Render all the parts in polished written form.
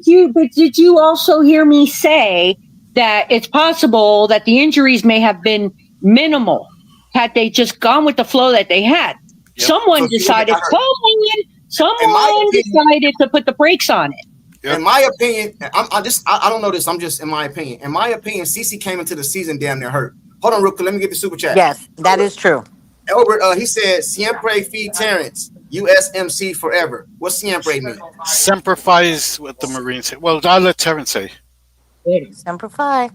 did you also hear me say that it's possible that the injuries may have been minimal had they just gone with the flow that they had? Yep. Someone decided to put the brakes on it. Yep. In my opinion, I don't know this. I'm just in my opinion. In my opinion, CC came into the season damn near hurt. Hold on, real quick. Let me get the super chat. Yes, that is true. Albert, he said, "Siempre feed Terrence. USMC forever." What's Siempre mean? Semper Fi is what the Marines say. Well, I'll let Terrence say. Semper Fi.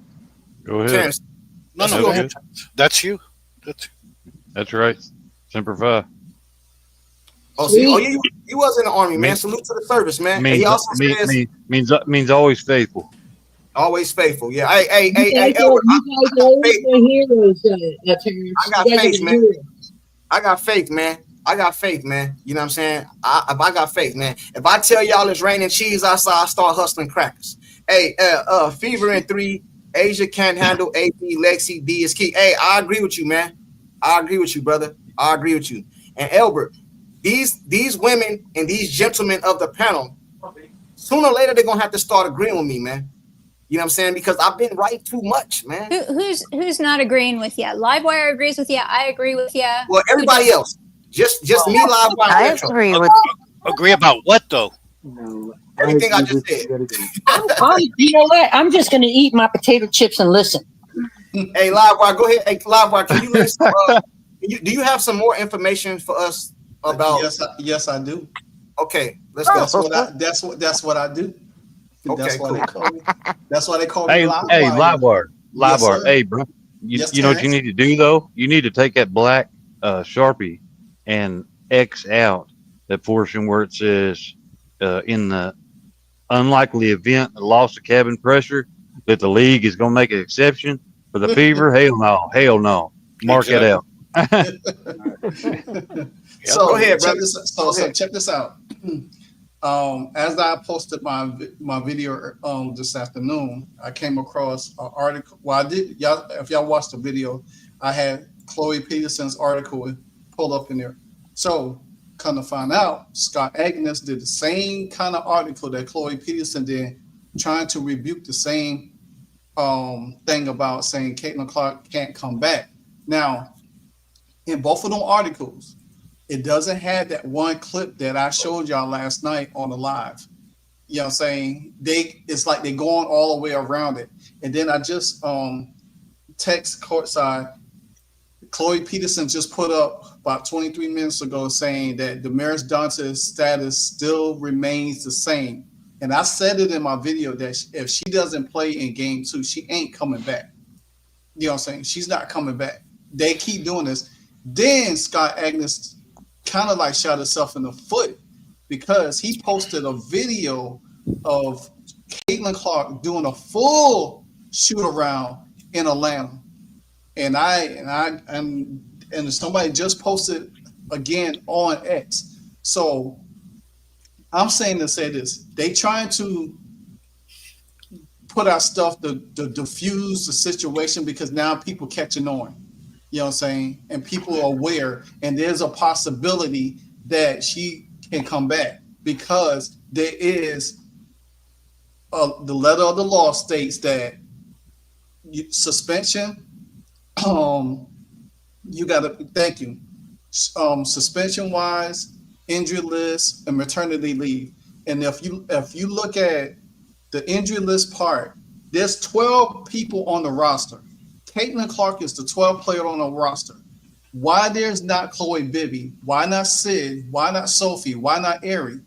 Go ahead. Terrence. No, go ahead. That's you. That's right. Semper Fi. Oh, see, you was in the Army, man. Salute to the service, man. Means, he also says, means always faithful. Always faithful. Yeah. Hey, You guys are always my heroes, Terrence. I got faith, man. I got faith, man. I got faith, man. You know what I'm saying? I got faith, man. If I tell y'all it's raining cheese outside, I start hustling crackers. Hey, Fever in 3, Asia can't handle AP, Lexi, D is key. Hey, I agree with you, man. I agree with you, brother. I agree with you. And Albert, these women and these gentlemen of the panel, sooner or later they're gonna have to start agreeing with me, man. You know what I'm saying? Because I've been right too much, man. Who's not agreeing with you? Livewire agrees with you. I agree with you. Well, everybody else. Just me, Livewire. I agree with Agree about what though? everything I just said. You know what? I'm just going to eat my potato chips and listen. Hey, Livewire, go ahead. Hey, Livewire, can you listen? Do you have some more information for us about? Yes, I do. Okay, let's go. That's what I do. Okay, That's why cool. they call me. That's why they call me. Hey, Livewire. Yes, sir. Hey, bro. You know what you need to do though? You need to take that black Sharpie and X out that portion where it says in the unlikely event of loss of cabin pressure that the league is going to make an exception for the Fever. Hell no. Mark it out. So go ahead, brother. Check this out. As I posted my video this afternoon, I came across an article. Well, I did. If y'all watched the video, I had Chloe Peterson's article pulled up in there. So, come to find out, Scott Agnes did the same kind of article that Chloe Peterson did, trying to rebuke the same thing about saying Caitlin Clark can't come back. Now, in both of them articles, it doesn't have that one clip that I showed y'all last night on the live. You know what I'm saying? It's like they're going all the way around it. And then I just text courtside. Chloe Peterson just put up about 23 minutes ago saying that Damaris Dante's status still remains the same. And I said it in my video that if she doesn't play in game 2, she ain't coming back. You know what I'm saying? She's not coming back. They keep doing this. Then Scott Agnes kind of like shot himself in the foot because he posted a video of Caitlin Clark doing a full shoot around in Atlanta. And somebody just posted again on X. So I'm saying to say this, they trying to put out stuff to diffuse the situation because now people catching on. You know what I'm saying? And people are aware, and there's a possibility that she can come back because there is the letter of the law states that suspension. You got to thank you. Suspension wise, injury list, and maternity leave. And if you look at the injury list part, there's 12 people on the roster. Caitlin Clark is the 12th player on the roster. Why there's not Chloe Bibby? Why not Sid? Why not Sophie? Why not Ari?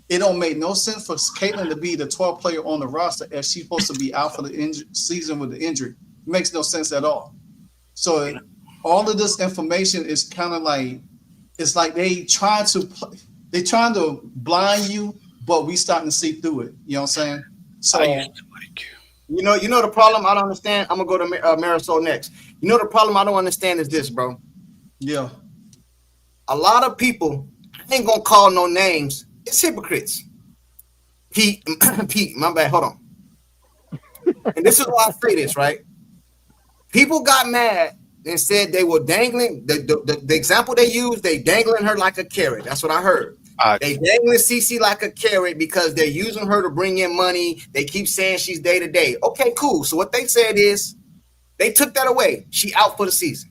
It don't make no sense for Caitlin to be the 12th player on the roster if she's supposed to be out for the season with the injury. It makes no sense at all. So all of this information is kind of like, it's like they trying to blind you, but we starting to see through it. You know what I'm saying? So you know the problem I don't understand. I'm gonna go to Marisol next. You know the problem I don't understand is this, bro. Yeah. A lot of people, I ain't gonna call no names. It's hypocrites. Pete, my bad. Hold on. And this is why I say this, right? People got mad and said they were dangling. The example they used, they dangling her like a carrot. That's what I heard. They dangling CC like a carrot because they're using her to bring in money. They keep saying she's day to day. Okay, cool. So what they said is they took that away. She out for the season.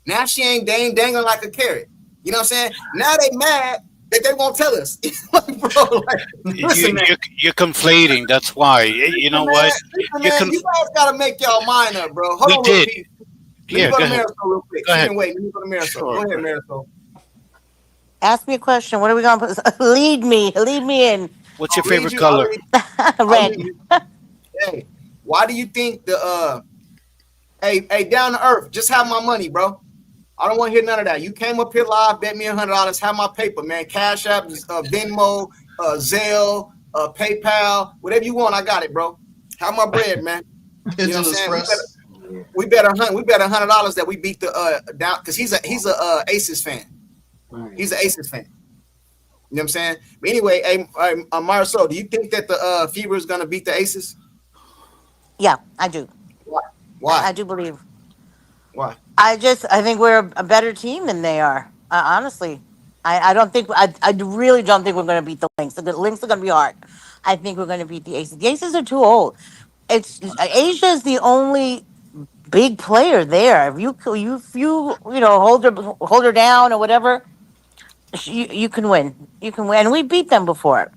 Now she ain't dangling like a carrot. You know what I'm saying? Now they mad that they won't tell us. Bro, listen, You're conflating. That's why. You know what? You guys gotta make y'all mind up, bro. Hold on, did. Pete. Yeah, go go to ahead. Marisol real quick. Go ahead. Wait, let me go to Marisol. Sure. Go ahead, Marisol. Ask me a question. What are we gonna put? Lead me in. What's your favorite color? Red. Hey, why do you think the hey, down to earth, just have my money, bro. I don't want to hear none of that. You came up here live, bet me $100, have my paper, man. Cash App, Venmo, Zelle, PayPal, whatever you want, I got it, bro. Have my bread, man. You know what I'm saying? We bet $100 that we beat the down because he's a Aces fan. He's an Aces fan. You know what I'm saying? But anyway, hey, Marisol, do you think that the Fever is gonna beat the Aces? Yeah, I do. Why? I do believe. Why? I think we're a better team than they are. Honestly, I don't think I really don't think we're going to beat the Lynx. The Lynx are going to be hard. I think we're going to beat the Aces. The Aces are too old. Asia is the only big player there. If you hold her down or whatever, you can win. You can win. And we beat them before.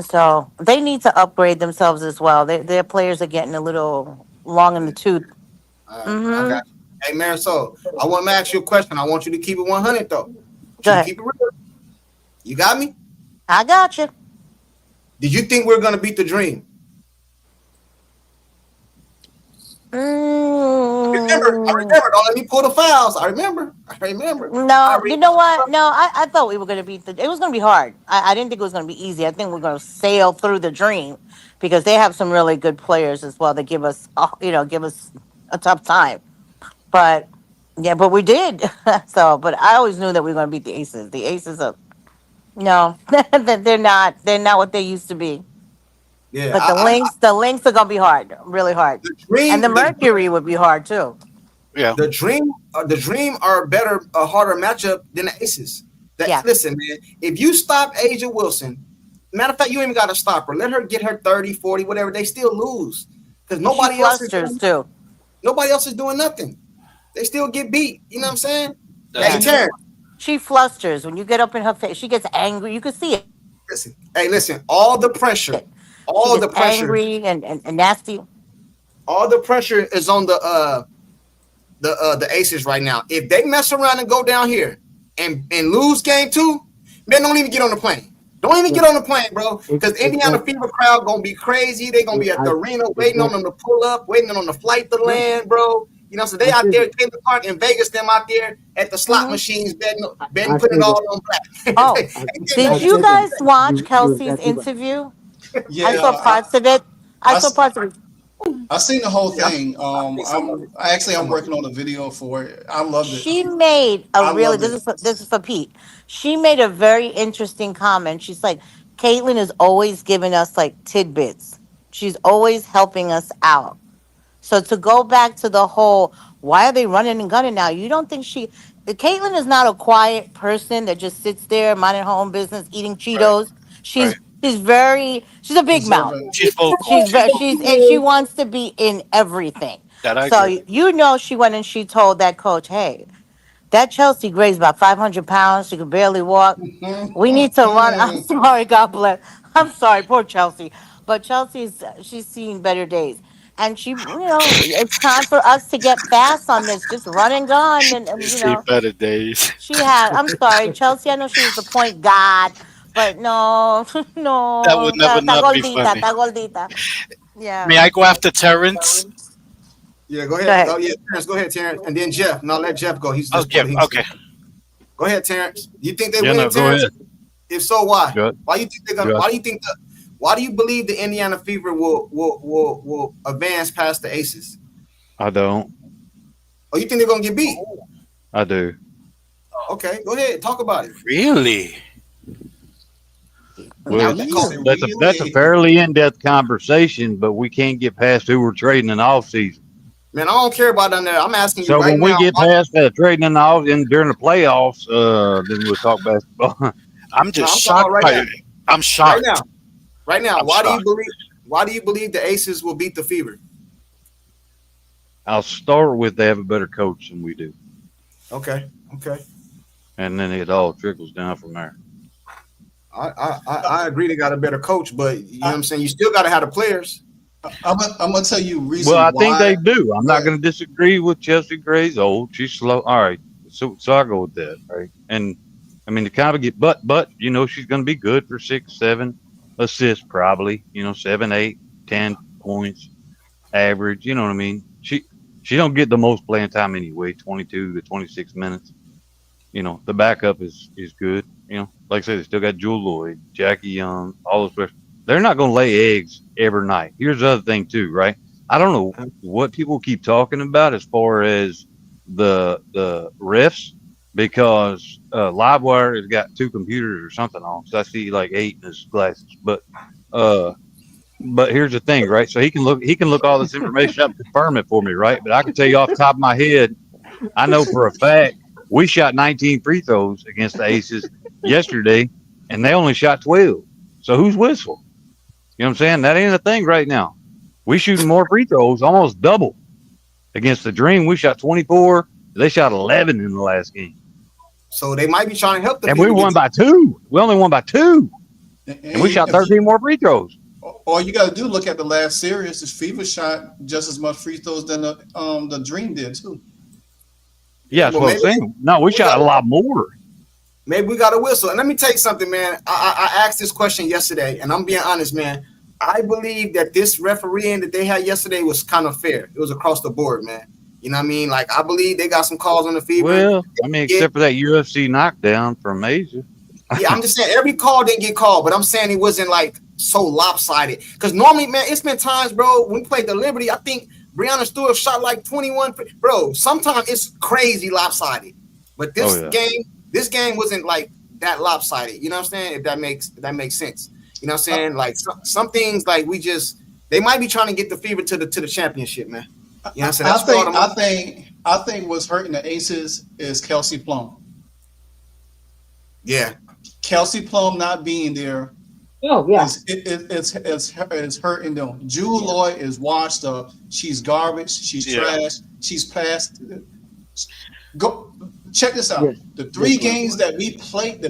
So they need to upgrade themselves as well. Their players are getting a little long in the tooth. I got you. Hey, Marisol, I want to ask you a question. I want you to keep it 100, though. Go ahead. Keep it real. You got me? I got you. Did you think we are going to beat the Dream? I remember. Don't let me pull the fouls. I remember. No, you know what? No, I thought we were going to beat it was going to be hard. I didn't think it was going to be easy. I think we're going to sail through the Dream because they have some really good players as well that give us a tough time. But we did. But I always knew that we were going to beat the Aces. The Aces are no, they're not what they used to be. Yeah, but the Lynx are going to be hard, really hard. And the Mercury would be hard too. Yeah. The Dream are a harder matchup than the Aces. Listen, man, if you stop Asia Wilson, matter of fact, you ain't even got to stop her. Let her get her 30, 40, whatever. They still lose because nobody else is doing nothing. They still get beat. You know what I'm saying? Hey, Terrence. She flusters when you get up in her face. She gets angry. You can see it. Listen. All the pressure. Angry and nasty. All the pressure is on the Aces right now. If they mess around and go down here and lose game 2, then don't even get on the plane. Don't even get on the plane, bro. Because Indiana Fever crowd gonna be crazy. They gonna be at the arena waiting on them to pull up, waiting on the flight to land, bro. You know, so they out there at Taylor Park in Vegas, them out there at the slot machines, betting, putting it all on black. Oh, did you guys watch Kelsey's interview? Yeah, I saw parts of it. I seen the whole thing. I'm working on a video for it. I loved it. She made this is for Pete. She made a very interesting comment. She's like, Caitlin is always giving us like tidbits. She's always helping us out. So to go back to the whole, why are they running and gunning now? You don't think Caitlin is not a quiet person that just sits there minding her own business, eating Cheetos. Right. She's a big mouth. She's vocal. And she wants to be in everything. She went and she told that coach, hey, that Chelsea Gray's about 500 pounds. She could barely walk. We need to run. I'm sorry, God bless. I'm sorry, poor Chelsea. But she's seen better days. And it's time for us to get fast on this. Just run and gun. She's seen better days. I'm sorry, Chelsea. I know she was the point guard. But no. That would never not be funny. Gordita. Yeah. May I go after Terrence? Yeah, go ahead. Oh, yeah, Terrence, go ahead, Terrence. And then Jeff. No, let Jeff go. Okay. Go ahead, Terrence. You think they win, Terrence? Go ahead. If so, why? Why do you think they're gonna? Why do you believe the Indiana Fever will advance past the Aces? I don't. Oh, you think they're gonna get beat? I do. Okay, go ahead. Talk about it. Really? Well, that's a fairly in-depth conversation, but we can't get past who we're trading in the offseason. Man, I don't care about that. I'm asking you. So when we get past that trading in during the playoffs, then we'll talk basketball. I'm No, just I'm talking about shocked by it. I'm right shocked. now. Right now, I'm why do you shocked. believe? Why do you believe the Aces will beat the Fever? I'll start with they have a better coach than we do, Okay, okay. and then it all trickles down from there. I agree they got a better coach, but you know what I, I'm saying. You still got to have the players. I'm gonna tell you Well, reason I think why. they do. I'm Go not ahead. going to disagree with Chelsea Gray's old. She's slow. All right, so I go with that. Right, and I mean to kind of get, but she's going to be good for 6, 7 assists probably. 7, 8, 10 points average. You know what I mean? She don't get the most playing time anyway, 22 to 26 minutes. The backup is good. Like I said, they still got Jewel Lloyd, Jackie Young, all those players. They're not going to lay eggs every night. Here's the other thing too, right? I don't know what people keep talking about as far as the refs because Livewire has got 2 computers or something on. So I see like 8 in his glasses. Uh, but here's the thing, right? So he can look all this information up and confirm it for me, right? But I can tell you off the top of my head, I know for a fact we shot 19 free throws against the Aces yesterday, and they only shot 12. So who's whistle? You know what I'm saying? That ain't a thing right now. We shooting more free throws, almost double. Against the Dream, we shot 24. They shot 11 in the last game. So they might be trying to help the And we Fever get won to. by 2. We only won by 2. And And we shot if you, 13 more free throws. all you got to do look at the last series. The Fever shot just as much free throws than the Dream did too. Yeah, that's Well, what I'm saying. No, we we got shot a lot more. maybe we got a whistle. And let me tell you something, man. I asked this question yesterday, and I'm being honest, man. I believe that this refereeing that they had yesterday was kind of fair. It was across the board, man. You know what I mean? Like I believe they got some calls on the Fever. Well, I mean, Yeah, except for that UFC knockdown from Asia. yeah, I'm just saying every call didn't get called, but I'm saying it wasn't like so lopsided. Because normally, man, it's been times, bro, when we played the Liberty, I think Breonna Stewart shot like 21. Bro, sometimes it's crazy lopsided. But Oh, yeah. this game wasn't like that lopsided. You know what I'm saying? If that makes sense. You know what I'm saying? Like some things like they might be trying to get the Fever to the championship, man. You know what I'm saying? I That's all think I'm I think I think what's hurting the Aces is Kelsey Plum. yeah. Kelsey Plum not being there Oh yeah. it's hurting them. Jewel Lloyd is washed up. She's garbage. She's Yeah. trash. She's past. Go check this out. Yes. The three Yes, games that we played,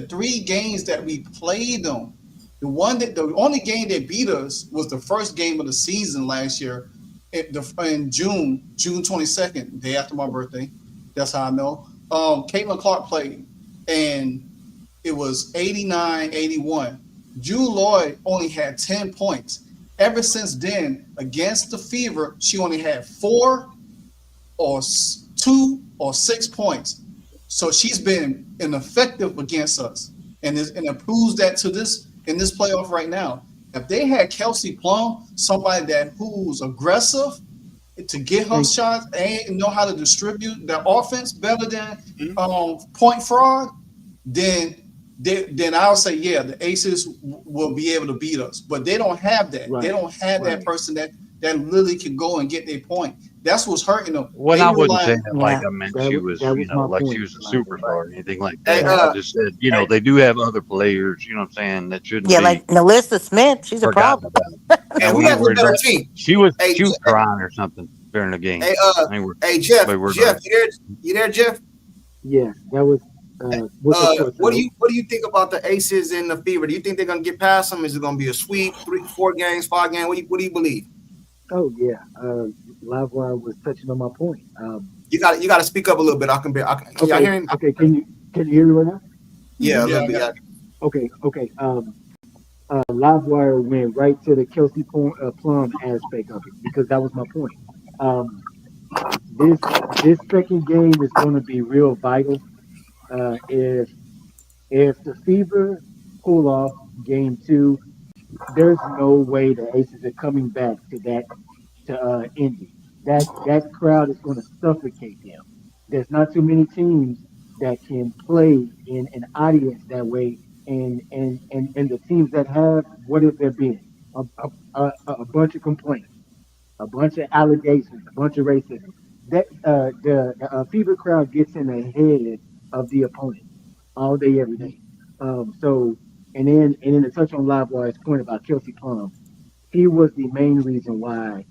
them. The only game that beat us was the first game of the season last year, in June 22nd, day after my birthday. That's how I know. Caitlin Clark played, and it was 89-81. Jewel Lloyd only had 10 points. Ever since then, against the Fever, she only had 4 or 2 or 6 points. So she's been ineffective against us, and it proves that in this playoff right now. If they had Kelsey Plum, somebody who's aggressive to get her shots and know how to distribute their offense better than point fraud, then I'll say, yeah, the Aces will be able to beat us. But they don't have that. Right. They don't have that person that literally can go and get their point. That's what's hurting them. Well, I wouldn't say that like Yeah. I meant That she was- was, that was my like she point. was a superstar or anything like Hey, that. I just said, they do have other players, you know what I'm saying, that shouldn't Yeah, be like Melissa Smith, she's a forgotten problem. about. And we who ain't has a worried better about. team? She was Hey, crying or something during the game. Hey, I ain't worried. hey, Jeff, Wait, where's that? you there, Jeff? Yes, that was what's the question? What do you think about the Aces and the Fever? Do you think they're gonna get past them? Is it gonna be a sweep, 3, 4 games, 5 games? What do you believe? Oh yeah, Livewire was touching on my point. You got to speak up a little bit. Can y'all Okay, hear him? okay, can you hear me right now? Yeah, a Yeah, little bit. yeah. Okay, okay. Livewire went right to the Kelsey Plum aspect of it because that was my point. Um, this second game is going to be real vital. If the Fever pull off game 2, there's no way the Aces are coming back to Indy. That crowd is going to suffocate them. There's not too many teams that can play in an audience that way, and the teams that have, what have there been? A bunch of complaints, a bunch of allegations, a bunch of racism. That the Fever crowd gets in the head of the opponent all day, every day. So and then to touch on Livewire's point about Kelsey Plum, he was the main reason why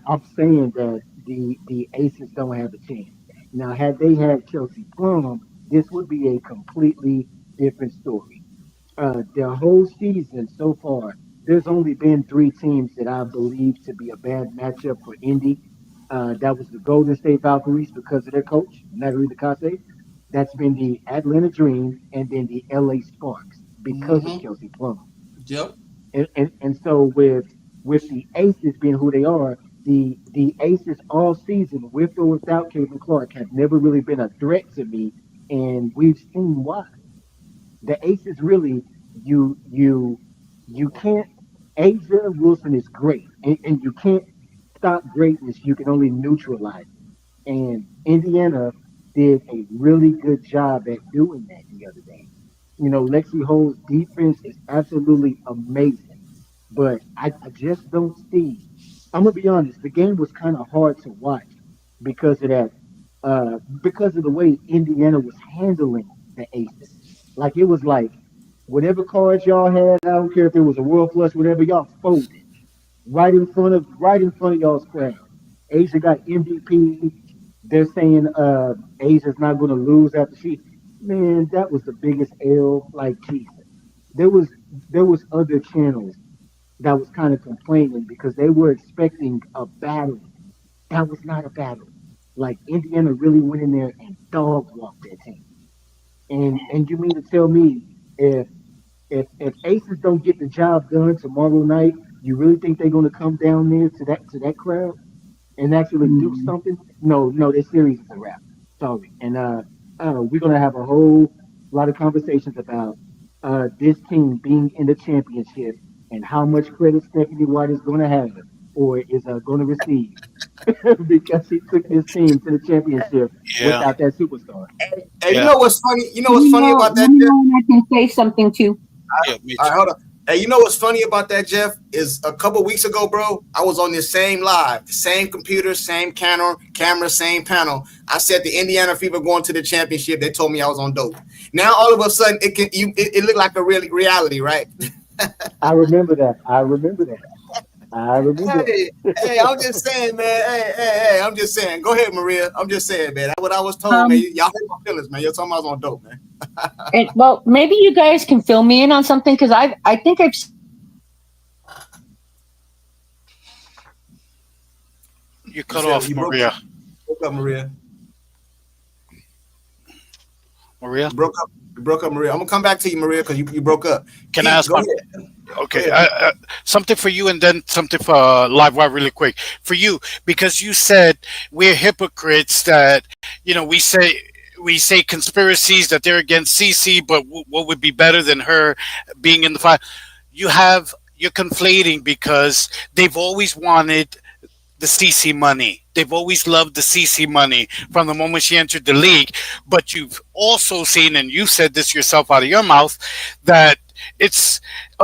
I'm saying that the Aces don't have a chance. Now, had they had Kelsey Plum, this would be a completely different story. The whole season so far, there's only been three teams that I believe to be a bad matchup for Indy. That was the Golden State Valkyries because of their coach, Natalie DeCase. That's been the Atlanta Dream and then the LA Sparks because of Mm-hmm. Kelsey Plum. Yep. And so with the Aces being who they are, the Aces all season, with or without Caitlin Clark, have never really been a threat to me, and we've seen why. The Aces really, you you can't. Asia Wilson is great, and you can't stop greatness. You can only neutralize it. And Indiana did a really good job at doing that the other day. Lexi Hole's defense is absolutely amazing, but I just don't see. I'm gonna be honest. The game was kind of hard to watch because of that, because of the way Indiana was handling the Aces. Like it was like whatever cards y'all had, I don't care if it was a world flush, whatever y'all folded right in front of y'all's crowd. Asia got MVP. They're saying Asia's not going to lose after she. Man, that was the biggest L. Like Jesus, there was there was other channels that was kind of complaining because they were expecting a battle. That was not a battle. Like Indiana really went in there and dog walked that team. And you mean to tell me if if Aces don't get the job done tomorrow night, you really think they're going to come down there to that crowd and actually do Hmm. something? No, no, this series is a wrap. Sorry, and I don't know. We're going to have a whole lot of conversations about this team being in the championship and how much credit Stephanie White is going to have or is going to receive because she took this team to the championship Yeah, without that superstar. Hey, you yeah, know what's funny? You know Let what's me funny know. about Let that, me Jeff? know when I can say something too. yeah. Me All too. right, hold on. Hey, you know what's funny about that, Jeff? Is a couple weeks ago, bro, I was on this same live, same computer, same camera, same panel. I said the Indiana Fever going to the championship. They told me I was on dope. Now all of a sudden, it looked like a real reality, right? I remember that. I remember that. I remember that. Hey, hey, I'm just saying, man. Hey, I'm just saying. Go ahead, Maria. I'm just saying, man. That's what I was told, man. Um, Y'all hurt my feelings, man. You're talking about I was on dope, man. well, maybe you guys can fill me in on something because I think I've You You cut said off, you Maria. broke up, Maria. Maria, You broke up. You broke up, Maria. I'm gonna come back to you, Maria, because you broke up. can I Keith, ask go my ahead. Go okay? ahead, Keith. Something for you, and then something for Livewire, really quick. For you, because you said we're hypocrites. That we say conspiracies that they're against CC, but what would be better than her being in the fight? You're conflating because they've always wanted the CC money. They've always loved the CC money from the moment she entered the league. But you've also seen, and you said this yourself out of your mouth, that it's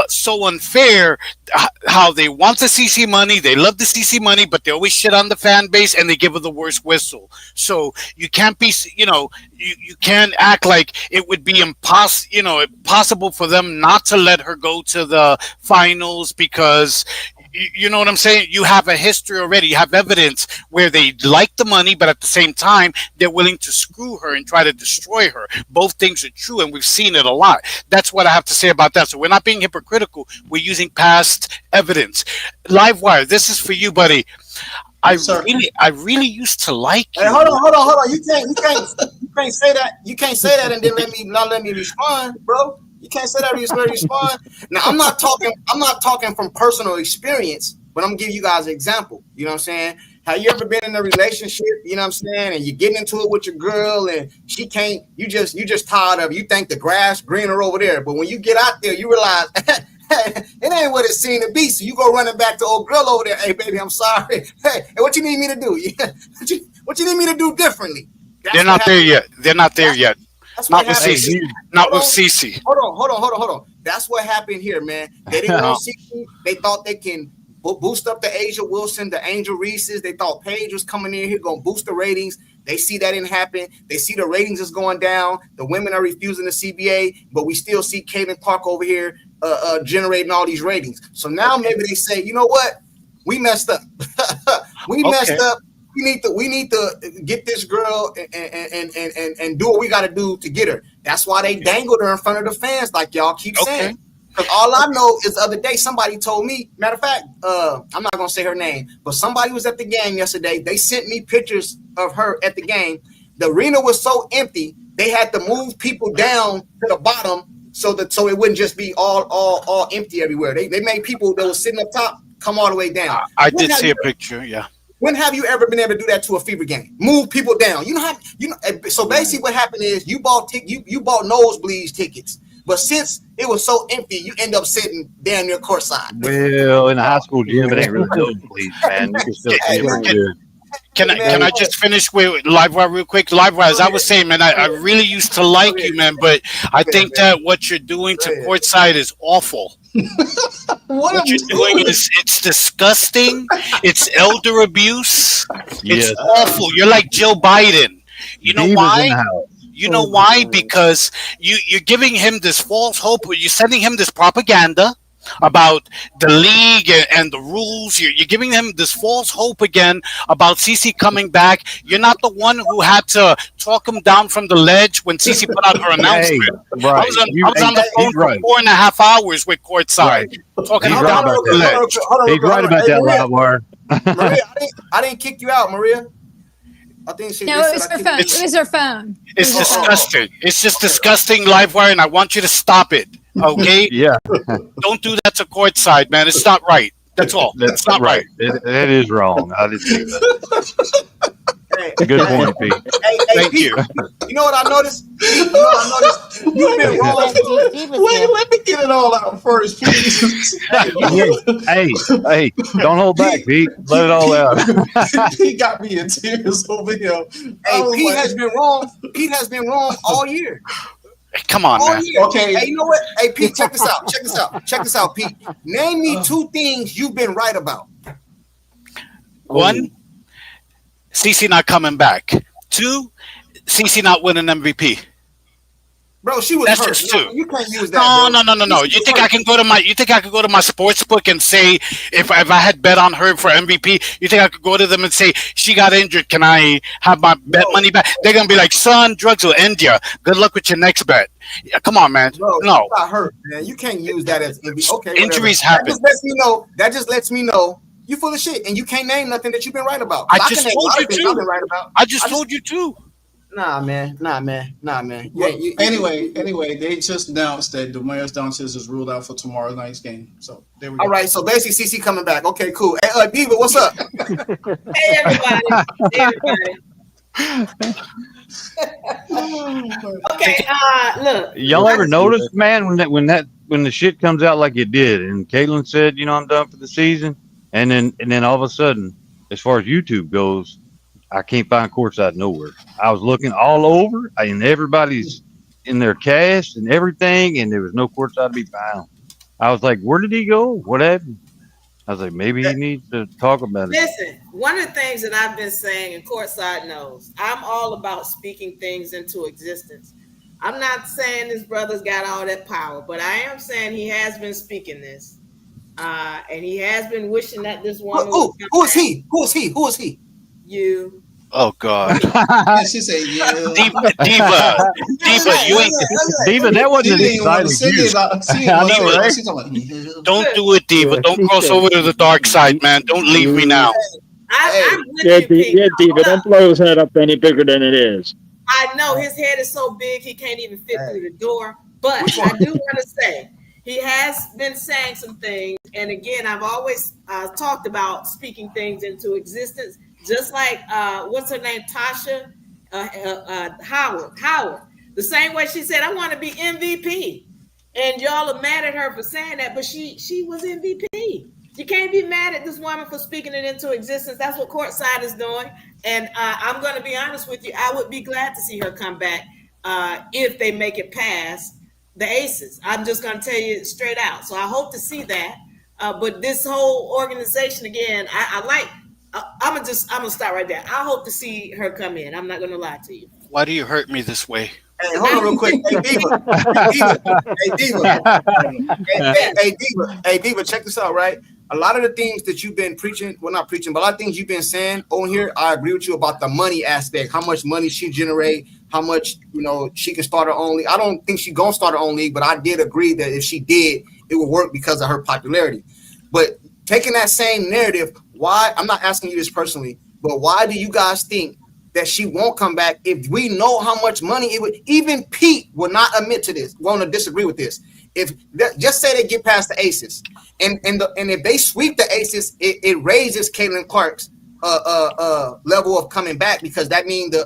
so unfair how they want the CC money, they love the CC money, but they always shit on the fan base and they give her the worst whistle. So you can't be, you can't act like it would be impossible for them not to let her go to the finals because you know what I'm saying? You have a history already. You have evidence where they like the money, but at the same time, they're willing to screw her and try to destroy her. Both things are true, and we've seen it a lot. That's what I have to say about that. So we're not being hypocritical. We're using past evidence. Livewire, this is for you, buddy. I Yes, sir. really used to like Hey, you. hold on. You can't say that. You can't say that and then not let me respond, bro. You can't say that and respond. Now I'm not talking from personal experience, but I'm giving you guys an example. You know what I'm saying? Have you ever been in a relationship, you know what I'm saying, and you're getting into it with your girl and she can't, you just tired of it. You think the grass greener over there. But when you get out there, you realize it ain't what it seemed to be. So you go running back to old girl over there. Hey, baby, I'm sorry. Hey, what you need me to do? what you need me to do differently? They're That's what not there happened. yet. They're not there That's, yet. that's what Not with Hey, happened. CC. here's Not Hold with on. CC. Hold on. That's what happened here, man. They didn't No. want CC. They thought they can boost up the Asia Wilson, the Angel Reese's. They thought Paige was coming in here, going to boost the ratings. They see that didn't happen. They see the ratings is going down. The women are refusing the CBA, but we still see Caitlin Clark over here generating all these ratings. So now maybe they say, you know what? We messed up. We messed up. We need to get this girl and do what we got to do to get her. That's why they dangled her in front of the fans, like y'all keep saying. Because all I know is the other day somebody told me. Matter of fact, I'm not gonna say her name, but somebody was at the game yesterday. They sent me pictures of her at the game. The arena was so empty, they had to move people down to the bottom so it wouldn't just be all empty everywhere. They made people that was sitting up top come all the way down. I did see a picture. Yeah. When have you ever been able to do that to a Fever game? Move people down. So basically what happened is you bought nosebleeds tickets, but since it was so empty, you end up sitting damn near courtside. Well, in a high school gym, it ain't really nosebleeds, man. You can still see it good. Can I just finish with Livewire real quick? Livewire, as I was saying, man, I really used to like you, man, but I think that what you're doing to courtside is awful. What you're doing is it's disgusting. It's elder abuse. It's awful. You're like Joe Biden. You know why? You know why? Because you're giving him this false hope. You're sending him this propaganda about the league and the rules. You're giving him this false hope again about CC coming back. You're not the one who had to talk him down from the ledge when CC put out her announcement. I was on the phone for 4.5 hours with courtside talking him down from the ledge. He's right about that, Livewire. Maria, I didn't kick you out, Maria. I think she. No, it was her phone. It was her phone. It's disgusting. It's just disgusting, Livewire, and I want you to stop it. Okay? Yeah. Don't do that to courtside, man. It's not right. That's all. That's not right. It is wrong. I didn't see that. Good point, Pete. Thank Pete, you. You know what I noticed? You've been wrong. Wait, let me get it all out first, please. Hey, don't hold back, Pete. Let it all out. He got me in tears over here. Hey, Pete has been wrong. Pete has been wrong all year. Come on, man. Okay. Hey, you know what? Hey, Pete, check this out. Check this out, Pete. Name me 2 things you've been right about. 1, CC not coming back. 2, CC not winning MVP. Bro, she was That's hurt. just 2. You can't use that. No. You think I can go to my sports book and say if I had bet on her for MVP, you think I could go to them and say she got injured? Can I have my bet money back? They're gonna be like, son, drugs will end you. Good luck with your next bet. Yeah, come on, man. Bro, no, got hurt, man. You can't use that as MVP. Okay, injuries happen. That just lets me know you full of shit, and you can't name nothing that you've been right about. I just told you too. I just told you too. Nah, man. Anyway, they just announced that Damaris Doncic is ruled out for tomorrow night's game. So there we go. All right, so basically CC coming back. Okay, cool. Hey, Diva, what's up? Hey, everybody. Okay, look. Y'all ever notice, man, when the shit comes out like it did, and Caitlin said, I'm done for the season, and then all of a sudden, as far as YouTube goes, I can't find courtside nowhere. I was looking all over, and everybody's in their cast and everything, and there was no courtside to be found. I was like, where did he go? What happened? I was like, maybe he needs to talk about it. Listen, one of the things that I've been saying, and courtside knows, I'm all about speaking things into existence. I'm not saying this brother's got all that power, but I am saying he has been speaking this. And he has been wishing that this woman. Who is he? Who is he? You. Oh God. She said, "Yeah." Diva, you ain't. Diva, that wasn't Don't do it, Diva. Don't cross over to the dark side, man. Don't leave me now. Diva, don't blow his head up any bigger than it is. I know his head is so big he can't even fit through the door. But I do want to say he has been saying some things, and again, I've always talked about speaking things into existence. Just like what's her name, Tasha Howard. The same way she said, I want to be MVP. And y'all are mad at her for saying that, but she was MVP. You can't be mad at this woman for speaking it into existence. That's what courtside is doing. And I'm going to be honest with you. I would be glad to see her come back if they make it past the Aces. I'm just going to tell you straight out. So I hope to see that. But this whole organization, again, I like I'm gonna stop right there. I hope to see her come in. I'm not gonna lie to you. Why do you hurt me this way? Hey, hold on real quick. Hey, Diva. Hey, Diva. Hey, Diva, check this out, right? A lot of the things that you've been preaching, well, not preaching, but a lot of things you've been saying on here, I agree with you about the money aspect, how much money she generate, how much, she can start her own league. I don't think she's going to start her own league, but I did agree that if she did, it would work because of her popularity. But taking that same narrative, why, I'm not asking you this personally, but why do you guys think that she won't come back if we know how much money it would? Even Pete will not admit to this, want to disagree with this. If just say they get past the Aces, and if they sweep the Aces, it raises Caitlin Clark's level of coming back, because that means the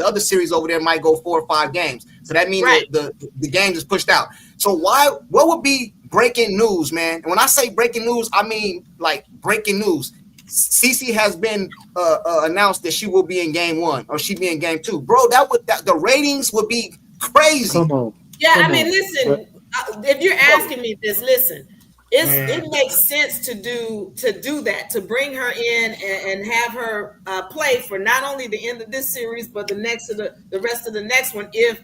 other series over there might go 4 or 5 games. So that means the games is pushed out. So what would be breaking news, man? And when I say breaking news, I mean like breaking news. Cece has been announced that she will be in game 1 or she be in game 2. Bro, the ratings would be crazy. Come on. Yeah, I mean, listen, if you're asking me this, listen, it makes sense to do that, to bring her in and have her play for not only the end of this series, but the rest of the next one, if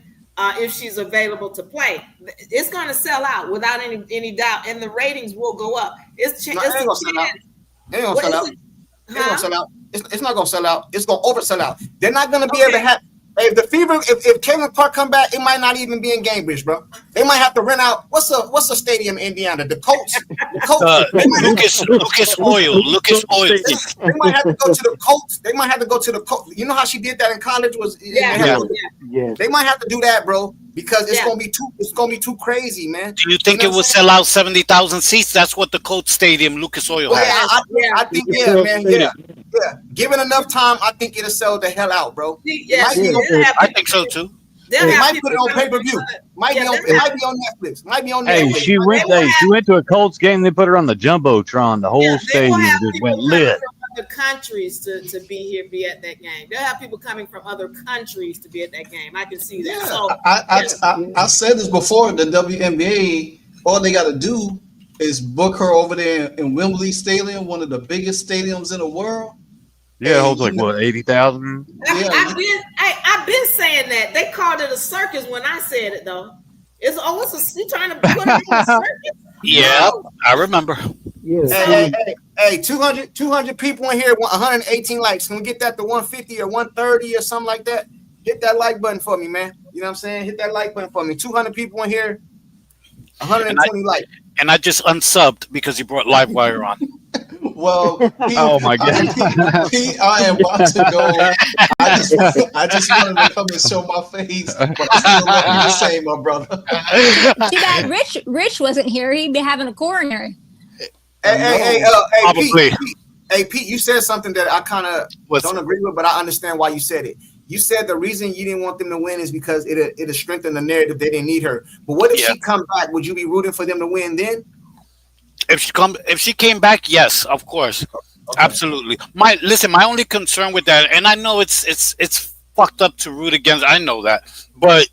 she's available to play. It's going to sell out without any doubt, and the ratings will go up. It's not going to sell out. It's not going to sell out. It's going to oversell out. They're not going to be able to have. If the Fever, if Caitlin Clark come back, it might not even be in Gainbridge, bro. They might have to rent out. What's a stadium in Indiana? The Colts. Lucas Oil. They might have to go to the Colts. They might have to go to the Colts. You know how she did that in college? They might have to do that, bro, because it's gonna be too crazy, man. Do you think it will sell out 70,000 seats? That's what the Colts Stadium, Lucas Oil has. I think, man. Yeah. Given enough time, I think it'll sell the hell out, bro. I think so too. They might put it on pay-per-view. It might be on Netflix. Might be on Netflix. Hey, she went to a Colts game. They put her on the Jumbotron. The whole stadium just went lit. Other countries to be at that game. They'll have people coming from other countries to be at that game. I can see that. Yeah. So I said this before. The WNBA, all they got to do is book her over there in Wembley Stadium, one of the biggest stadiums in the world. Yeah, it holds like what, 80,000? Yeah. I've been saying that. They called it a circus when I said it though. You trying to put it in a circus? Yeah, I remember. Yeah. Hey, 200 people in here, 118 likes. Can we get that to 150 or 130 or something like that? Hit that like button for me, man. You know what I'm saying? Hit that like button for me. 200 people in here, 120 likes. And I just unsubbed because you brought Livewire on. Well, oh my God, Pete, I am about to go. I just wanted to come and show my face, but I still love you the same, my brother. Too bad Rich wasn't here. He'd be having a coronary. Hey, Pete, you said something that I kind of don't agree with, but I understand why you said it. You said the reason you didn't want them to win is because it'll strengthen the narrative. They didn't need her. But what if she come back? Would you be rooting for them to win then? If she came back, yes, of course, absolutely. My only concern with that, and I know it's fucked up to root against. I know that, but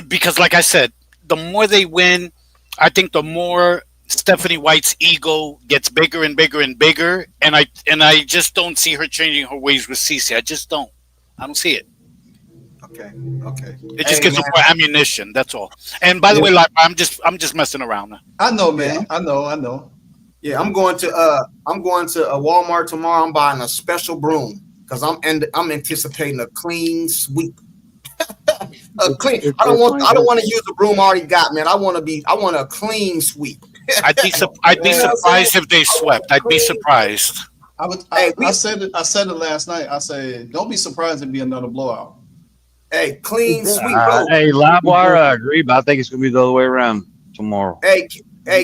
because, like I said, the more they win, I think the more Stephanie White's ego gets bigger and bigger and bigger, and I just don't see her changing her ways with Cece. I just don't. I don't see it. Okay. It just gives her more ammunition. That's all. And by the way, like, I'm just messing around. I know, man. I know. Yeah, I'm going to a Walmart tomorrow. I'm buying a special broom because I'm anticipating a clean sweep. I don't want to use the broom I already got, man. I want a clean sweep. I'd be surprised if they swept. I'd be surprised. I said it last night. I said, don't be surprised if it be another blowout. Hey, clean sweep. Bro. Hey, Livewire, I agree, but I think it's going to be the other way around tomorrow. Hey,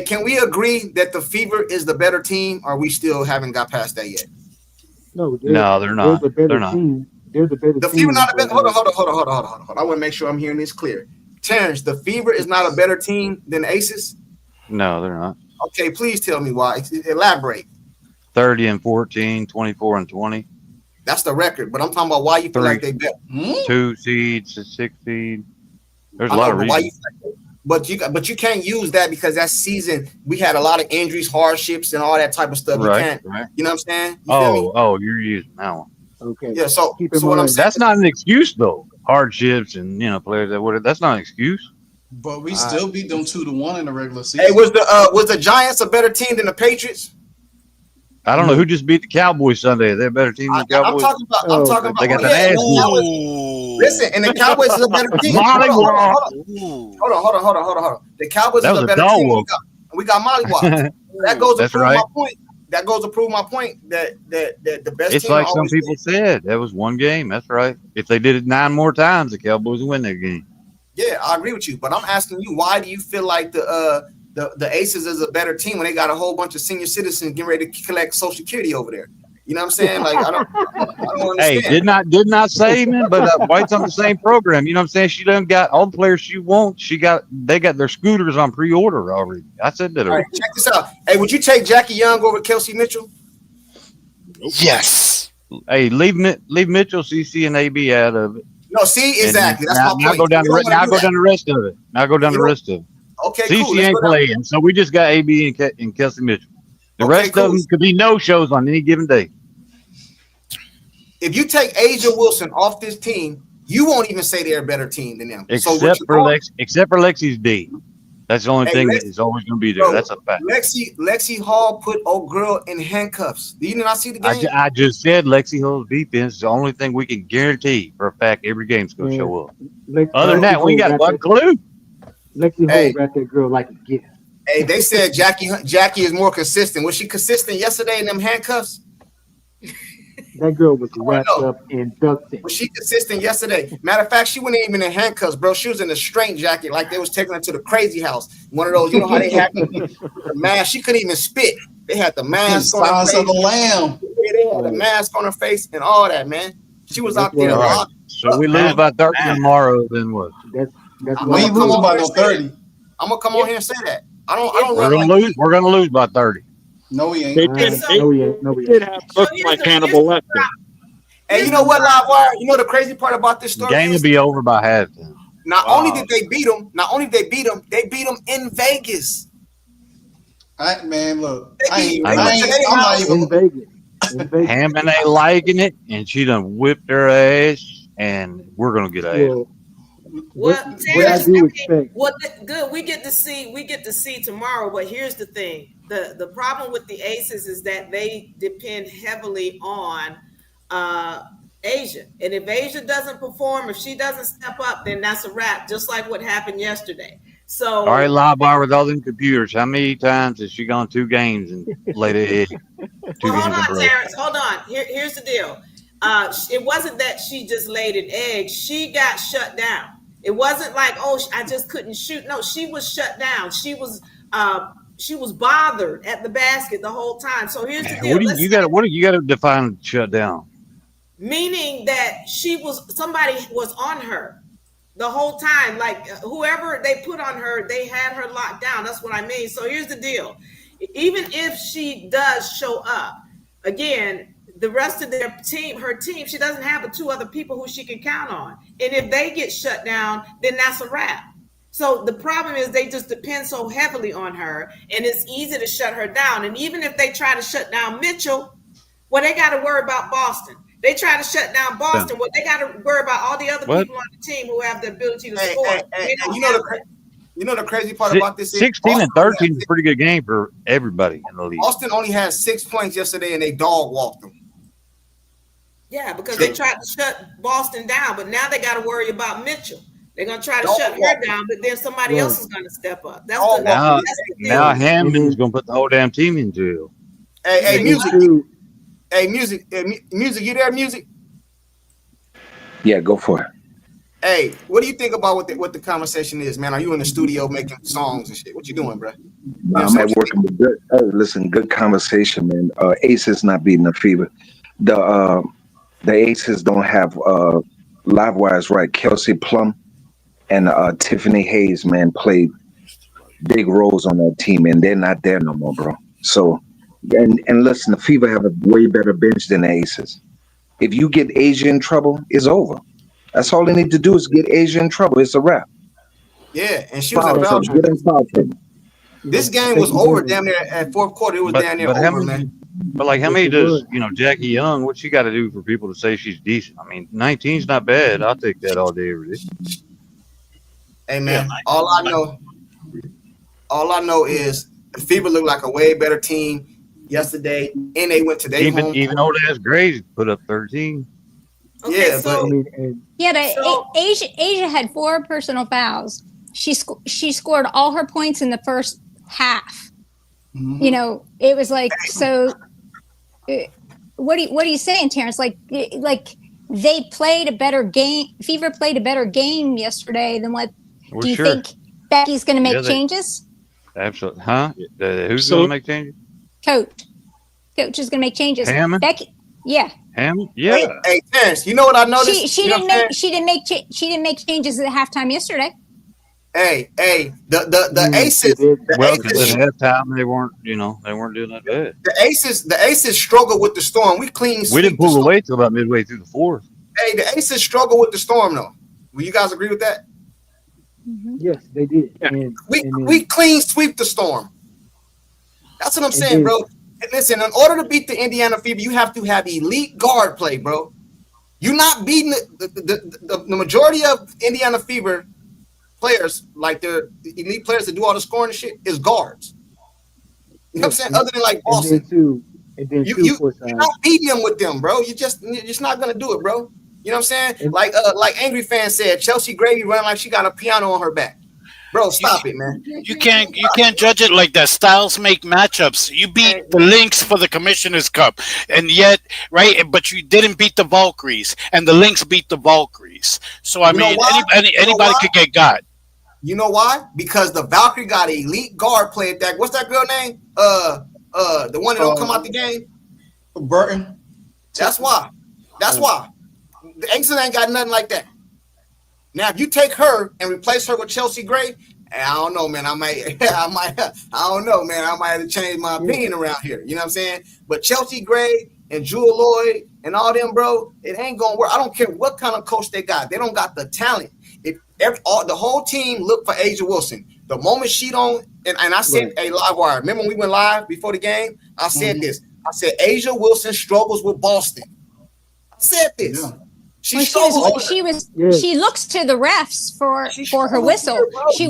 can we agree that the Fever is the better team, or we still haven't got past that yet? No, they're not. They're not. They're the better team. The Fever not a better. Hold on. I want to make sure I'm hearing this clear. Terrence, the Fever is not a better team than the Aces? No, they're not. Okay, please tell me why. Elaborate. 30-14, 24-20. That's the record, but I'm talking about why you feel like they better. 2 seeds to 6 seed. There's a lot of reasons. But you can't use that because that season we had a lot of injuries, hardships, and all that type of stuff. Right, You can't, right. you know what I'm saying? You feel me? Oh, you're using that one. Okay. Yeah. So Keep in what I'm mind, saying, That's not an excuse though. Hardships and players that would. That's not an excuse. But we still beat them 2-1 in the regular season. hey, was the Giants a better team than the Patriots? I don't know who just beat the Cowboys Sunday. They're a better team than the I'm Cowboys. talking about. I'm talking about. They got yeah, that ass and the beat. Cowboys, listen, and the Cowboys is a better team. Hold on. The Cowboys That is was a a better dog team. wolf. We got mollywops. That goes to That's prove right. my point. That goes to prove my point that the best It's team like some always people wins. said. That was one game. That's right. If they did it 9 more times, the Cowboys would win that game. Yeah, I agree with you. But I'm asking you, why do you feel like the Aces is a better team when they got a whole bunch of senior citizens getting ready to collect Social Security over there? You know what I'm saying? Like I don't Hey, understand. did not say, man, but White's on the same program. You know what I'm saying? She done got all the players she wants. They got their scooters on pre-order already. I said that. All right, check this out. Hey, would you take Jackie Young over Kelsey Mitchell? Yes. Hey, leave Mitchell, CC, and AB out of it. No, see, exactly. That's my Now point. go down You don't wanna do that. the rest of it. Now go down the rest of it. Okay, CC cool. Let's ain't go down. playing, so we just got AB and Kelsey Mitchell. The Okay, rest cool. of them could be no shows on any given day. If you take Asia Wilson off this team, you won't even say they're a better team than them. Except for Lexi's D. That's the only Hey, thing Lex- that is always going to be there. Bro, That's a fact. Lexi Hall put old girl in handcuffs. Did you not see the game? I just said Lexi Hull's defense is the only thing we can guarantee for a fact every game's going to show up. Other than that, we ain't got a fucking clue. Lexi Hall wrapped that girl like a gift. Hey, they said Jackie is more consistent. Was she consistent yesterday in them handcuffs? That girl was wrapped up in duct tape. Was she consistent yesterday? Matter of fact, she wasn't even in handcuffs, bro. She was in a straight jacket, like they was taking her to the crazy house. One of those, you know how they have the mask. She couldn't even spit. They had the mask on her Silence face. of the Lamb. Yeah, they had the mask on her face and all that, man. She was out there. All right. locked So up, we lose man. by 30 tomorrow, then what? That's We ain't losing by no 30. I'm gonna come on here and say that. I don't We're run gonna lose. We're gonna lose by 30. No, we ain't. They did. No, we ain't. No, we They did ain't. have looked like Hannibal Lecter. Hey, you know what, Livewire? You know the crazy part about this The story game will is be over by halftime. not only did they beat them, they beat them in Vegas. Man, look. They I'm not even. In Vegas. In Vegas. Hammond ain't liking it, and she done whipped her ass, and we're gonna get her ass. Well, Well, what I do expect. good. We get to see tomorrow. But here's the thing: the problem with the Aces is that they depend heavily on Asia, and if Asia doesn't perform, if she doesn't step up, then that's a wrap. Just like what happened yesterday. So, All right, live bar with all them computers. How many times has she gone 2 games and laid it in? well, hold on, Terrence. Hold on. Here's the deal. It wasn't that she just laid an egg. She got shut down. It wasn't like, oh, I just couldn't shoot. No, she was shut down. She was bothered at the basket the whole time. So here's the deal. What do you got to define shut down? Meaning that somebody was on her the whole time. Like whoever they put on her, they had her locked down. That's what I mean. So here's the deal. Even if she does show up, again, the rest of her team, she doesn't have the 2 other people who she can count on. And if they get shut down, then that's a wrap. So the problem is they just depend so heavily on her, and it's easy to shut her down. And even if they try to shut down Mitchell, well, they got to worry about Boston. They try to shut down Boston, well, they got to worry about all the other people on the team who have the ability to score. You know the crazy part about this is 16 and 13 is a pretty good game for everybody in the league. Austin only had 6 points yesterday, and they dog walked them. Yeah, because they tried to shut Boston down, but now they got to worry about Mitchell. They're going to try to shut her down, but then somebody else is going to step up. That's the now Hammond's going to put the whole damn team in jail. Hey, music. Hey, music. Music, you there, music? Yeah, go for it. Hey, what do you think about what the conversation is, man? Are you in the studio making songs and shit? What you doing, bro? I'm at work. Listen, good conversation, man. Aces not beating the Fever. The Aces don't have Livewires right. Kelsey Plum and Tiffany Hayes, man, played big roles on that team, and they're not there no more, bro. So, and listen, the Fever have a way better bench than the Aces. If you get Asia in trouble, it's over. That's all they need to do is get Asia in trouble. It's a wrap. Yeah, and she was in Foul foul trouble. Get trouble. in foul trouble. This game was over damn near at fourth quarter. It was damn near But how over, many? man. But like, how many does Jackie Young? What she got to do for people to say she's decent? I mean, 19's not bad. I'll take that all day, every day. Hey man, all I know is the Fever looked like a way better team yesterday, and they went to their home. Even old ass Grays put up 13. Okay, Yeah, so Asia had 4 personal fouls. She scored all her points in the first half. Mhm. You know, it was like, so what are you saying, Terrence? Like they played a better game. Fever played a better game yesterday than what? Well, do you sure. think Becky's going to make Yeah, changes? Absolutely, huh? Who's going to make changes? Coach is going to make changes. Hammond? Becky, yeah. Hammond, yeah. Hey, Terrence, you know what I noticed? She didn't make changes at halftime yesterday. Hey, the Aces. Well, because at halftime they weren't doing that bad. The Aces struggle with the Storm. We didn't pull away till about midway through the fourth. Hey, the Aces struggle with the Storm though. Will you guys agree with that? Yes, they did. Yeah. We clean sweep the Storm. That's what I'm saying, bro. And listen, in order to beat the Indiana Fever, you have to have elite guard play, bro. You're not beating the majority of Indiana Fever players, like the elite players that do all the scoring and shit, is guards. You know what I'm saying? Other than like Boston. You're not beating them with them, bro. You're just not gonna do it, bro. You know what I'm saying? Like Angry Fan said, Chelsea Gravy run like she got a piano on her back. Bro, stop it, man. You can't judge it like that. Styles make matchups. You beat the Lynx for the Commissioner's Cup, and yet, right? But you didn't beat the Valkyries, and the Lynx beat the Valkyries. So I mean, anybody could get got. You know why? Because the Valkyrie got an elite guard play at that. What's that girl name? The one that don't come out the game. Burton. That's why. The Aces ain't got nothing like that. Now, if you take her and replace her with Chelsea Gray, I don't know, man. I don't know, man. I might have to change my opinion around here. You know what I'm saying? But Chelsea Gray and Jewel Lloyd and all them, bro, it ain't gonna work. I don't care what kind of coach they got. They don't got the talent. The whole team look for Asia Wilson. The moment she don't, and I said, hey, Livewire, remember when we went live before the game? I said this. I said Asia Wilson struggles with Boston. I said this. Yeah. She looks to the refs for her whistle. She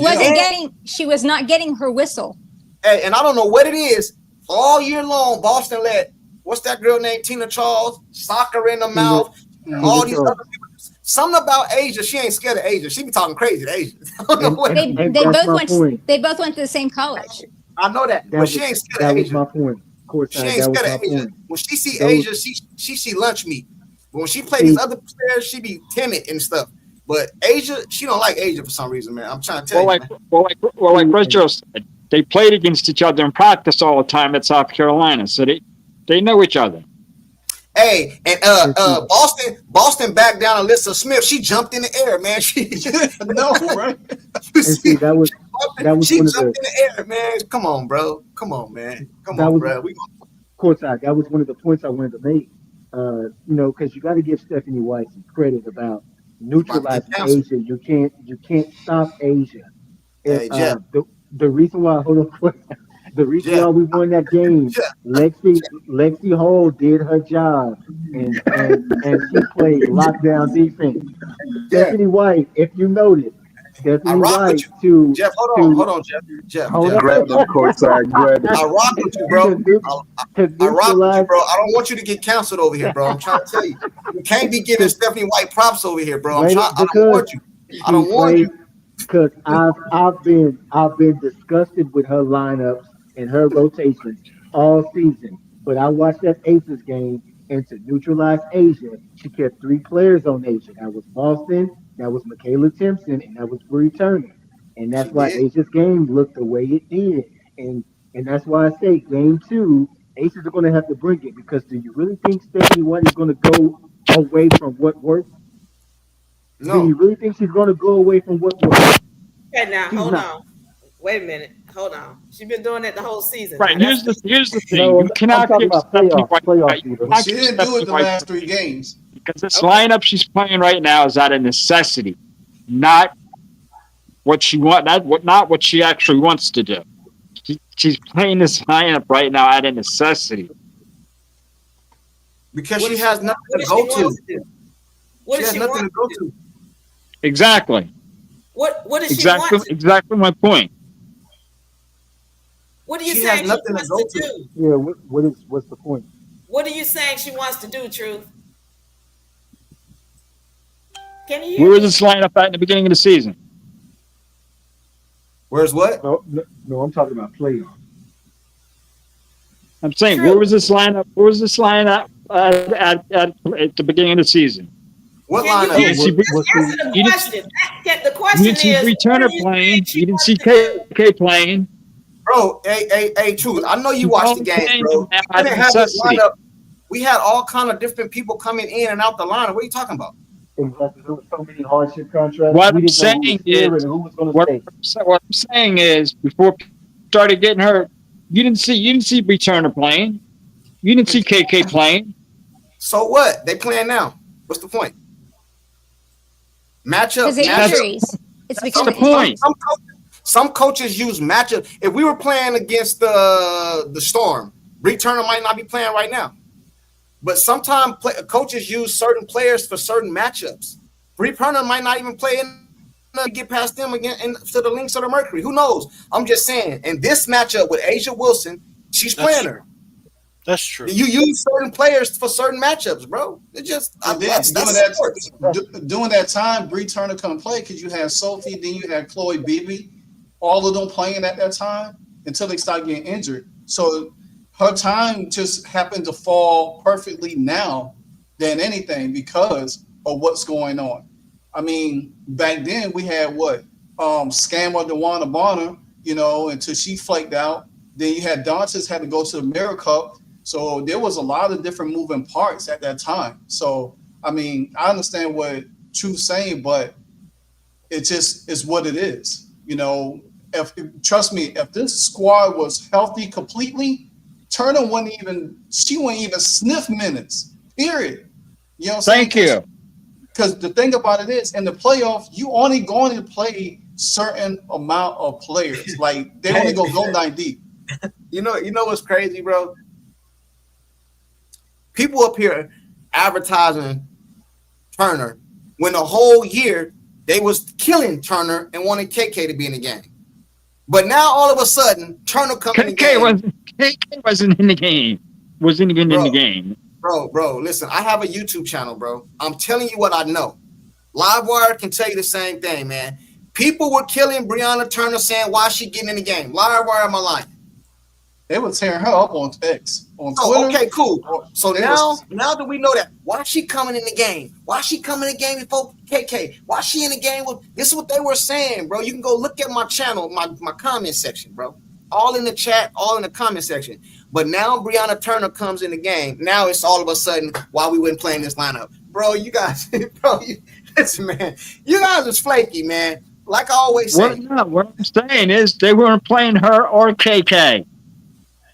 was not getting her whistle. Hey, and I don't know what it is. All year long, Boston let what's that girl named Tina Charles, soccer in the mouth, all these other people. Something about Asia, she ain't scared of Asia. She be talking crazy to Asia. They both went to the same college. I know that, but she ain't scared of Asia. That was my point. Of course, she ain't scared of Asia. When she see Asia, she see lunch meat. But when she play these other players, she be timid and stuff. But Asia, she don't like Asia for some reason, man. I'm trying to tell you. Like Chris Joe said, they played against each other in practice all the time at South Carolina, so they know each other. Hey, and Boston backed down Alyssa Smith. She jumped in the air, man. She no, right? She jumped in the air, man. Come on, bro. Come on, man. Come on, bro. Of course, that was one of the points I wanted to make. Because you got to give Stephanie White some credit about neutralizing Asia. You can't stop Asia. Hey, Jeff. The reason why the reason why we won that game, Lexi Hall did her job and she played lockdown defense. Stephanie White, if you notice, Stephanie White to Jeff. Hold on, Jeff. Grab them courtside. I rock with you, bro. I rock with you, bro. I don't want you to get canceled over here, bro. I'm trying to tell you, you can't be giving Stephanie White props over here, bro. I don't want you. I don't want you. Because I've been disgusted with her lineups and her rotations all season. But I watched that Aces game, and to neutralize Asia, she kept 3 players on Asia. That was Boston, that was Michaela Timpson, and that was Bree Turner. And that's why Asia's game looked the way it did. And that's why I say game 2, Aces are going to have to bring it. Because do you really think Stephanie White is going to go away from what worked? No. Do you really think she's going to go away from what worked? Okay, now hold on. Wait a minute. Hold on. She's been doing that the whole season. Right. Here's the thing. No, you cannot give Stephanie White. She didn't do it the last 3 games. Because this lineup she's playing right now is out of necessity, not what she not what she actually wants to do. She's playing this lineup right now out of necessity. Because she has nothing to go to. She has nothing to go to. Exactly. What does she want? Exactly my point. What are you saying she wants to do? Yeah, what's the point? What are you saying she wants to do, Truth? Can you hear Where was me? this lineup at in the beginning of the season? Where's what? No, I'm talking about playoffs. I'm saying, where was this lineup? Where was this lineup at the beginning of the season? What Can lineup? you answer the question? The question You didn't see Bree Turner playing. You didn't see KK playing. Bro, hey, Truth. I know you watched the game, bro. We didn't have this lineup. We had all kind of different people coming in and out the lineup. What are you talking about? Exactly. There were so many hardship contracts. What we I'm didn't know saying who was here is, and who was going to stay. what I'm saying is, before people started getting hurt, you didn't see Bree Turner playing. You didn't see KK playing. So what? They playing now. What's the point? Matchup. Because of injuries. It's because the point. Some coaches use matchup. If we were playing against the Storm, Bree Turner might not be playing right now. But sometimes coaches use certain players for certain matchups. Bree Turner might not even play in get past them again to the Lynx or the Mercury. Who knows? I'm just saying. In this matchup with Asia Wilson, she's playing her. That's true. You use certain players for certain matchups, bro. It just during that time, Bree Turner couldn't play because you had Sophie, then you had Chloe Beebe, all of them playing at that time until they started getting injured. So her time just happened to fall perfectly now than anything because of what's going on. I mean, back then we had Scammer DeWanna Bonner, until she flaked out. Then you had Dantas had to go to the Mirror Cup. So there was a lot of different moving parts at that time. So, I mean, I understand what Truth's saying, but it just is what it is. Trust me, if this squad was healthy completely, Turner wouldn't even sniff minutes, period. You know what I'm saying? Thank you. Because the thing about it is, in the playoffs, you only going to play certain amount of players. Like, they only go 9 deep. You know what's crazy, bro? People up here advertising Turner when the whole year they was killing Turner and wanted KK to be in the game. But now all of a sudden, Turner coming in the game. KK wasn't in the game. Wasn't even in the game. Bro, listen, I have a YouTube channel, bro. I'm telling you what I know. Livewire can tell you the same thing, man. People were killing Brianna Turner saying, why she getting in the game? Livewire, am I lying? They were tearing her up on X, on Twitter. Okay, cool. So now that we know that, why is she coming in the game? Why is she coming in the game before KK? Why is she in the game? This is what they were saying, bro. You can go look at my channel, my comment section, bro. All in the chat, all in the comment section. But now Brianna Turner comes in the game. Now it's all of a sudden why we wouldn't play in this lineup. Bro, you guys, listen, man. You guys is flaky, man. Like I always say. What I'm saying is they weren't playing her or KK.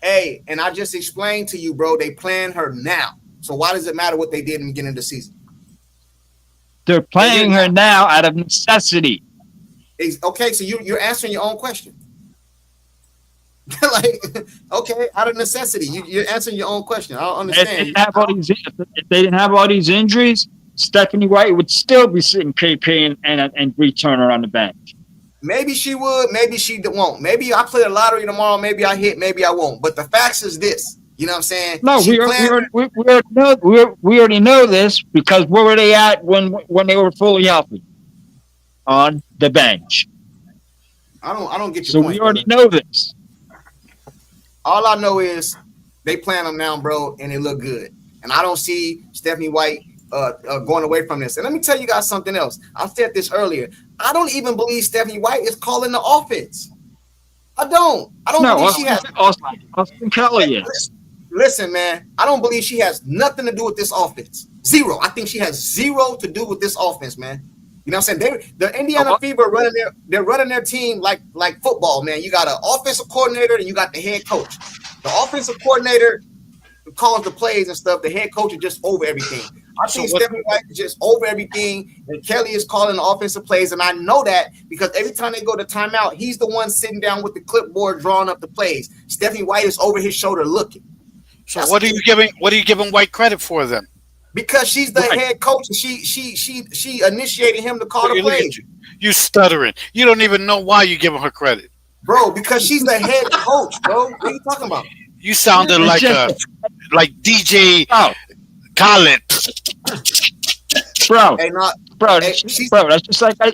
Hey, and I just explained to you, bro, they playing her now. So why does it matter what they did in the beginning of the season? They're playing her now out of necessity. Okay, so you're answering your own question. Like, okay, out of necessity. You're answering your own question. I don't understand. If they didn't have all these injuries, Stephanie White would still be sitting KK and Bree Turner on the bench. Maybe she would, maybe she won't. Maybe I play the lottery tomorrow, maybe I hit, maybe I won't. But the facts is this. You know what I'm saying? No, we already know this because where were they at when they were fully healthy? On the bench. I don't get your so point. So we already know this. All I know is they playing them now, bro, and it look good. And I don't see Stephanie White going away from this. And let me tell you guys something else. I said this earlier. I don't even believe Stephanie White is calling the offense. I don't believe she has. Austin Kelly is. Listen, man, I don't believe she has nothing to do with this offense. Zero. I think she has zero to do with this offense, man. You know what I'm saying? The Indiana Fever they're running their team like football, man. You got an offensive coordinator and you got the head coach. The offensive coordinator calls the plays and stuff. The head coach is just over everything. I think Stephanie White is just over everything, and Kelly is calling the offensive plays, and I know that because every time they go to timeout, he's the one sitting down with the clipboard drawing up the plays. Stephanie White is over his shoulder looking. So what are you giving White credit for then? Because she's the head coach, and she initiated him to call the plays. You stuttering. You don't even know why you're giving her credit. Bro, because she's the head coach, bro. What are you talking about? You sounded like DJ Khaled. Bro. Hey,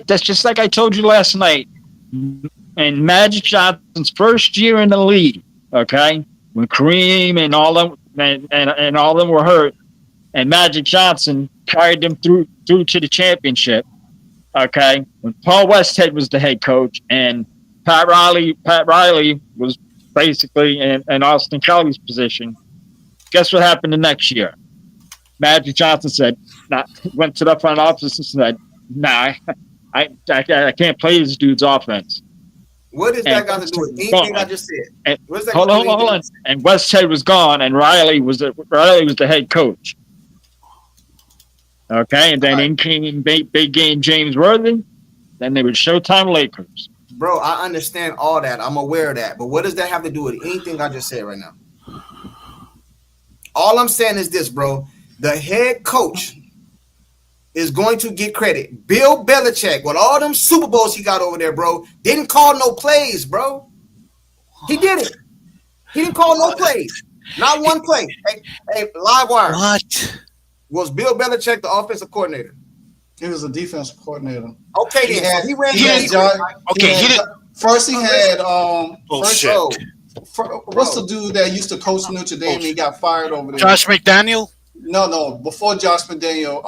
That's just like I told you last night. And Magic Johnson's first year in the league, okay, when Kareem and all them and all them were hurt, and Magic Johnson carried them through to the championship. Okay, when Paul Westhead was the head coach and Pat Riley was basically in Austin Kelly's position. Guess what happened the next year? Magic Johnson went to the front office and said, "Nah, I can't play this dude's offense." What is that got to do with anything I just said? Hold on. And Westhead was gone, and Riley was the head coach. Okay, and then in came big game James Worthy. Then they were Showtime Lakers. Bro, I understand all that. I'm aware of that. But what does that have to do with anything I just said right now? All I'm saying is this, bro. The head coach is going to get credit. Bill Belichick, with all them Super Bowls he got over there, bro, didn't call no plays, bro. He didn't. He didn't call no plays. Not one play. Hey, live wire. What? Was Bill Belichick the offensive coordinator? He was a defensive coordinator. Okay, then. He ran First he had bullshit. What's the dude that used to coach Notre Dame and he got fired over there? Josh McDaniel? No. Before Josh McDaniel,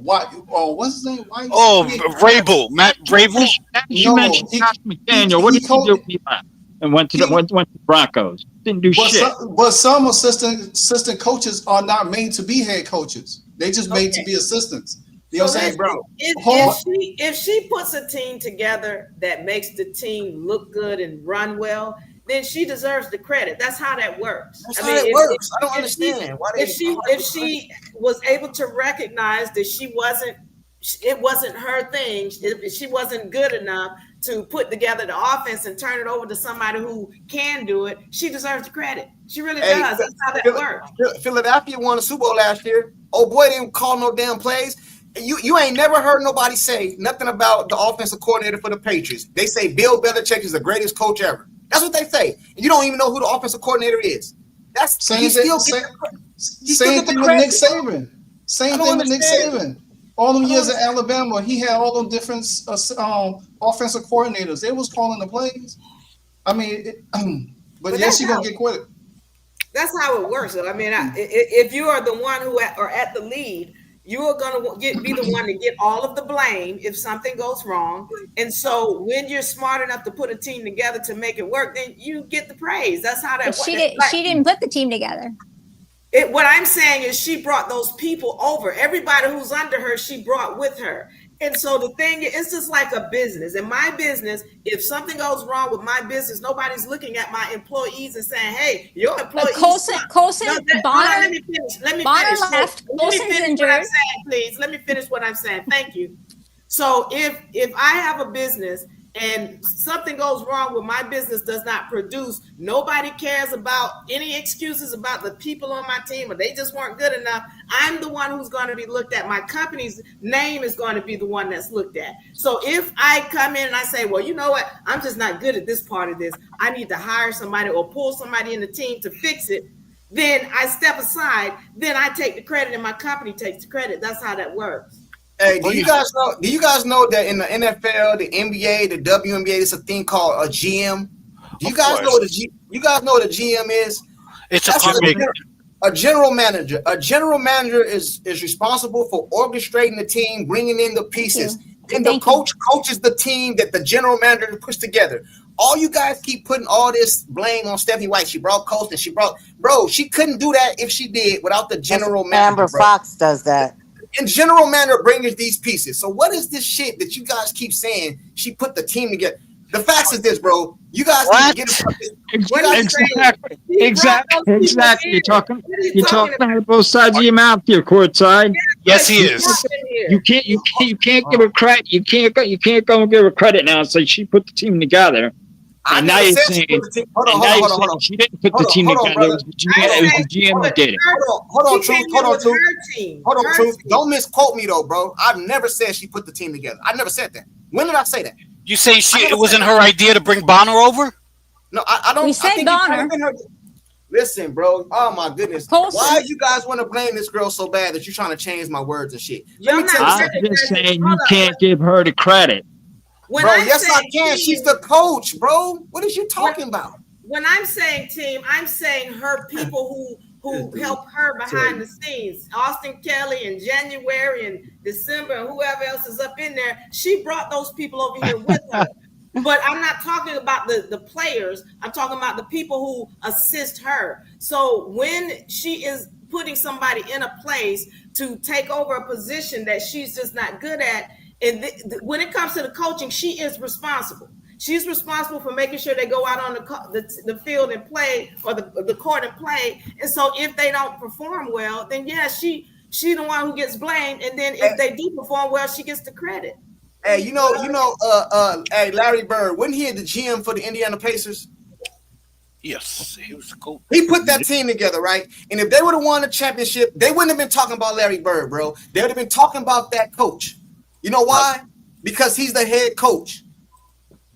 what's his name? Vrabel. Matt Vrabel? You mentioned Josh McDaniel. What did he do? And went to the Broncos. Didn't do shit. But some assistant coaches are not made to be head coaches. They just made to be assistants. You know what I'm saying, bro? If she puts a team together that makes the team look good and run well, then she deserves the credit. That's how that works. That's how it works. I don't understand. If she was able to recognize that it wasn't her thing, if she wasn't good enough to put together the offense and turn it over to somebody who can do it, she deserves the credit. She really does. That's how that works. Philadelphia won a Super Bowl last year. Oh boy, they didn't call no damn plays. You ain't never heard nobody say nothing about the offensive coordinator for the Patriots. They say Bill Belichick is the greatest coach ever. That's what they say. You don't even know who the offensive coordinator is. Same thing with Nick Saban. Same thing with Nick Saban. All them years at Alabama, he had all them different offensive coordinators. They was calling the plays. I mean, but yes, you're gonna get quit. That's how it works. I mean, if you are the one who are at the lead, you are going to be the one to get all of the blame if something goes wrong. And so when you're smart enough to put a team together to make it work, then you get the praise. That's how that works. She didn't put the team together. What I'm saying is she brought those people over. Everybody who's under her, she brought with her. And so the thing is, it's just like a business. In my business, if something goes wrong with my business, nobody's looking at my employees and saying, "Hey, your employees." Colson, Bonner. Let me finish. Bonner left. Colson's injured. Please, let me finish what I'm saying. Thank you. So if I have a business and something goes wrong with my business does not produce, nobody cares about any excuses about the people on my team or they just weren't good enough. I'm the one who's going to be looked at. My company's name is going to be the one that's looked at. So if I come in and I say, well, you know what? I'm just not good at this part of this. I need to hire somebody or pull somebody in the team to fix it. Then I step aside. Then I take the credit and my company takes the credit. That's how that works. Hey, do you guys know that in the NFL, the NBA, the WNBA, there's a thing called a GM? Do you guys know what a GM is? It's a general manager. A general manager is responsible for orchestrating the team, bringing in the pieces. And the coach coaches the team that the general manager puts together. All you guys keep putting all this blame on Stephanie White. She brought Coach and she couldn't do that if she did without the general manager. Amber Fox does that. And general manager brings these pieces. So what is this shit that you guys keep saying she put the team together? The facts is this, bro. You guys need to get Exactly. You're talking out of both sides of your mouth here, courtside. Yes, he She's is. not been here. You can't give her credit. You can't go and give her credit now and say she put the team together. I And never now you're said she saying, put the team. Hold on, and hold now on, you're hold on, saying hold on. she didn't put the Hold on, team hold on, together. It brother. was the GM that did it. Hold on, She Truth. came Hold in on, with Truth. her team. Hold on, Her Truth. team. Don't misquote me though, bro. I've never said she put the team together. I never said that. When did I say that? You say it never wasn't said her idea to bring Bonner over? No, I don't. We I said think you Bonner. kind of been her. Listen, bro. Oh my goodness. Colson. Why you guys want to blame this girl so bad that you're trying to change my words and shit? Let Y'all me tell you not I'm something, just saying Hold you up. can't give her the credit. When bro. I'm Yes, I saying can. team, She's the coach, bro. What is you talking about? when I'm saying team, I'm saying her people who help her behind the scenes. Austin Kelly in January and December and whoever else is up in there. She brought those people over here with her. But I'm not talking about the players. I'm talking about the people who assist her. So when she is putting somebody in a place to take over a position that she's just not good at, and when it comes to the coaching, she is responsible. She's responsible for making sure they go out on the field and play, or the court and play. And so if they don't perform well, then yeah, she's the one who gets blamed. And then if they do perform well, she gets the credit. Hey, hey, Larry Bird, wasn't he the GM for the Indiana Pacers? Yes, he was cool. He put that team together, right? And if they would have won the championship, they wouldn't have been talking about Larry Bird, bro. They would have been talking about that coach. You know why? Because he's the head coach.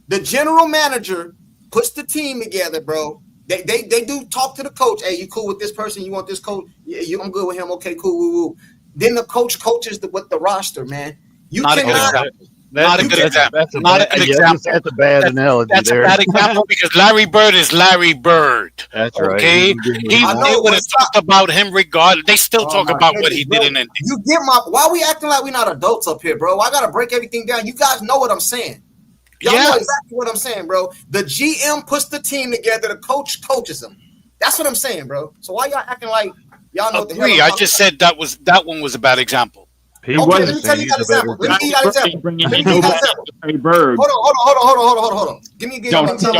The general manager puts the team together, bro. They do talk to the coach. Hey, you cool with this person? You want this coach? Yeah, I'm good with him. Okay, cool. Woo, woo. Then the coach coaches with the roster, man. You Not cannot. Not a good example. Not a good example. That's a bad analogy That's there. a bad example because Larry Bird is Larry Bird. That's right. Okay, they would have talked about him regardless. They still talk about what he did in India. You get why we acting like we're not adults up here, bro? I gotta break everything down. You guys know what I'm saying. Y'all know exactly what I'm saying, bro. The GM puts the team together, the coach coaches them. That's what I'm saying, bro. So why y'all acting like y'all know what the hell Agree. I just said that one was a bad example. Okay, let me tell you that example. Let me give you that example. Hold on. Give me Time out. Let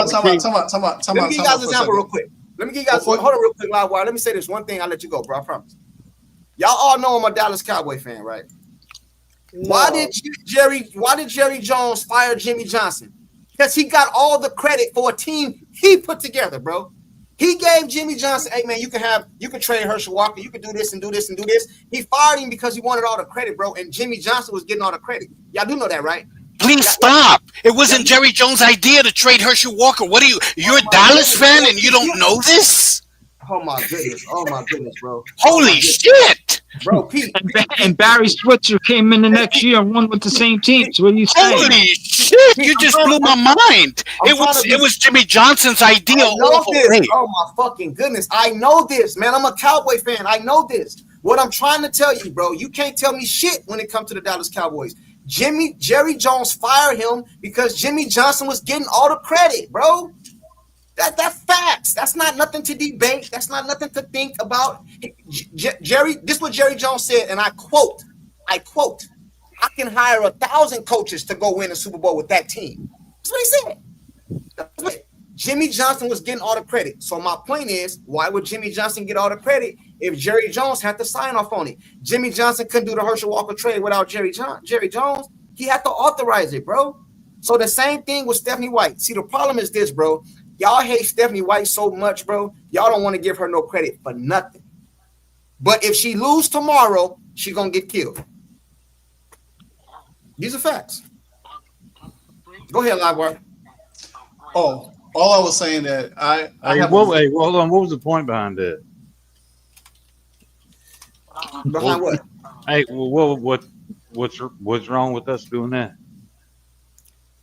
me give you guys an example real quick. Hold on real quick, Livewire. Let me say this one thing. I'll let you go, bro. I promise. Y'all all know I'm a Dallas Cowboy fan, right? No. Why did Jerry Jones fire Jimmy Johnson? Because he got all the credit for a team he put together, bro. He gave Jimmy Johnson, hey man, you can trade Herschel Walker, you can do this and do this and do this. He fired him because he wanted all the credit, bro. And Jimmy Johnson was getting all the credit. Y'all do know that, right? Please stop. It wasn't Jerry Jones' idea to trade Herschel Walker. What are you're a Dallas fan and you don't know this? Oh my goodness, bro. Holy shit. Bro, Pete. And Barry Switzer came in the next year and won with the same team. So what are you saying? Holy shit! You just blew my mind. It was Jimmy Johnson's idea. Oh my fucking goodness! I know this, man. I'm a Cowboy fan. I know this. What I'm trying to tell you, bro, you can't tell me shit when it comes to the Dallas Cowboys. Jerry Jones fired him because Jimmy Johnson was getting all the credit, bro. That's facts. That's not nothing to debate. That's not nothing to think about. Jerry, this is what Jerry Jones said, and I quote, I can hire 1,000 coaches to go win a Super Bowl with that team. That's what he said. Jimmy Johnson was getting all the credit. So my point is, why would Jimmy Johnson get all the credit if Jerry Jones had to sign off on it? Jimmy Johnson couldn't do the Herschel Walker trade without Jerry Jones. He had to authorize it, bro. So the same thing with Stephanie White. See, the problem is this, bro. Y'all hate Stephanie White so much, bro. Y'all don't want to give her no credit for nothing. But if she lose tomorrow, she gonna get killed. These are facts. Go ahead, Livewire. Oh, all I was saying that hold on. What was the point behind that? Behind what? Hey, well, what's wrong with us doing that?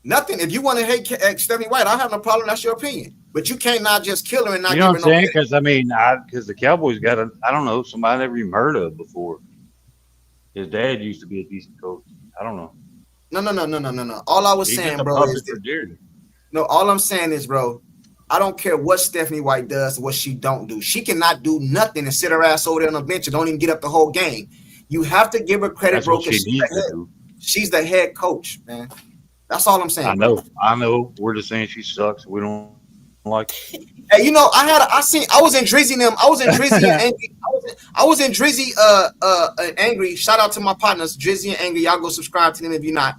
Nothing. If you want to hate Stephanie White, I have no problem. That's your opinion. But you can't not just kill her and not give her no credit. Because because the Cowboys got I don't know, somebody I never even heard of before. His dad used to be a decent coach. I don't know. No. All I was saying, bro, is all I'm saying is, bro, I don't care what Stephanie White does, what she don't do. She cannot do nothing and sit her ass over there on the bench and don't even get up the whole game. You have to give her credit, That's bro, what because she's the head coach, man. That's all I'm saying. I know. We're just saying she sucks. We don't like. Hey, you know, I was in Drizzy and them. I was in Drizzy and Angry. I was in Drizzy and Angry. Shout out to my partners, Drizzy and Angry. Y'all go subscribe to them if you're not.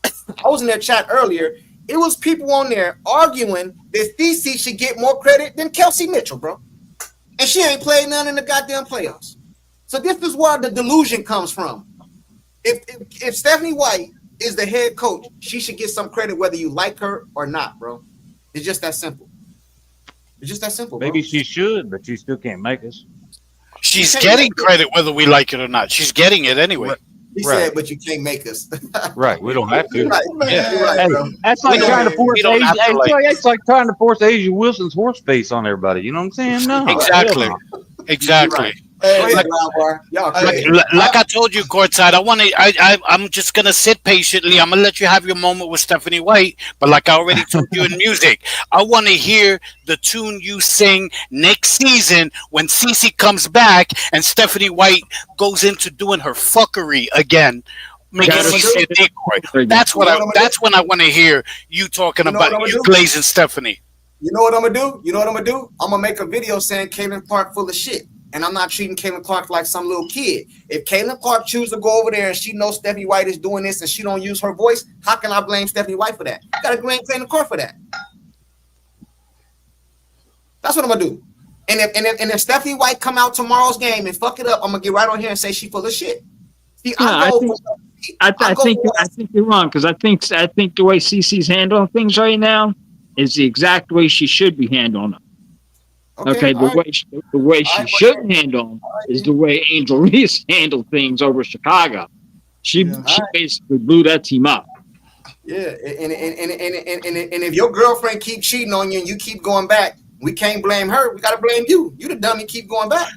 I was in their chat earlier. It was people on there arguing that Thesey should get more credit than Kelsey Mitchell, bro. And she ain't played none in the goddamn playoffs. So this is where the delusion comes from. If Stephanie White is the head coach, she should get some credit whether you like her or not, bro. It's just that simple. It's just that simple, bro. Maybe she should, but she still can't make us. She's getting credit whether we like it or not. She's getting it anyway. He said, but you can't make us. Right. We don't have to. Right, Yeah. right, Hey, that's like trying to force Asia. It's like trying to force Asia Wilson's horse face on everybody. You know what I'm saying? No. Exactly. Exactly. Like I told you, courtside, I'm just gonna sit patiently. I'm gonna let you have your moment with Stephanie White. But like I already told you in music, I want to hear the tune you sing next season when Cece comes back and Stephanie White goes into doing her fuckery again. Making Cece a decoy. That's when I want to hear you talking about you glazing Stephanie. You know what I'm gonna do? I'm gonna make a video saying Caitlin Clark full of shit. And I'm not treating Caitlin Clark like some little kid. If Caitlin Clark chooses to go over there and she knows Stephanie White is doing this and she don't use her voice, how can I blame Stephanie White for that? I gotta blame Caitlin Clark for that. That's what I'm gonna do. And if Stephanie White come out tomorrow's game and fuck it up, I'm gonna get right on here and say she full of shit. See, I think you're wrong because I think the way CC's handling things right now is the exact way she should be handling them. Okay, the way she should handle them is the way Angel Reese handled things over Chicago. She basically blew that team up. Yeah, and if your girlfriend keep cheating on you and you keep going back, we can't blame her. We gotta blame you. You the dummy keep going back.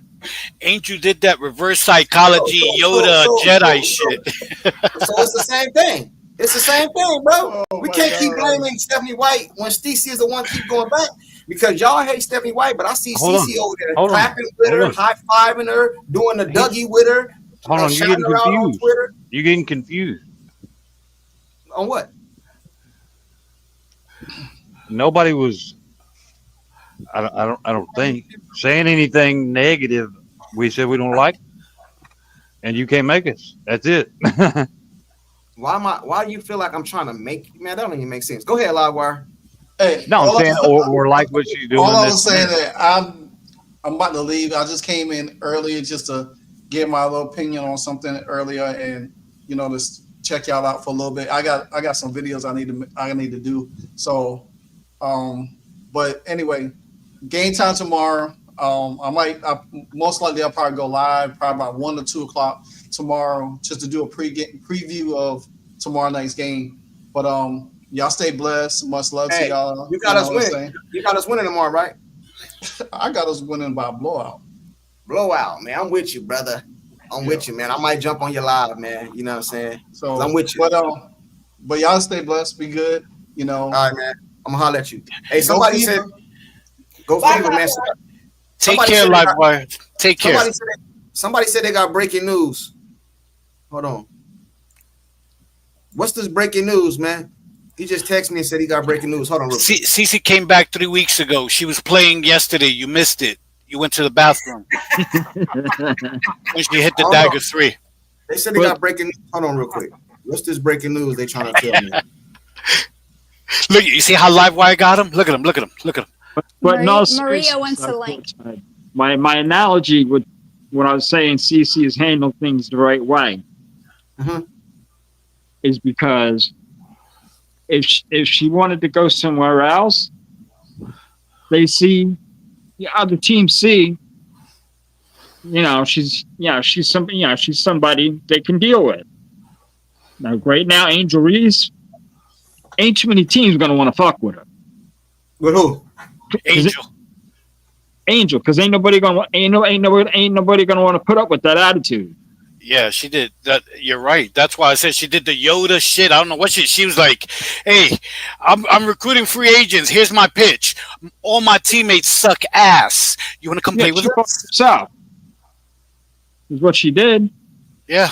Angel did that reverse psychology Yoda Jedi shit. So it's the same thing. It's the same thing, bro. We can't keep blaming Stephanie White when Stacey is the one keep going back. Because y'all hate Stephanie White, but I see Cece over there clapping with her, high-fiving her, doing the Dougie with her. Hold on, you're getting confused. You're getting confused. On what? Nobody was, I don't think, saying anything negative. We said we don't like, and you can't make us. That's it. Why do you feel like I'm trying to make, man, that don't even make sense. Go ahead, Livewire. Hey, no, I'm saying or like what she's doing. All I was saying that I'm about to leave. I just came in earlier just to get my little opinion on something earlier, and just check y'all out for a little bit. I got some videos I need to do. So, but anyway, game time tomorrow. Most likely I'll probably go live probably about 1 to 2 o'clock tomorrow just to do a preview of tomorrow night's game. But y'all stay blessed. Much love to y'all. You got us winning. You got us winning tomorrow, right? I got us winning by blowout. Blowout, man. I'm with you, brother. I'm with you, man. I might jump on your live, man. You know what I'm saying? So I'm with you. But y'all stay blessed. Be good. All right, man. I'm gonna holler at you. Hey, somebody said, "Go Fever, man." Take care, Livewire. Take care. Somebody said they got breaking news. Hold on. What's this breaking news, man? He just texted me and said he got breaking news. Hold on, real quick. Cece came back 3 weeks ago. She was playing yesterday. You missed it. You went to the bathroom. When she hit the dagger 3. They said they got breaking news. Hold on, real quick. What's this breaking news they trying to tell me? Look, you see how Livewire got him? Look at him. Look at him. Look at him. But Maria wants the link. My analogy with when I was saying CC is handling things the right way is because if she wanted to go somewhere else, they see the other team see, she's somebody they can deal with. Now, right now, Angel Reese, ain't too many teams gonna want to fuck with her. With who? Angel, because ain't nobody gonna want to put up with that attitude. Yeah, she did that. You're right. That's why I said she did the Yoda shit. I don't know what she was like. Hey, I'm recruiting free agents. Here's my pitch. All my teammates suck ass. You want to come play with us? So, is what she did. Yeah.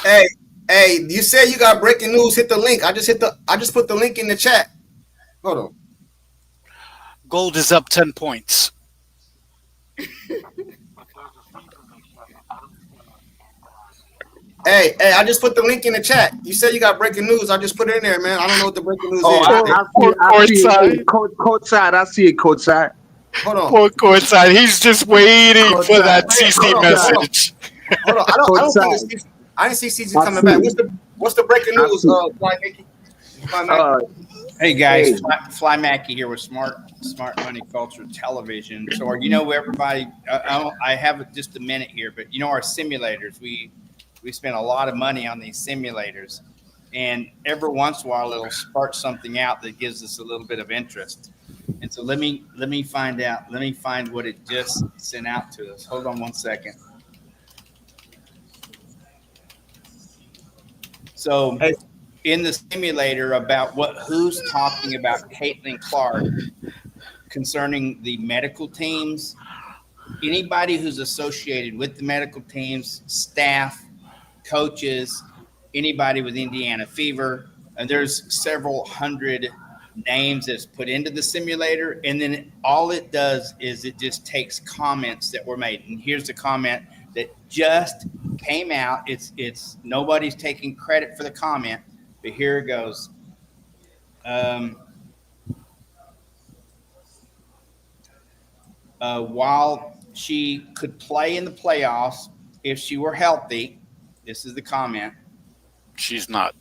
Hey, you said you got breaking news. Hit the link. I just put the link in the chat. Hold on. Gold is up 10 points. Hey, I just put the link in the chat. You said you got breaking news. I just put it in there, man. I don't know what the breaking news is. I see it. Courtside. I see it, courtside. Hold on. Poor courtside. He's just waiting for that CC message. Hold on. I don't think it's CC. I didn't see CC coming back. What's the breaking news, Fly Mickey? Hey guys, Fly Mackey here with Smart Money Culture Television. So, everybody, I have just a minute here, but our simulators, we spend a lot of money on these simulators, and every once in a while it'll spark something out that gives us a little bit of interest. And so let me find out. Let me find what it just sent out to us. Hold on one second. So in the simulator about who's talking about Caitlin Clark concerning the medical teams, anybody who's associated with the medical teams, staff, coaches, anybody with Indiana Fever, and there's several hundred names that's put into the simulator, and then all it does is it just takes comments that were made. And here's the comment that just came out. It's nobody's taking credit for the comment, but here it goes. While she could play in the playoffs if she were healthy, this is the comment. She's not.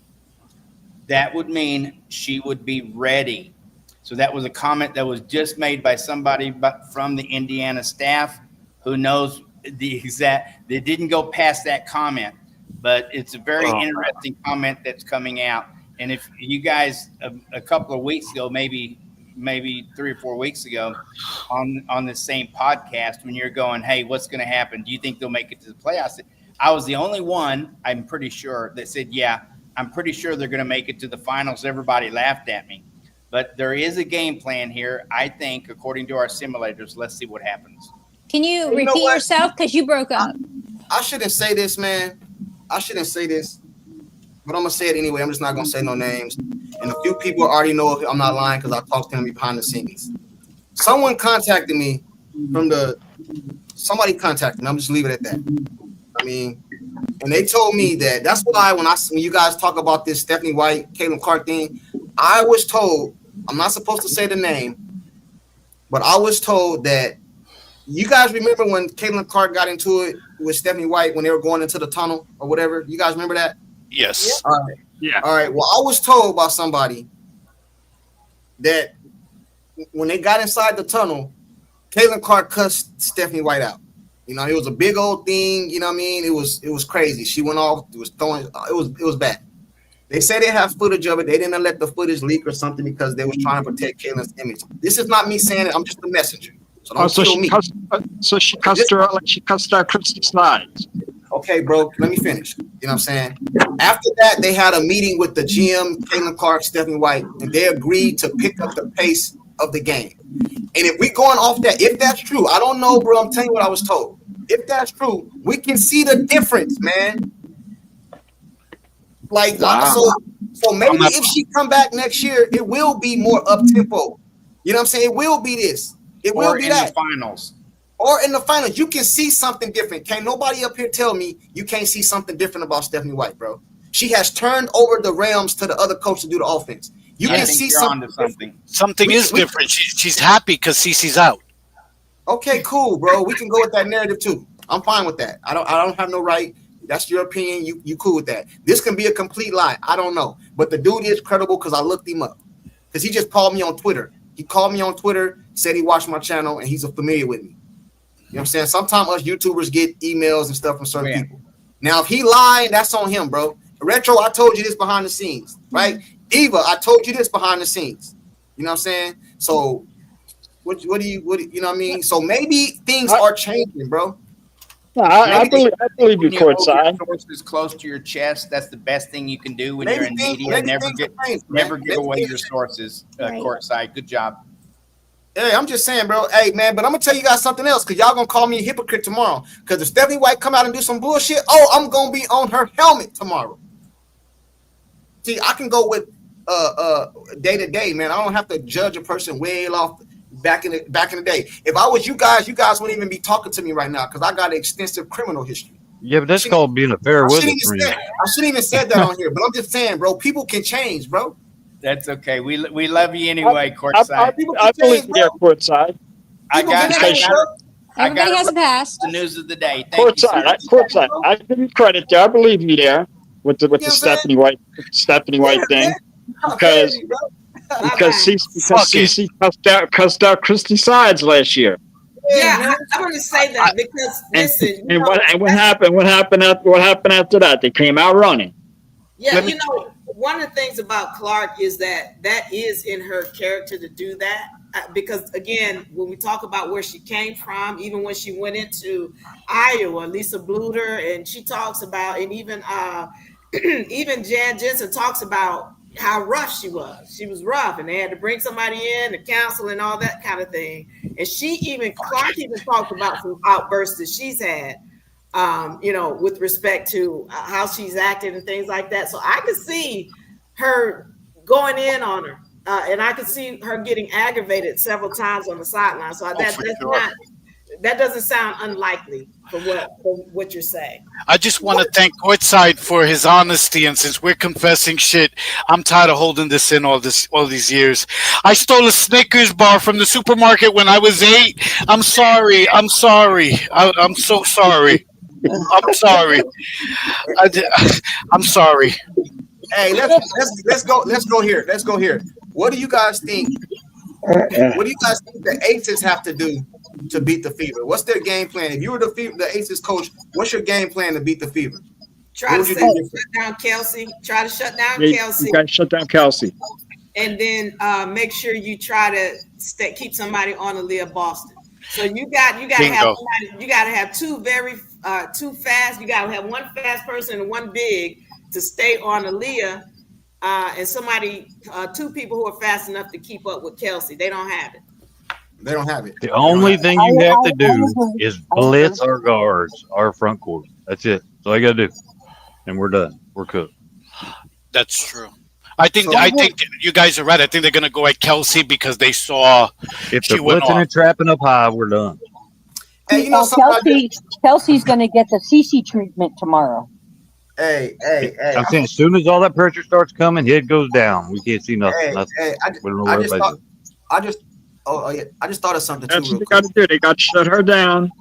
That would mean she would be ready. So that was a comment that was just made by somebody from the Indiana staff who knows the exact. They didn't go past that comment, but it's a very interesting comment that's coming out. And if you guys a couple of weeks ago, maybe 3 or 4 weeks ago, on the same podcast, when you're going, hey, what's going to happen? Do you think they'll make it to the playoffs? I was the only one, I'm pretty sure, that said, yeah, I'm pretty sure they're going to make it to the finals. Everybody laughed at me. But there is a game plan here, I think, according to our simulators. Let's see what happens. Can you repeat yourself? Because you broke up. I shouldn't say this, man. I shouldn't say this. But I'm going to say it anyway. I'm just not going to say no names. And a few people already know I'm not lying because I talked to them behind the scenes. Someone contacted me somebody contacted me. I'm just leave it at that. I mean, and they told me that's why when you guys talk about this Stephanie White, Caitlin Clark thing, I was told, I'm not supposed to say the name, but I was told that you guys remember when Caitlin Clark got into it with Stephanie White when they were going into the tunnel or whatever? You guys remember that? Yes. All right. Yeah. All right. Well, I was told by somebody that when they got inside the tunnel, Caitlin Clark cussed Stephanie White out. You know, it was a big old thing. You know what I mean? It was crazy. She went off. It was bad. They say they have footage of it. They didn't let the footage leak or something because they was trying to protect Caitlin's image. This is not me saying it. I'm just a messenger. So don't kill me. So she cussed her like she cussed our Christy Slides. Okay, bro, let me finish. You know what I'm saying? After that, they had a meeting with the GM, Caitlin Clark, Stephanie White, and they agreed to pick up the pace of the game. And if we going off that, if that's true, I don't know, bro. I'm telling you what I was told. If that's true, we can see the difference, man. Like, wow. So maybe if she come back next year, it will be more up tempo. You know what I'm saying? It will be this. It will be that. Or in the finals. Or in the finals, you can see something different. Can't nobody up here tell me you can't see something different about Stephanie White, bro. She has turned over the realms to the other coach to do the offense. You can see something. Something is different. She's happy because Cece's out. Okay, cool, bro. We can go with that narrative too. I'm fine with that. I don't have no right. That's your opinion. You cool with that. This can be a complete lie. I don't know. But the dude is credible because I looked him up. Because he just called me on Twitter. He called me on Twitter, said he watched my channel, and he's familiar with me. You know what I'm saying? Sometimes us YouTubers get emails and stuff from certain people. Now, if he lying, that's on him, bro. Retro, I told you this behind the scenes, right? Eva, I told you this behind the scenes. You know what I'm saying? So, what do you know what I mean? So maybe things are changing, bro. I believe you courtside. Sources close to your chest. That's the best thing you can do when you're in media. Never give away your sources courtside. Good job. Hey, I'm just saying, bro. Hey, man, but I'm gonna tell you guys something else because y'all gonna call me a hypocrite tomorrow. Because if Stephanie White come out and do some bullshit, I'm gonna be on her helmet tomorrow. See, I can go with day to day, man. I don't have to judge a person way off back in the day. If I was you guys wouldn't even be talking to me right now because I got an extensive criminal history. Yeah, but that's called being a fair weather friend. I shouldn't even said that on here, but I'm just saying, bro, people can change, bro. That's okay. We love you anyway, courtside. I believe you're courtside. Everybody has a pass. The news of the day. Thank Courtside. I give you credit there. I believe you there with the Stephanie White thing because CC cussed out Christy Sides last year. Yeah, I'm going to say that because listen. And what happened after that? They came out running. Yeah, one of the things about Clark is that is in her character to do that. Because again, when we talk about where she came from, even when she went into Iowa, Lisa Bluter, and she talks about, and even even Jan Jensen talks about how rough she was. She was rough, and they had to bring somebody in to counsel and all that kind of thing. And Clark even talked about some outbursts that she's had, with respect to how she's acted and things like that. So I could see her going in on her. And I could see her getting aggravated several times on the sideline. So that doesn't sound unlikely for what you're saying. I just want to thank Courtside for his honesty, and since we're confessing shit, I'm tired of holding this in all these years. I stole a Snickers bar from the supermarket when I was 8. I'm sorry. I'm so sorry. I'm sorry. I'm sorry. Hey, let's go here. What do you guys think? What do you guys think the Aces have to do to beat the Fever? What's their game plan? If you were the Aces coach, what's your game plan to beat the Fever? Try to shut down Kelsey. You got to shut down Kelsey. And then make sure you try to keep somebody on Aaliyah Boston. So you got to have somebody, you got to have two fast. You got to have one fast person and one big to stay on Aaliyah. And two people who are fast enough to keep up with Kelsey. They don't have it. The only thing you have to do is blitz our guards, our front court. That's it. That's all you got to do. And we're done. We're cooked. That's true. I think you guys are right. I think they're going to go at Kelsey because they saw if they're blitzing and trapping up high, we're done. Hey, Kelsey's going to get the CC treatment tomorrow. Hey. I'm saying as soon as all that pressure starts coming, head goes down. We can't see nothing. I just thought of something That's too. what they got to do. They got to shut her down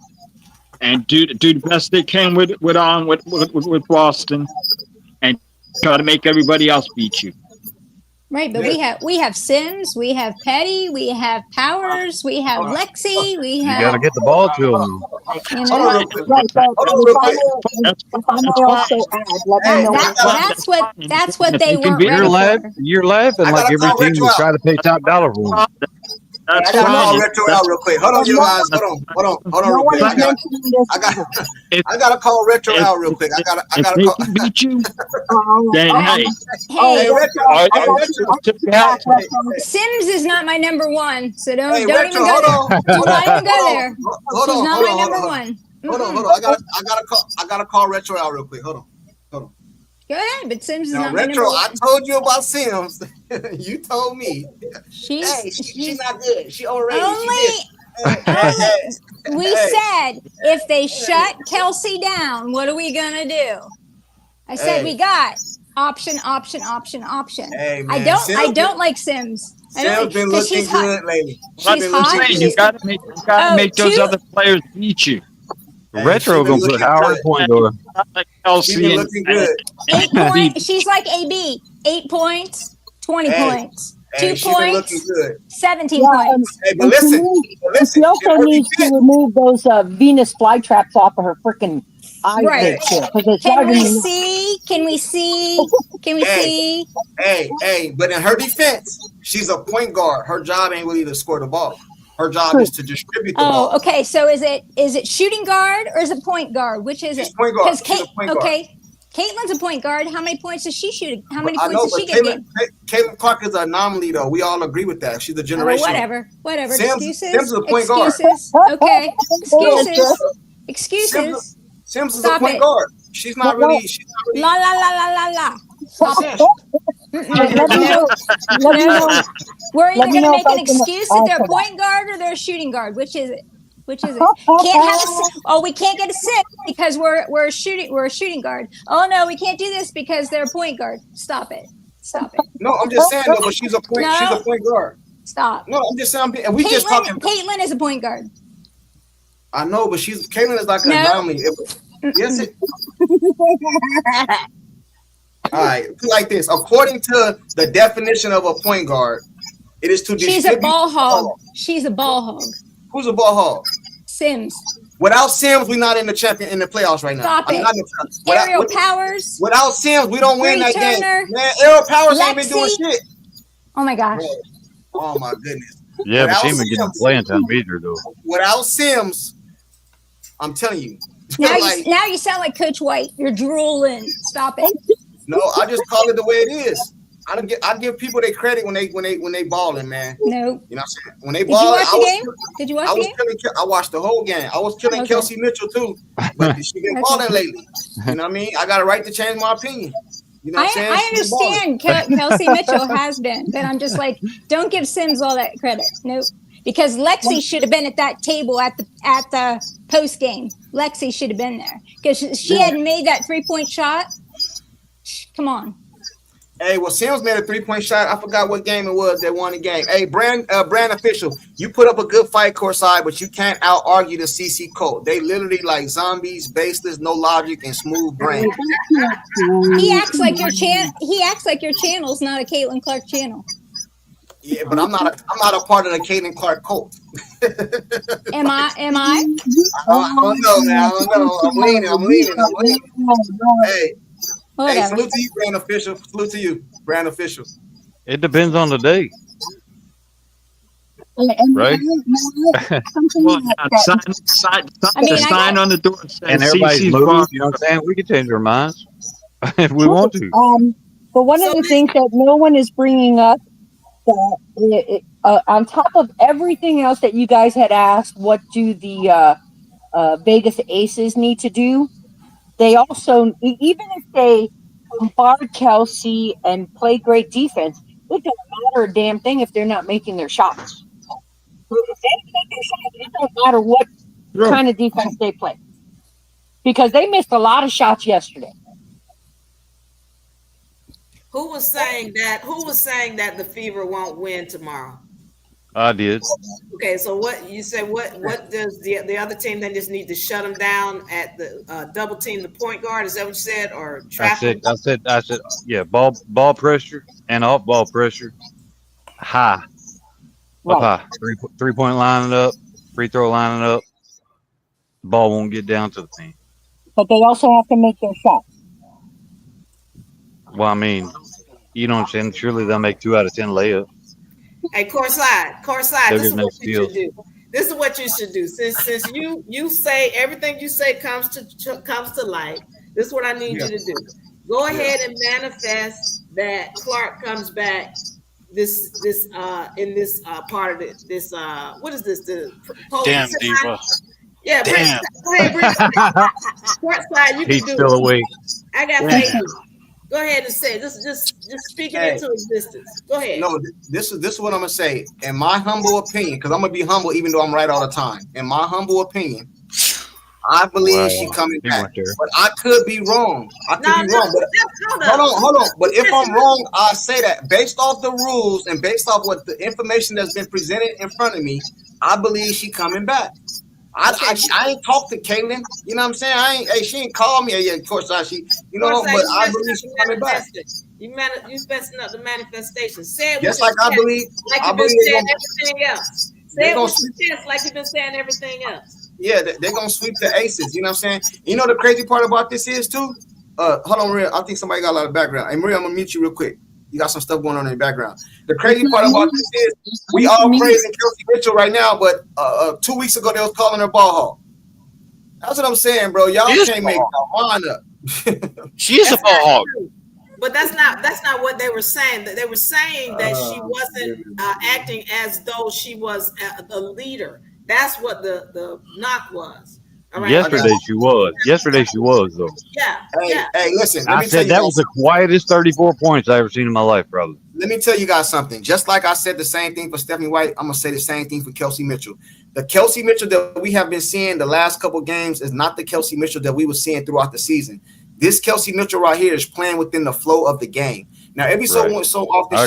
and do the best they can with Boston, and try to make everybody else beat you. Right, but we have Sims, we have Petty, we have Powers, we have Lexi, we have. You got to get the ball to them. That's what they want. You're laughing like every team will try to pay top dollar for them. I got to call Retro out real quick. Hold on, you guys. Hold on real quick. I got to call Retro out real quick. I got to call. Beat you. Then Hey, Retro. Sims is not my number one, so don't even Retro, go there. Do not even go there. She's not my number one. Hold on. I gotta call Retro out real quick. Hold on. Go ahead, but Sims is Now, not my Retro, number one. I told you about Sims. You told me. She's not good. She overrated. We said if they shut Kelsey down, what are we gonna do? I said we got option. Hey, man, I don't like Sims. Sims been looking good lately. She's hot. You got to make those other players beat you. Retro gonna put Howard point guard. She's been looking good. 8 points. She's like AB. 8 points. 20 points. 2 points. 17 points. Hey, but listen. She also needs to remove those Venus flytraps off of her freaking eyes. Right. Can we see? Hey, but in her defense, she's a point guard. Her job ain't really to score the ball. Her job is to distribute the ball. Oh, okay. So is it shooting guard or is it point guard? Which is it? Point guard. Okay. Caitlin's a point guard. How many points does she shoot? How many points does she get? Caitlin Clark is an anomaly, though. We all agree with that. She's a generation. Whatever. Sims Excuses. is a point guard. Okay. Excuses. Sims is a point guard. She's not really. La. Stop it. Let me know. We're either going to make an excuse that they're point guard or they're shooting guard. Which is it? Which is it? Can't have we can't get a six because we're a shooting guard. Oh no, we can't do this because they're a point guard. Stop it. No, I'm just saying though, but she's a point guard. Stop. No, I'm just saying, and we just talking. Caitlin is a point guard. I know, but Caitlin is like an anomaly. Yes, it. All right, like this. According to the definition of a point guard, it is to distribute. She's a ball hog. She's a ball hog. Who's a ball hog? Sims. Without Sims, we're not in the playoffs right now. Stop it. Aerial Powers. Without Sims, we don't win that game. Man, Aerial Powers ain't been doing shit. Oh my gosh. Oh my goodness. Yeah, but she ain't been getting playing time either though. Without Sims, I'm telling you. Now you sound like Coach White. You're drooling. Stop it. No, I just call it the way it is. I give people their credit when they balling, man. No. You know what I'm saying? When they balling, Did you watch the game? I watched the whole game. I was killing Kelsey Mitchell too, but she been balling lately. You know what I mean? I got a right to change my opinion. You know what I'm saying? I understand Kelsey Mitchell has been, but I'm just like, don't give Sims all that credit. Nope. Because Lexi should have been at that table at the post game. Lexi should have been there because she hadn't made that 3-point shot. Come on. Hey, well, Sims made a 3-point shot. I forgot what game it was that won the game. Hey, brand official, you put up a good fight courtside, but you can't out argue the CC Colt. They literally like zombies, baseless, no logic, and smooth brain. He acts like your channel's not a Caitlin Clark channel. Yeah, but I'm not a part of the Caitlin Clark cult. Am I? I don't know, man. I don't know. I'm leaning. Hey. Whatever. Hey, salute to you, brand official. Salute to you, brand official. It depends on the day. Right? Well, sign on the door. And everybody's moved, you know what I'm saying? We can change our minds if we want to. But one of the things that no one is bringing up, that on top of everything else that you guys had asked, what do the Vegas Aces need to do? They also, even if they bombard Kelsey and play great defense, it don't matter a damn thing if they're not making their shots. If they make their shots, it don't matter what kind of defense they play. Because they missed a lot of shots yesterday. Who was saying that the Fever won't win tomorrow? I did. Okay, so what you say? What does the other team then just need to shut them down at the double team the point guard? Is that what you said, or trap them? I said, yeah, ball pressure and off ball pressure, high, up high, 3-point lining up, free throw lining up. The ball won't get down to the team. But they also have to make their shots. Well, I mean, you know what I'm saying? Surely they'll make 2 out of 10 layups. Hey, courtside. This is what you should do. This is what you should do. Since you say everything you say comes to light. This is what I need you to do. Go ahead and manifest that Clark comes back. This in this part of it. This what is this? The damn diva. Yeah, damn. Go ahead, courtside. You can He's do still it. awake. I got faith. Go ahead and say it. Just speak it into existence. Go ahead. No, this is what I'm gonna say. In my humble opinion, because I'm gonna be humble even though I'm right all the time. In my humble opinion, I believe she's coming back. But I could be wrong. Hold on. But if I'm wrong, I say that based off the rules and based off what the information that's been presented in front of me, I believe she's coming back. I ain't talked to Caitlin. You know what I'm saying? She ain't called me. Yeah, of course, but I believe she's coming back. You messing up the manifestation. Say it just like I believe. Like you've been saying everything else. Say it with your chest like you've been saying everything else. Yeah, they're gonna sweep the Aces. You know what I'm saying? You know the crazy part about this is too. Hold on, Maria. I think somebody got a lot of background. Hey, Maria, I'm gonna mute you real quick. You got some stuff going on in the background. The crazy part about this is we all praising Kelsey Mitchell right now, but 2 weeks ago they was calling her ball hog. That's what I'm saying, bro. Y'all can't make your mind up. She is a ball hog. But that's not what they were saying. They were saying that she wasn't acting as though she was a leader. That's what the knock was. All right. Yesterday she was. Yesterday she was though. Yeah. Hey, Yeah. hey, listen. Let I me tell said you that guys. was the quietest 34 points I ever seen in my life, brother. Let me tell you guys something. Just like I said the same thing for Stephanie White, I'm gonna say the same thing for Kelsey Mitchell. The Kelsey Mitchell that we have been seeing the last couple games is not the Kelsey Mitchell that we were seeing throughout the season. This Kelsey Mitchell right here is playing within the flow of the game. Now, every so often I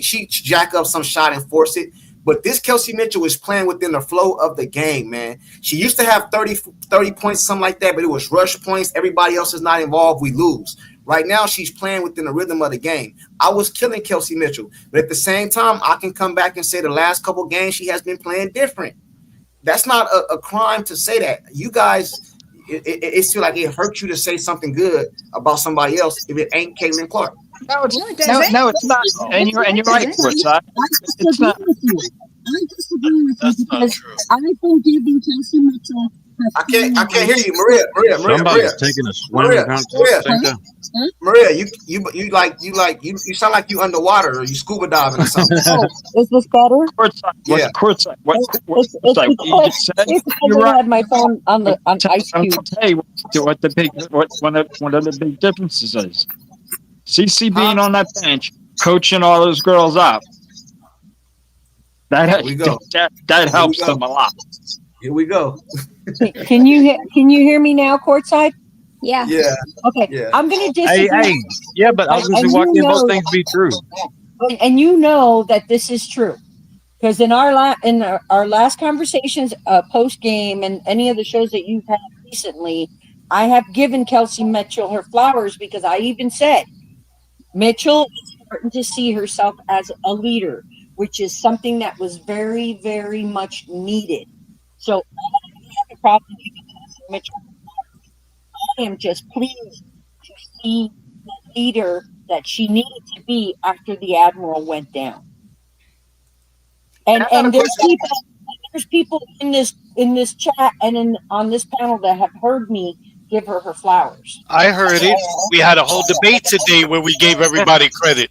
she jack up some shot and force it. But this Kelsey Mitchell is playing within the flow of the game, man. She used to have 30 points, something like that, but it was rush points. Everybody else is not involved. We lose. Right now, she's playing within the rhythm of the game. I was killing Kelsey Mitchell, but at the same time, I can come back and say the last couple games she has been playing different. That's not a crime to say that. You guys, it feels like it hurts you to say something good about somebody else if it ain't Caitlin Clark. No, it's No, it doesn't. no, it's not. And you're right, Portside. It's not. I disagree with you That's not because true. I think giving Kelsey Mitchell. I can't hear you, Maria. Somebody's taking a swim Maria, and trying to talk at the same time. Maria, you sound like you underwater or you scuba diving or something. Oh, is this better? Portside. Yeah. Portside. What's It's like what you just said? because You're I right. had my phone on ice I'll cube. tell you what the big what one of the big differences is. CC being on that bench, coaching all those girls up. Here we go. That helps go. them a lot. Here we go. Can you hear me now, courtside? Yeah. Yeah. Okay, Yeah. I'm going to disagree. Hey, yeah, but I was going to And say, why you can't both know- things be true? And you know that this is true because in our last conversations, post game, and any of the shows that you've had recently, I have given Kelsey Mitchell her flowers because I even said Mitchell is starting to see herself as a leader, which is something that was very, very much needed. So I don't have a problem giving Kelsey Mitchell. I am just pleased to see the leader that she needed to be after the Admiral went down. And I got a there's people in this chat and on this panel that have heard me give her flowers. I heard it. We had a whole debate today where we gave everybody credit.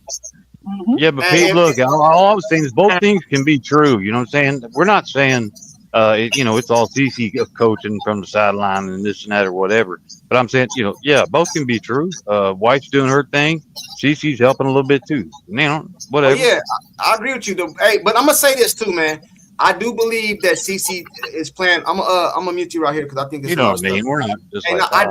Mhm. Yeah, but Pete, look, all I was saying is both things can be true. You know what I'm saying? We're not saying, it's all CC coaching from the sideline and this and that or whatever. But I'm saying, yeah, both can be true. White's doing her thing. CC's helping a little bit too. Whatever. Yeah, I agree with you. Hey, but I'm gonna say this too, man. I do believe that CC is playing. I'm gonna mute you right here because I think it's You know what I mean? We're not just And like I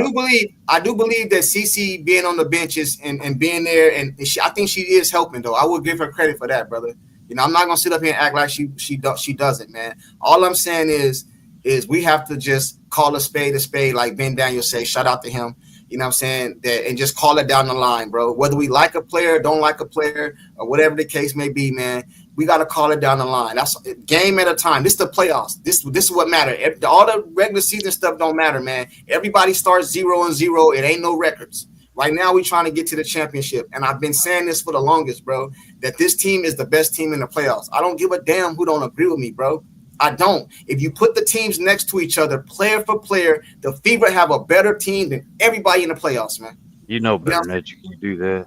do believe that CC being on the benches and being there, and I think she is helping though. I would give her credit for that, brother. I'm not gonna sit up here and act like she doesn't, man. All I'm saying is we have to just call a spade, like Ben Daniels say. Shout out to him. You know what I'm saying? And just call it down the line, bro. Whether we like a player, don't like a player, or whatever the case may be, man, we got to call it down the line. That's a game at a time. This is the playoffs. This is what matters. All the regular season stuff don't matter, man. Everybody starts 0-0. It ain't no records. Right now, we're trying to get to the championship. And I've been saying this for the longest, bro, that this team is the best team in the playoffs. I don't give a damn who don't agree with me, bro. I don't. If you put the teams next to each other, player for player, the Fever have a better team than everybody in the playoffs, man. You know better than that. You can't do that.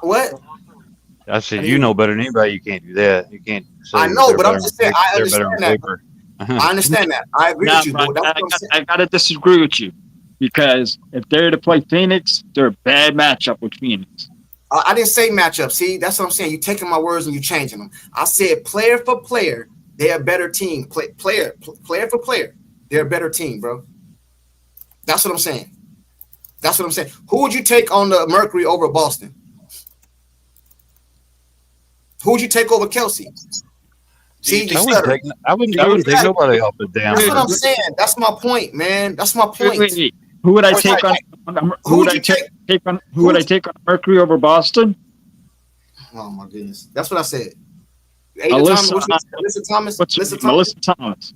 What? I said, you know better than anybody. You can't do that. You can't say I know, they're but I'm better just on saying, I paper- they're better understand on that. paper. I understand that. I agree Now, with you, but that's what I'm saying. I gotta disagree with you because if they're to play Phoenix, they're a bad matchup with Phoenix. I didn't say matchup. See, that's what I'm saying. You're taking my words and you're changing them. I said player for player, they're a better team. Player for player, they're a better team, bro. That's what I'm saying. That's what I'm saying. Who would you take on the Mercury over Boston? Who would you take over Kelsey? See, I wouldn't take nobody off the down. That's what I'm saying. That's my point, man. That's my point. Wait. Who would I take on? Who would I take on? Who would I take on Mercury over Boston? Oh my goodness, that's what I said. Alyssa Thomas. Melissa Thomas.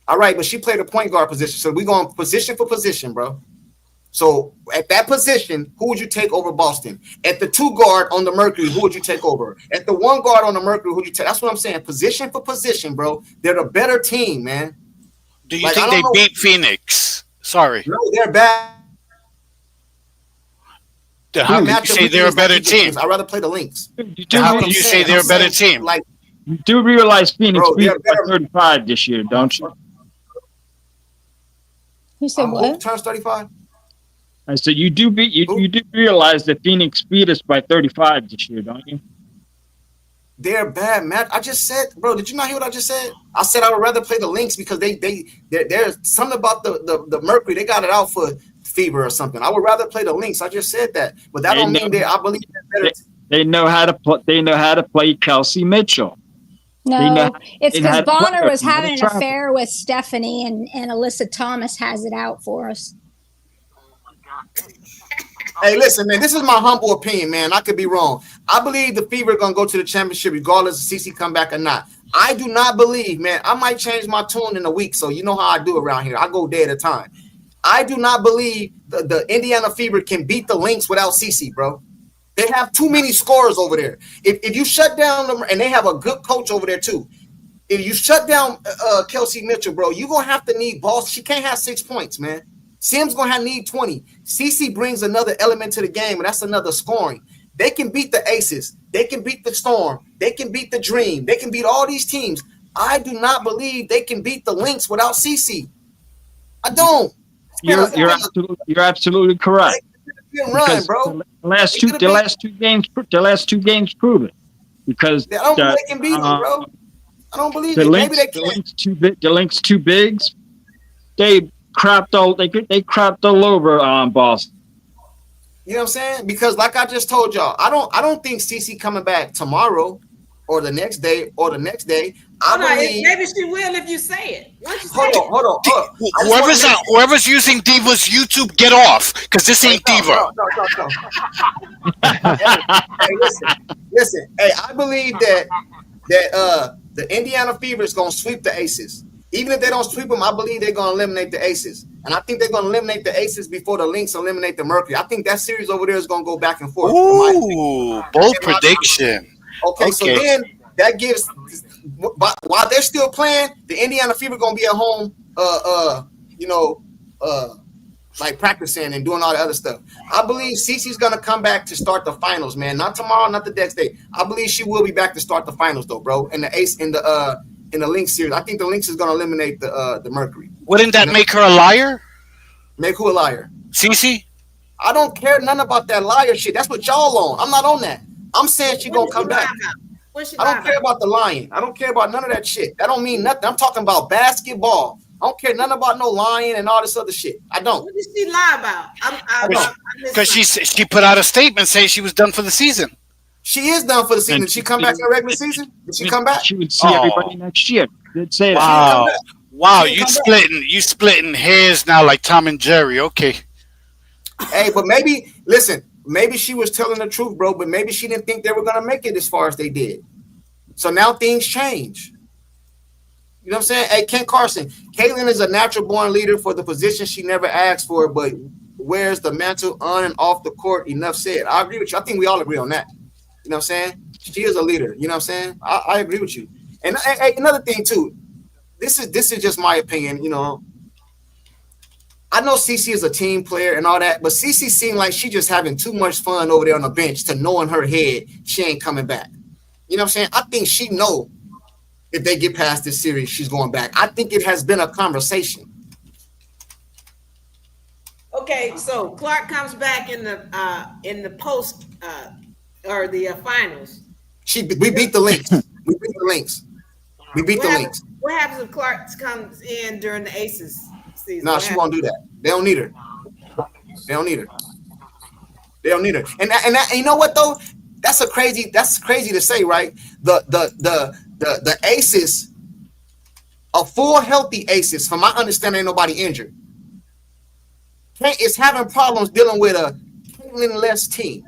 All right, but she played a point guard position, so we're going position for position, bro. So at that position, who would you take over Boston? At the 2 guard on the Mercury, who would you take over? At the 1 guard on the Mercury, who would you take? That's what I'm saying. Position for position, bro. They're the better team, man. Do you think they beat Phoenix? Sorry. No, they're bad. How can you say they're a better team? I'd rather play the Lynx. How can you say they're a better team? Like, you do realize Phoenix Bro, beat they're by 35 this year, don't you? Who said Who what? turns 35? I said you do realize that Phoenix beat us by 35 this year, don't you? They're bad, man. I just said, bro, did you not hear what I just said? I said I would rather play the Lynx because there's something about the Mercury. They got it out for fever or something. I would rather play the Lynx. I just said that, but that don't mean I believe they're better. They know how to play. They know how to play Kelsey Mitchell. No, it's because Bonner was Not a having an traffic. affair with Stephanie, and Alyssa Thomas has it out for us. Hey, listen, man, this is my humble opinion, man. I could be wrong. I believe the Fever are going to go to the championship regardless of CC come back or not. I do not believe, man. I might change my tune in a week, so you know how I do around here. I go day at a time. I do not believe the Indiana Fever can beat the Lynx without CC, bro. They have too many scorers over there. If you shut down them, and they have a good coach over there too. If you shut down Kelsey Mitchell, bro, you're going to have to need balls. She can't have 6 points, man. Sim's going to need 20. CC brings another element to the game, and that's another scoring. They can beat the Aces. They can beat the Storm. They can beat the Dream. They can beat all these teams. I do not believe they can beat the Lynx without CC. I don't. You're absolutely correct. Run, bro. The last two games prove it. Because I don't believe they can beat them, bro. I don't believe it. Maybe they can. The Lynx two bigs, they crapped all over Boston. You know what I'm saying? Because like I just told y'all, I don't think CC coming back tomorrow or the next day or the next day. Maybe she will if you say it. Hold on. Whoever's using Diva's YouTube, get off, because this ain't Diva. No. Hey, listen. Hey, I believe that the Indiana Fever is gonna sweep the Aces. Even if they don't sweep them, I believe they're gonna eliminate the Aces. And I think they're gonna eliminate the Aces before the Lynx eliminate the Mercury. I think that series over there is gonna go back and forth. Ooh, bold prediction. Okay, so then that gives, while they're still playing, the Indiana Fever gonna be at home, like practicing and doing all the other stuff. I believe Cece's gonna come back to start the finals, man. Not tomorrow, not the next day. I believe she will be back to start the finals, though, bro. In the Lynx series, I think the Lynx is gonna eliminate the Mercury. Wouldn't that make her a liar? Make who a liar? Cece? I don't care none about that liar shit. That's what y'all on. I'm not on that. I'm saying she gonna come back. I don't care about the lying. I don't care about none of that shit. That don't mean nothing. I'm talking about basketball. I don't care nothing about no lying and all this other shit. I don't. What did she lie about? Because she put out a statement saying she was done for the season. She is done for the season. Did she come back in the regular season? Did she come back? She would see everybody next year. Did say wow. that. Wow, you splitting hairs now like Tom and Jerry. Okay. Hey, but maybe she was telling the truth, bro, but maybe she didn't think they were gonna make it as far as they did. So now things change. You know what I'm saying? Hey, Ken Carson, Caitlin is a natural born leader for the position she never asked for, but wears the mantle on and off the court. Enough said. I agree with you. I think we all agree on that. You know what I'm saying? She is a leader. You know what I'm saying? I agree with you. And another thing too, this is just my opinion. You know, I know CC is a team player and all that, but CC seemed like she just having too much fun over there on the bench to know in her head she ain't coming back. You know what I'm saying? I think she know if they get past this series, she's going back. I think it has been a conversation. Okay, so Clark comes back in the post or the finals. We beat the Lynx. We beat the Lynx. We beat the Lynx. What happens if Clark comes in during the Aces season? No, she won't do that. They don't need her. They don't need her. They don't need her. And you know what though? That's crazy to say, right? The Aces, a full healthy Aces, from my understanding, ain't nobody injured. Is having problems dealing with a Caitlin-less team,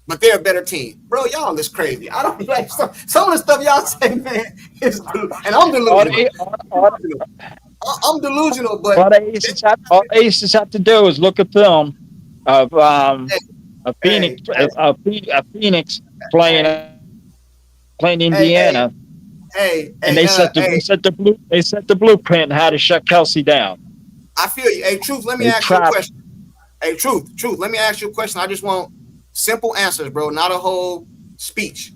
but they're a better team. Bro, y'all is crazy. I don't like some of the stuff y'all say, man. And I'm delusional. I'm delusional, but all the Aces have to do is look at film of Phoenix playing Indiana. And they set the blueprint how to shut Kelsey down. I feel you. Hey, Truth, let me ask you a question. Hey, Truth, let me ask you a question. I just want simple answers, bro, not a whole speech.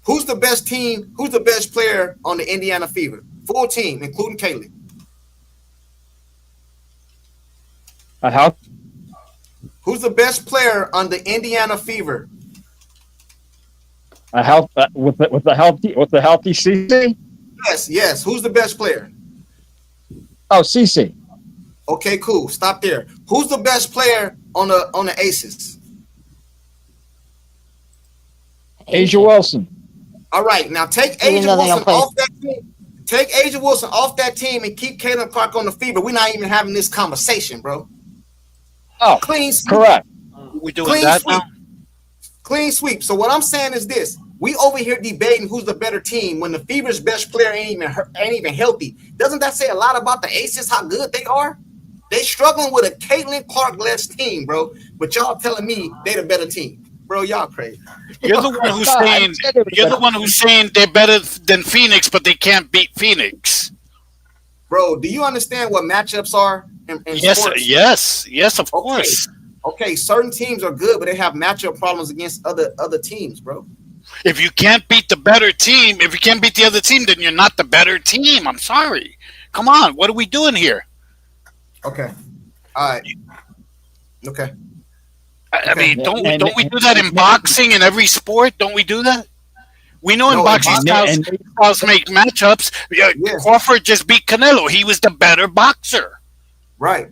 Who's the best team? Who's the best player on the Indiana Fever? Full team, including Kaylee. Who's the best player on the Indiana Fever? With the healthy CC. Yes. Who's the best player? Oh, CC. Okay, cool. Stop there. Who's the best player on the Aces? Asia Wilson. All right, now take Asia Wilson off that team. Take Asia Wilson off that team and keep Caitlin Clark on the Fever. We're not even having this conversation, bro. Oh, clean sweep. Correct. We're doing that sweep. now. Clean sweep. So what I'm saying is this: we over here debating who's the better team when the Fever's best player ain't even healthy. Doesn't that say a lot about the Aces? How good they are? They struggling with a Caitlin Clark-less team, bro. But y'all telling me they the better team, bro? Y'all crazy. You're the one who's saying they're better than Phoenix, but they can't beat Phoenix. Bro, do you understand what matchups are in yes, sports? Yes, of course. Okay, certain teams are good, but they have matchup problems against other teams, bro. If you can't beat the better team, if you can't beat the other team, then you're not the better team. I'm sorry. Come on, what are we doing here? Okay. All right. Okay. I mean, don't we do that in boxing in every sport? Don't we do that? We know in boxing styles make matchups. Crawford just beat Canelo. He was the better boxer. Right.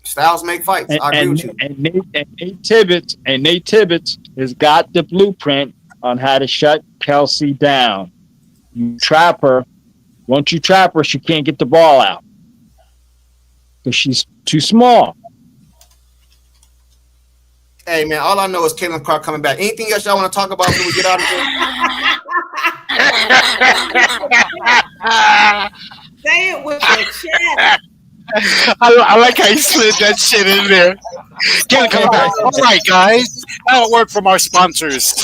Styles make fights. I agree with you. And Nate Tibbetts has got the blueprint on how to shut Kelsey down. You trap her. Once you trap her, she can't get the ball out because she's too small. Hey, man, all I know is Caitlin Clark coming back. Anything else y'all want to talk about before we get out of here? Say it with your chest. I like how you slid that shit in there. Caitlin coming back. All right, guys. That'll work from our sponsors.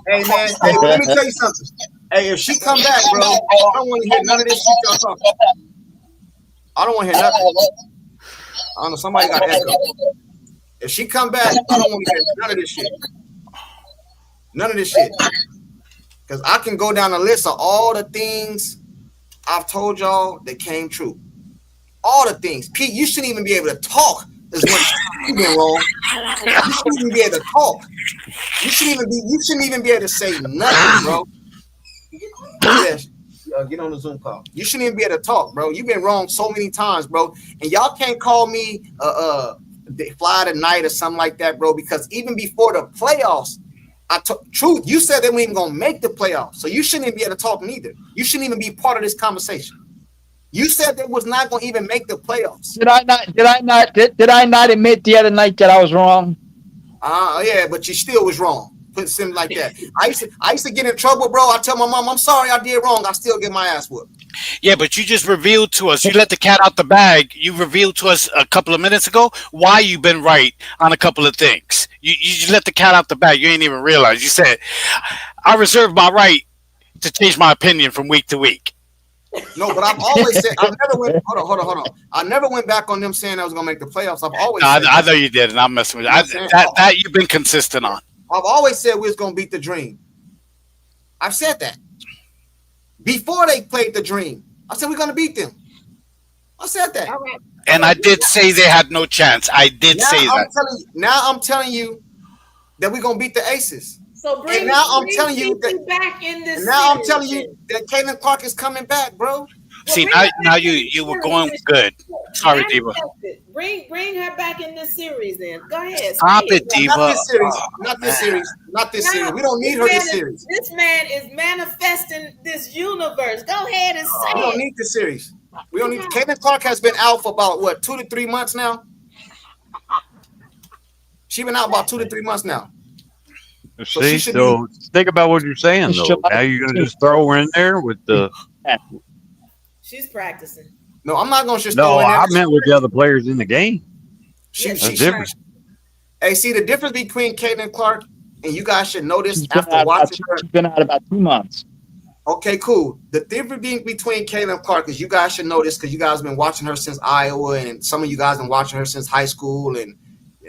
Hey, man, let me tell you something. Hey, if she come back, bro, I don't want to hear none of this shit y'all talking. I don't want to hear nothing. I don't know, somebody got echo. If she come back, I don't want to hear none of this shit. None of this shit. Because I can go down the list of all the things I've told y'all that came true. All the things. Pete, you shouldn't even be able to talk as much as you've been wrong. You shouldn't even be able to talk. You shouldn't even be able to say nothing, bro. Yes. Get on the Zoom call. You shouldn't even be able to talk, bro. You've been wrong so many times, bro. And y'all can't call me fly tonight or something like that, bro, because even before the playoffs, truth, you said they weren't even gonna make the playoffs. So you shouldn't even be able to talk neither. You shouldn't even be part of this conversation. You said they was not gonna even make the playoffs. Did I not admit the other night that I was wrong? Yeah, but you still was wrong. Put it simply like that. I used to get in trouble, bro. I tell my mom, I'm sorry I did wrong. I still get my ass whooped. Yeah, but you just revealed to us. You let the cat out the bag. You revealed to us a couple of minutes ago why you've been right on a couple of things. You just let the cat out the bag. You ain't even realize. You said, I reserve my right to change my opinion from week to week. No, but I've always said I never went. Hold on. I never went back on them saying I was gonna make the playoffs. I've always. I know you did, and I'm messing with you. That you've been consistent on. I've always said we was gonna beat the Dream. I've said that before they played the Dream. I said we're gonna beat them. I said that. All right. And I did say they had no chance. I did say that. Now I'm telling you that we're gonna beat the Aces. So bring and now I'm telling you that back in this. And now I'm telling you that Caitlin Clark is coming back, bro. See, now you were going good. Sorry, Diva. Bring her back in this series, then. Go ahead. Stop it, Diva. Not this series. We don't need her this series. This man is manifesting this universe. Go ahead and say it. We don't need this series. We don't need. Caitlin Clark has been out for about what 2 to 3 months now. She's been out about 2 to 3 months now. See, so think about what you're saying, though. Now you're going to just throw her in there with the. She's practicing. No, I'm not going to just throw her in there. I meant with the other players in the game. That's different. Hey, see, the difference between Caitlin Clark, and you guys should know this after watching her. She's been out about 2 months. Okay, cool. The difference between Caitlin Clark is you guys should know this because you guys have been watching her since Iowa, and some of you guys have been watching her since high school, and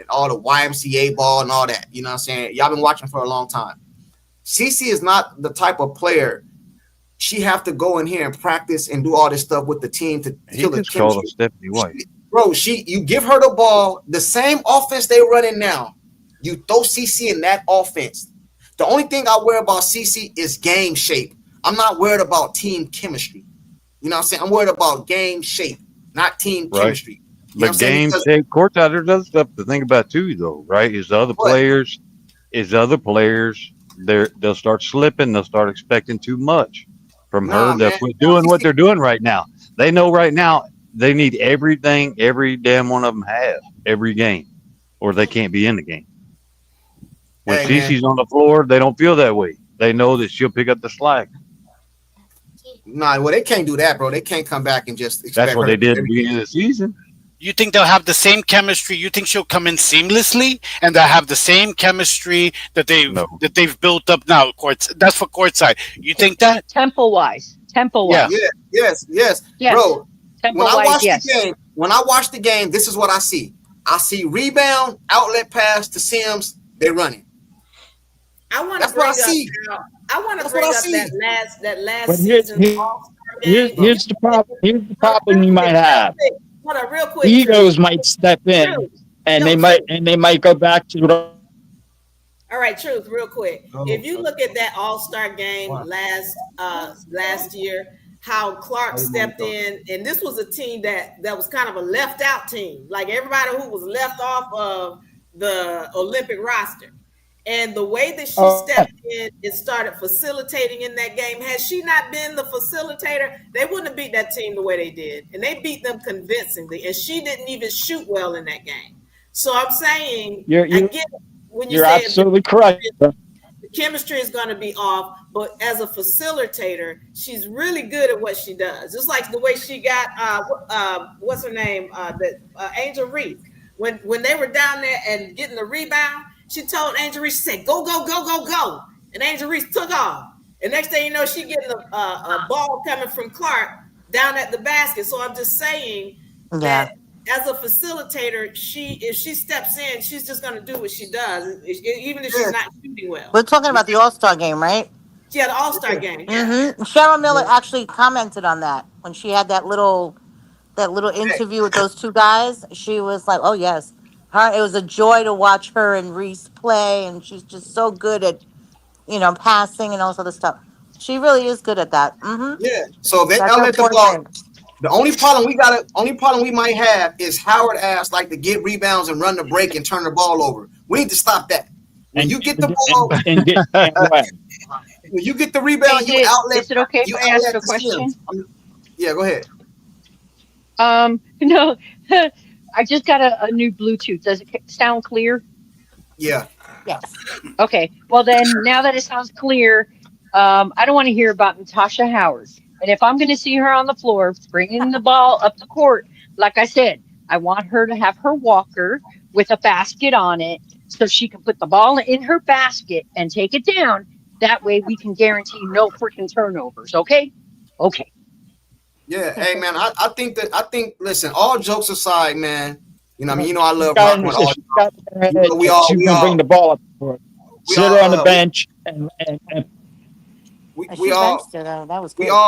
all the YMCA ball and all that. You know what I'm saying? Y'all been watching for a long time. CeCe is not the type of player she have to go in here and practice and do all this stuff with the team to feel the chemistry. Stephanie White. Bro, you give her the ball, the same offense they running now. You throw CC in that offense. The only thing I worry about CC is game shape. I'm not worried about team chemistry. You know what I'm saying? I'm worried about game shape, not team chemistry. You know But game shape, courtside, there's other stuff to think about too, though, right? Is the other players, they'll start slipping, they'll start expecting too much from her. They'll quit doing what they're doing right now. They know right now they need everything every damn one of them has every game, or they can't be in the game. When Cece's on the floor, they don't feel that way. They know that she'll pick up the slack. Nah, well, they can't do that, bro. They can't come back and just expect. That's what they did at the beginning of the season. You think they'll have the same chemistry? You think she'll come in seamlessly and they'll have the same chemistry that they've built up now? That's for courtside. You think that? Tempo wise. Yeah. Yes. Bro. When I watch the game, this is what I see. I see rebound, outlet pass to Sims. They're running. I want to bring up that last season. Here's the problem. Here's the problem you might have. Hold on, real quick. Egos might step in, and they might go back to. All right, Truth, real quick. If you look at that All-Star game last year, how Clark stepped in, and this was a team that was kind of a left out team, like everybody who was left off of the Olympic roster. And the way that she stepped in and started facilitating in that game, had she not been the facilitator, they wouldn't have beat that team the way they did. And they beat them convincingly. And she didn't even shoot well in that game. So I'm saying, you're absolutely correct. The chemistry is going to be off, but as a facilitator, she's really good at what she does. Just like the way she got, what's her name, Angel Reese. When they were down there and getting the rebound, she told Angel Reese, she said, go, go, go, go, go. And Angel Reese took off. And next thing you know, she getting a ball coming from Clark down at the basket. So I'm just saying that as a facilitator, if she steps in, she's just going to do what she does, even if she's not shooting well. We're talking about the All-Star game, right? Yeah, the All-Star game. Mm-hmm. Cheryl Miller actually commented on that when she had that little interview with those two guys. She was like, oh, yes. It was a joy to watch her and Reese play, and she's just so good at, passing and all this other stuff. She really is good at that. Mm-hmm. Yeah. So they outlet the ball. The only problem we might have is Howard ass like to get rebounds and run the break and turn the ball over. We need to stop that. When you get the ball, when you get the rebound, you outlet. Is it okay if I ask a question? Yeah, go ahead. No. I just got a new Bluetooth. Does it sound clear? Yeah. Yes. Okay. Well, then, now that it sounds clear, I don't want to hear about Natasha Howard. And if I'm going to see her on the floor bringing the ball up the court, like I said, I want her to have her walker with a basket on it so she can put the ball in her basket and take it down. That way we can guarantee no freaking turnovers. Okay? Okay. Yeah, hey man, I think listen, all jokes aside, man, I love rocking with all. We all bring the ball up. Sit her on the bench and we all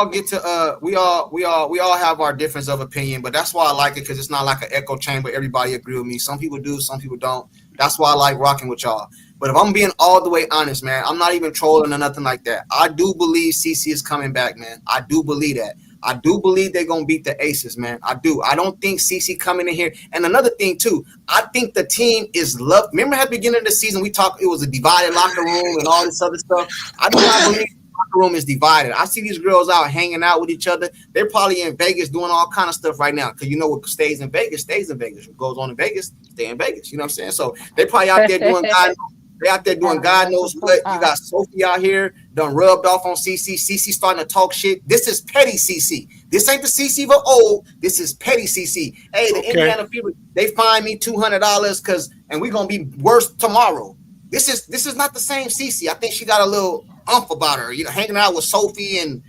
get to we all have our difference of opinion, but that's why I like it, because it's not like an echo chamber. Everybody agree with me. Some people do, some people don't. That's why I like rocking with y'all. But if I'm being all the way honest, man, I'm not even trolling or nothing like that. I do believe CC is coming back, man. I do believe that. I do believe they're going to beat the Aces, man. I do. I don't think CC coming in here. And another thing, too, I think the team is loved. Remember at the beginning of the season, we talked, it was a divided locker room and all this other stuff. I do not believe the locker room is divided. I see these girls out hanging out with each other. They're probably in Vegas doing all kind of stuff right now, because what stays in Vegas stays in Vegas. What goes on in Vegas, stay in Vegas. You know what I'm saying? So they're probably out there doing God knows what. You got Sophie out here done rubbed off on CC. CC starting to talk shit. This is petty CC. This ain't the CC of old. This is petty CC. Hey, the Indiana Fever, they fined me $200 and we're gonna be worse tomorrow. This is not the same CC. I think she got a little umph about her. Hanging out with Sophie and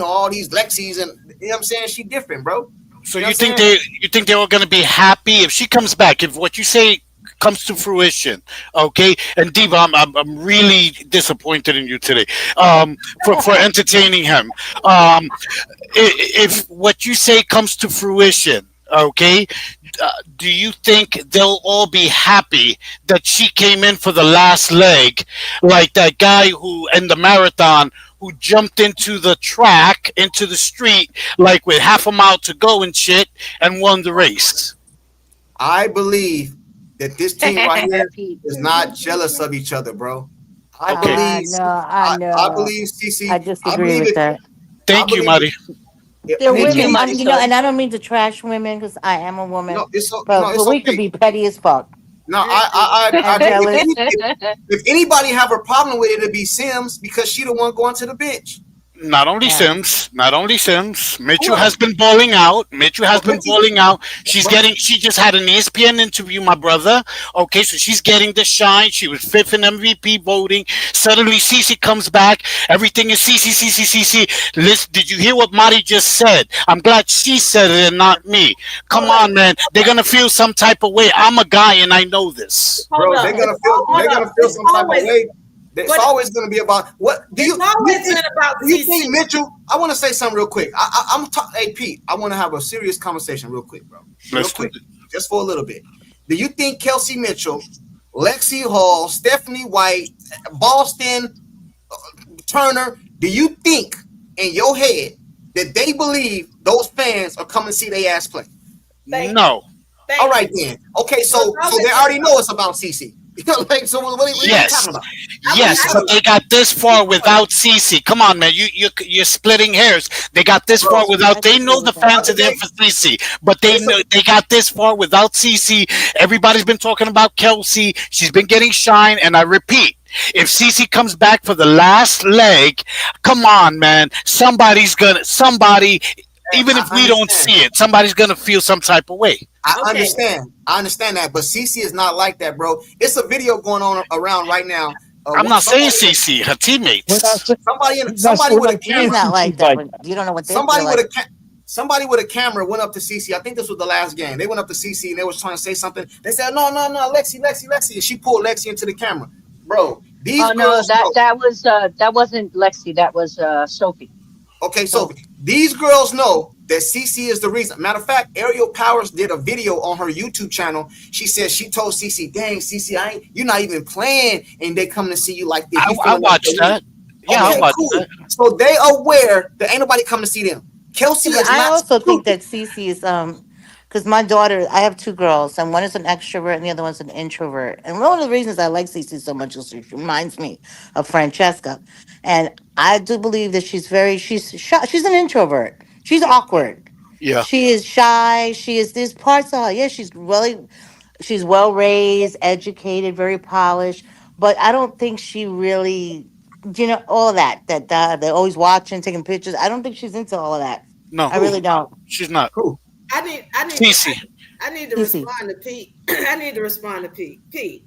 all these Lexis, and you know what I'm saying. She different, bro. So you think they were gonna be happy if she comes back? If what you say comes to fruition, okay? And Diva, I'm really disappointed in you today for entertaining him. If what you say comes to fruition, Okay, do you think they'll all be happy that she came in for the last leg, like that guy who in the marathon who jumped into the track, into the street, like with half a mile to go and shit, and won the race? I believe that this team right here is not jealous of each other, bro. I Okay. believe, No, I I know. believe, CC. I I disagree believe with it. that. I Thank you, believe Marty. They're Me too, women, it. Mighty you know, Soul. and I don't mean to trash women because I am a woman, No, it's no, but it's we could okay. be petty as fuck No, I and agree. jealous. If anybody have a problem with it, it'd be Sims because she the one going to the bench. Not only Yeah. Sims, not only Sims. Who Mitchell has else? been balling out. Mitchell has But been Mitchell, balling out. She's but getting. She just had an ESPN interview, my brother. Okay, so she's getting the shine. She was fifth in MVP voting. Suddenly, Cece comes back. Everything is Cece, Cece, Cece. Listen, did you hear what Marty just said? I'm glad she said it and not me. Come Hold up. on, man. They're gonna feel some type of way. I'm a guy and I know this. Hold bro, up. Hold they're gonna up. feel It's some type of always, way. It's but always gonna be about what do it's you always think? been about Do you think CC. Mitchell? I want to say something real quick. I'm talking. Hey Pete, I want to have a serious conversation real quick, bro. Real Let's do quick, just for a little bit. Do you think Kelsey Mitchell, Lexi Hall, Stephanie White, Boston Turner? Do you think in your head that they believe those fans are coming to see their ass play? Thank you. No. Thank All right you. then. Okay, So so it's so they always already know it's about CC. Like, so what are you Yes. talking about? Yes, I but they got this far without Cece. Come on, man, you're splitting hairs. They got this Bro, far without. I They disagree know the with that. fans are there for Cece, but they It's a, know they got this far without Cece. Everybody's been talking about Kelsey. She's been getting shine, and I repeat. If Cece comes back for the last leg, come on, man. Somebody, even I if we don't understand. see it, somebody's gonna feel some type of way. I Okay. understand. I understand that, but CC is not like that, bro. It's a video going on around right now. I'm not saying Somebody, Cece, her We're not teammates. saying somebody we're with a not saying He's camera, not like CC's that. like But that. you don't know what they feel somebody with like. a somebody with a camera went up to CC. I think this was the last game. They went up to CC and they was trying to say something. They said, "No, no, no, Lexi, Lexi, Lexi," and she pulled Lexi into the camera, bro. These Oh no, girls know. that wasn't Lexi. That was Sophie. Okay, so Sophie. these girls know that CC is the reason. Matter of fact, Ariel Powers did a video on her YouTube channel. She said she told CC, "Dang, CC, you're not even playing, and they come to see you like this. You I feeling like watched that. Yeah, I okay, watched cool. that. So they aware that ain't nobody come to see them. Kelsey Yeah, but is I not also think stupid. that Cece is because my daughter, I have two girls, and one is an extrovert and the other one's an introvert. And one of the reasons I like Cece so much is she reminds me of Francesca. And I do believe that she's shy, she's an introvert. She's awkward. Yeah. She is shy. She is these parts of her. Yeah, she's well raised, educated, very polished. But I don't think she really, all of that they're always watching, taking pictures. I don't think she's into all of that. No, I really don't. she's not. Cool. Cece. I need to Cece. respond to Pete. I need to respond to Pete. Pete,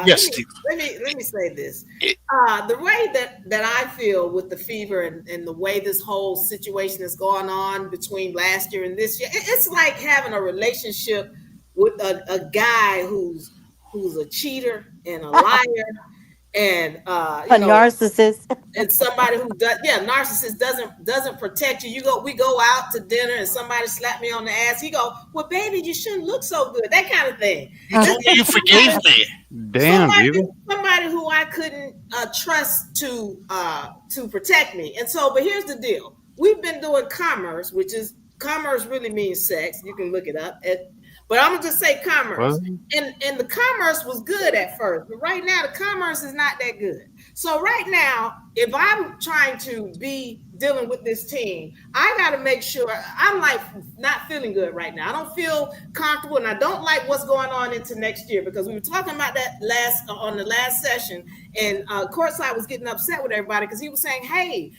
Yes, Steve. let me say this. The way that I feel with the fever and the way this whole situation is going on between last year and this year, it's like having a relationship with a guy who's a cheater and a liar and A narcissist. and somebody who does narcissist doesn't protect you. We go out to dinner and somebody slap me on the ass. He go, well, baby, you shouldn't look so good. That kind of thing. You told me you forgave me. Damn, Diva. Somebody who I couldn't trust to protect me. And so, but here's the deal: we've been doing commerce, which is commerce really means sex. You can look it up. But I'm gonna just say commerce, and the commerce was good at first, but right now the commerce is not that good. So right now, if I'm trying to be dealing with this team, I got to make sure I'm like not feeling good right now. I don't feel comfortable, and I don't like what's going on into next year because we were talking about that on the last session, and Courtside was getting upset with everybody because he was saying, "Hey,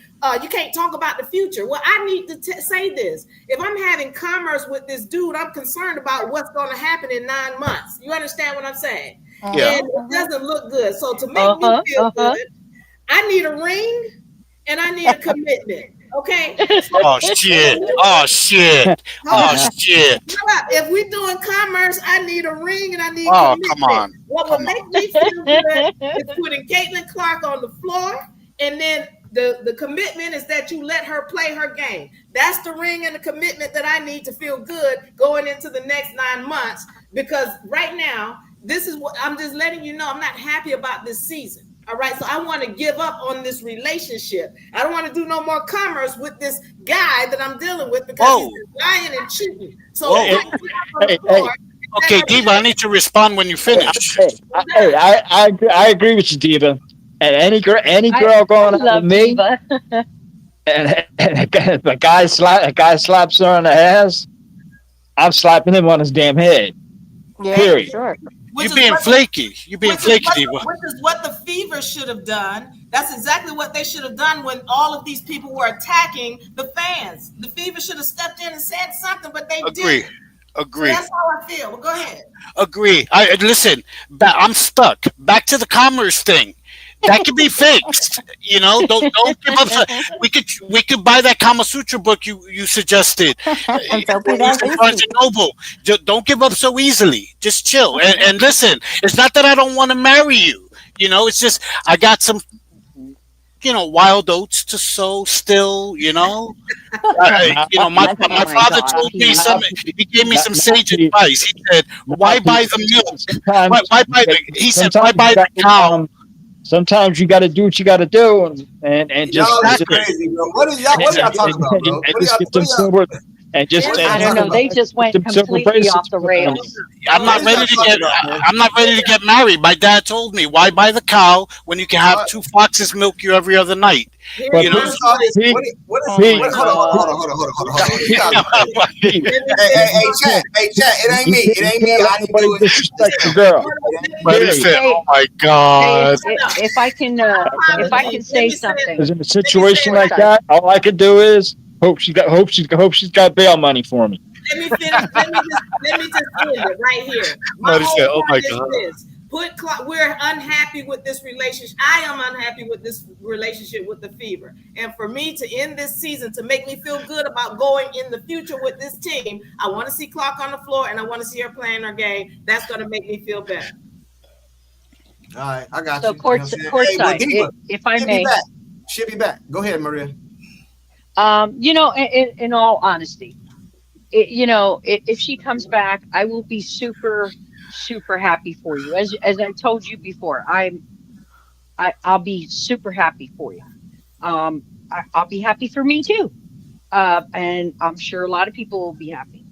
you can't talk about the future." Well, I need to say this: if I'm having commerce with this dude, I'm concerned about what's going to happen in 9 months. You understand what I'm saying? Yeah. And it doesn't look good. So to make me feel good, I need a ring and I need a commitment. Okay. Oh shit. Oh shit. Oh shit. If we're doing commerce, I need a ring and I need Oh, commitment. come on. What will make me feel good is putting Caitlin Clark on the floor and then The commitment is that you let her play her game. That's the ring and the commitment that I need to feel good going into the next 9 months. Because right now, this is what I'm just letting you know. I'm not happy about this season. All right, so I want to give up on this relationship. I don't want to do no more commerce with this guy that I'm dealing with because he's lying and cheating. So okay, Diva, I need to respond when you finish. I agree with you, Diva. And any girl going out with me, and if a guy slaps her on the ass, I'm slapping him on his damn head. Yeah, period. Sure. You're being flaky. You're being flaky, Diva. Which is what the Fever should have done. That's exactly what they should have done when all of these people were attacking the fans. The Fever should have stepped in and said something, but they didn't. Agree. So that's how I feel. Well, go ahead. Agree. Listen. I'm stuck. Back to the commerce thing. That could be fixed. You know, don't give up. We could buy that Kama Sutra book you suggested. Barnes and Noble. Don't give up so easily. Just chill and listen. It's not that I don't want to marry you. You know, it's just I got some, wild oats to sow still. You know, my father told me something. He gave me some sage advice. He said, "Why buy the milk? Why buy the?" He said, "Why buy the cow?" Sometimes you got to do what you got to do, and just y'all is crazy, bro. What are y'all talking about, bro? And just I don't know. They just went completely off the rails. I'm not ready to get married. My dad told me, "Why buy the cow when you can have 2 foxes milk you every other night?" Hold on. Hey, chat. It ain't me. I didn't do it. Disrespect the girl. Oh my God! If I can say something, because in a situation like that, all I can do is hope she's got bail money for me. Let me finish. Let me just end it right here. My whole point is this. We're unhappy with this relationship. I am unhappy with this relationship with the Fever. And for me to end this season, to make me feel good about going in the future with this team, I want to see Clock on the floor and I want to see her playing her game. That's going to make me feel better. All right, I got you. So courtside, if I may. She'll be back. Go ahead, Maria. In all honesty, if she comes back, I will be super happy for you. As I told you before, I'll be super happy for you. I'll be happy for me too. And I'm sure a lot of people will be happy.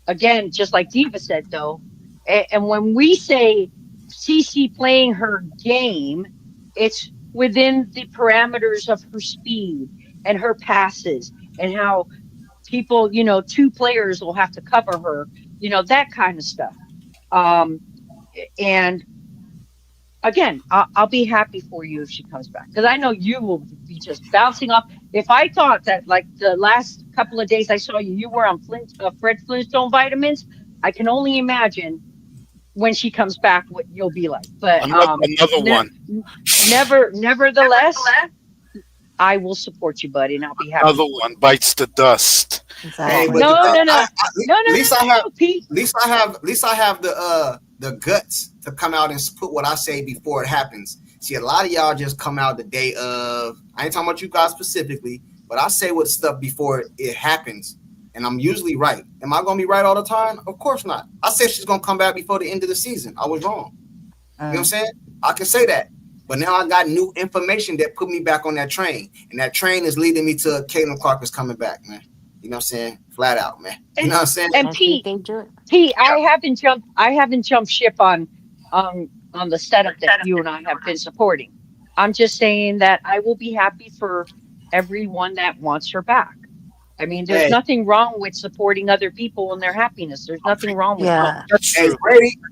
Again, just like Diva said though, and when we say CC playing her game, it's within the parameters of her speed and her passes and how people, 2 players will have to cover her, that kind of stuff. And again, I'll be happy for you if she comes back, because I know you will be just bouncing off. If I thought that like the last couple of days I saw you were on Fred Flintstone vitamins, I can only imagine when she comes back what you'll be like. But another one. Nevertheless, I will support you, buddy, and I'll be happy. Another one bites the dust. Hey, no. At least I have the guts to come out and put what I say before it happens. See, a lot of y'all just come out the day of. I ain't talking about you guys specifically, but I say what stuff before it happens, and I'm usually right. Am I gonna be right all the time? Of course not. I said she's gonna come back before the end of the season. I was wrong. You know what I'm saying? I can say that. But now I got new information that put me back on that train. And that train is leading me to Caitlin Clark is coming back, man. You know what I'm saying? Flat out, man. You know what I'm saying? And Pete, I haven't jumped ship on the setup that you and I have been supporting. I'm just saying that I will be happy for everyone that wants her back. I mean, there's nothing wrong with supporting other people and their happiness. There's nothing wrong with that. Hey,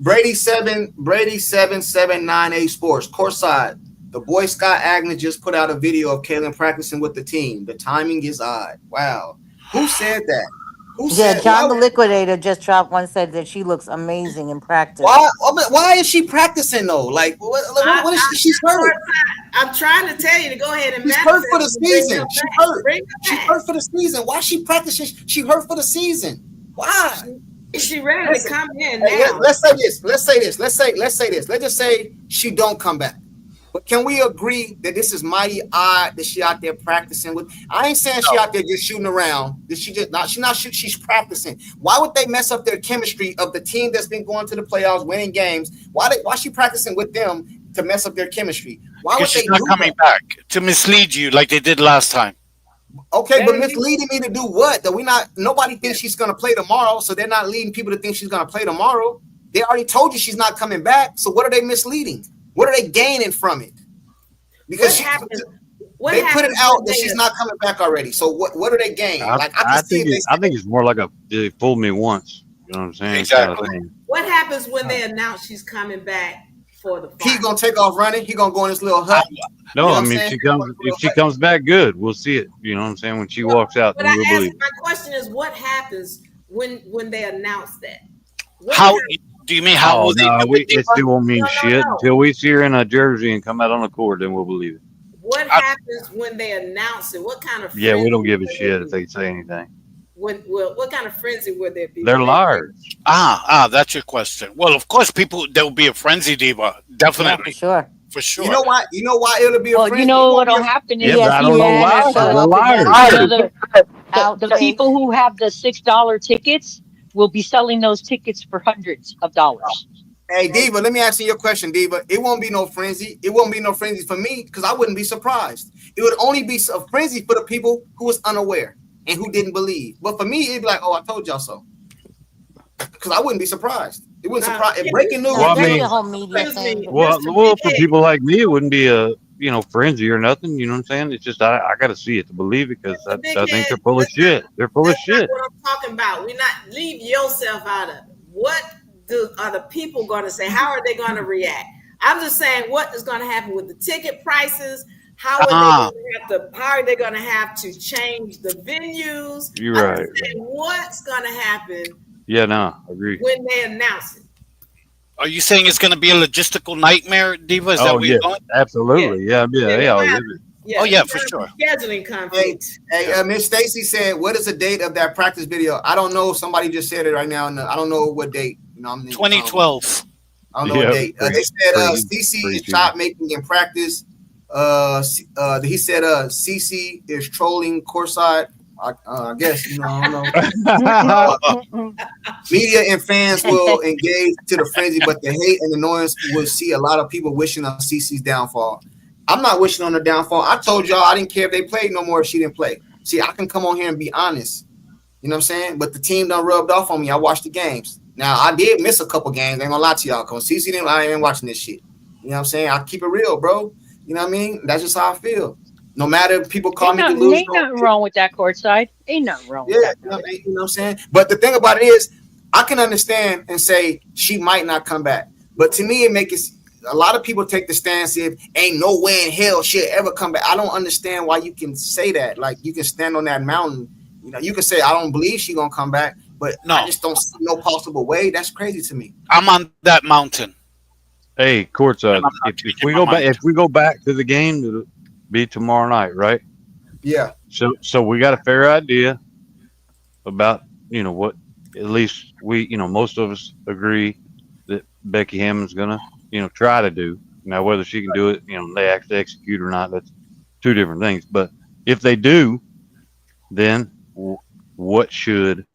Brady 7798 Sports courtside. The boy Scott Agnew just put out a video of Kaylin practicing with the team. The timing is odd. Wow, who said that? John the Liquidator just dropped one, said that she looks amazing in practice. Why is she practicing though? Like, what is she? She's hurt. I'm trying to tell you to go ahead and. She's hurt for the season. She hurt. She hurt for the season. Why is she practicing? She hurt for the season. Why? Is she ready to come in now? Let's say this. Let's just say she don't come back. But can we agree that this is mighty odd that she out there practicing with? I ain't saying she out there just shooting around. That she's not shooting. She's practicing. Why would they mess up their chemistry of the team that's been going to the playoffs, winning games? Why she practicing with them to mess up their chemistry? Why Because would she's they not do coming that? back to mislead you like they did last time. Okay, but misleading me to do what? That nobody thinks she's gonna play tomorrow, so they're not leading people to think she's gonna play tomorrow. They already told you she's not coming back. So what are they misleading? What are they gaining from it? Because they put it out that she's not coming back already. So what are they gaining? I think it's more like they fooled me once. You know what I'm saying? Exactly. Kind of What happens when they announce she's coming back for the fight? He gonna take off running. He gonna go in his little hut. No, I mean, if she comes back good, we'll see it. You know what I'm saying? When she walks out, then we'll believe it. My question is, what happens when they announce that? How do you mean? How will they do it? It still won't mean shit until we see her in a jersey and come out on the court. Then we'll believe it. What happens when they announce it? What kind of we don't give a shit if they say anything. What kind of frenzy would there be? They're liars. That's your question. Well, of course, there will be a frenzy, Diva. Definitely, for sure. You know why it'll be a frenzy? You know what'll happen is I don't know why. They're liars. The people who have the $6 tickets will be selling those tickets for hundreds of dollars. Hey, Diva, let me ask you your question, Diva. It won't be no frenzy. It won't be no frenzy for me because I wouldn't be surprised. It would only be a frenzy for the people who was unaware and who didn't believe. But for me, it'd be like, oh, I told y'all so. Because I wouldn't be surprised. It wouldn't surprise. Breaking news. Well, I mean, well, for people like me, it wouldn't be a frenzy or nothing. You know what I'm saying? It's just I got to see it to believe it because I think they're full of shit. They're full of shit. What I'm talking about. We're not leave yourself out of it. What are the people going to say? How are they going to react? I'm just saying, what is going to happen with the ticket prices? How are they going to have to change the venues? You're right. What's going to happen? Yeah, no, I agree. When they announce it. Are you saying it's going to be a logistical nightmare, Diva? Is that where you're going? Absolutely. Yeah. They all live it. Yeah, for sure. Scheduling conflicts. Hey, Miss Stacy said, "What is the date of that practice video?" I don't know. Somebody just said it right now, and I don't know what date. 2012. I don't know what date. They said CC is shot making in practice. He said CC is trolling courtside. I guess I don't know. Media and fans will engage to the frenzy, but the hate and annoyance will see a lot of people wishing on CC's downfall. I'm not wishing on her downfall. I told y'all I didn't care if they played no more if she didn't play. See, I can come on here and be honest. You know what I'm saying? But the team done rubbed off on me. I watched the games. Now, I did miss a couple games. I ain't gonna lie to y'all. Because CC didn't, I ain't watching this shit. You know what I'm saying? I keep it real, bro. You know what I mean? That's just how I feel. No matter if people call me delusional. Ain't nothing wrong with that courtside. Ain't nothing wrong with that. You know what I'm saying? But the thing about it is, I can understand and say she might not come back. But to me, it makes it, a lot of people take the stance if ain't no way in hell she'll ever come back. I don't understand why you can say that. Like, you can stand on that mountain. You know, you can say, I don't believe she's going to come back. But no. I just don't see no possible way. That's crazy to me. I'm on that mountain. Hey, courtside. If we go back to the game, it'll be tomorrow night, right? Yeah. So we got a fair idea about what at least we most of us agree that Becky Hammond's gonna try to do. Now whether she can do it, they actually execute or not, that's two different things. But if they do, then what should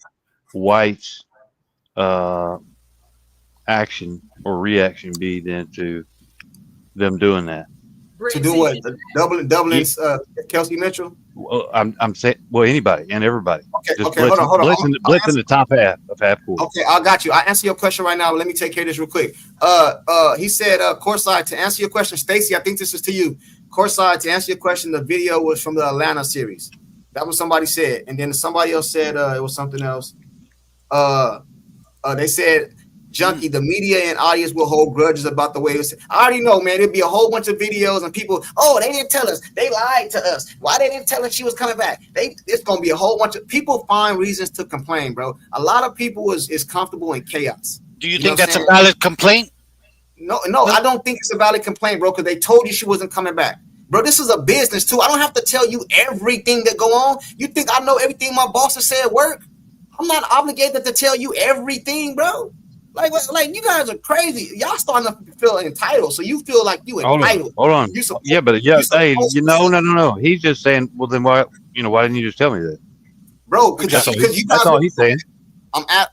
White's action or reaction be then to them doing that? To do what? Doubling Kelsey Mitchell? Well, I'm saying, anybody and everybody. Okay, hold on. Blitzing the top half of half court. Okay, I got you. I answer your question right now. Let me take care of this real quick. He said, courtside, to answer your question, Stacy, I think this is to you. Courtside, to answer your question, the video was from the Atlanta series. That was somebody said. And then somebody else said it was something else. They said, Junkie, the media and audience will hold grudges about the way it's. I already know, man. There'll be a whole bunch of videos and people. Oh, they didn't tell us. They lied to us. Why they didn't tell us she was coming back? It's gonna be a whole bunch of people find reasons to complain, bro. A lot of people is comfortable in chaos. Do you think that's a valid complaint? No, I don't think it's a valid complaint, bro. Because they told you she wasn't coming back, bro. This is a business too. I don't have to tell you everything that go on. You think I know everything my bosses say at work? I'm not obligated to tell you everything, bro. Like you guys are crazy. Y'all starting to feel entitled, so you feel like you Hold on, entitled. hold on. You supposed, Yeah, but you hey, supposed to no, say, no, no, no. He's just saying. Well, then why? Why didn't you just tell me that? bro, That's all. because you That's guys. all he's saying.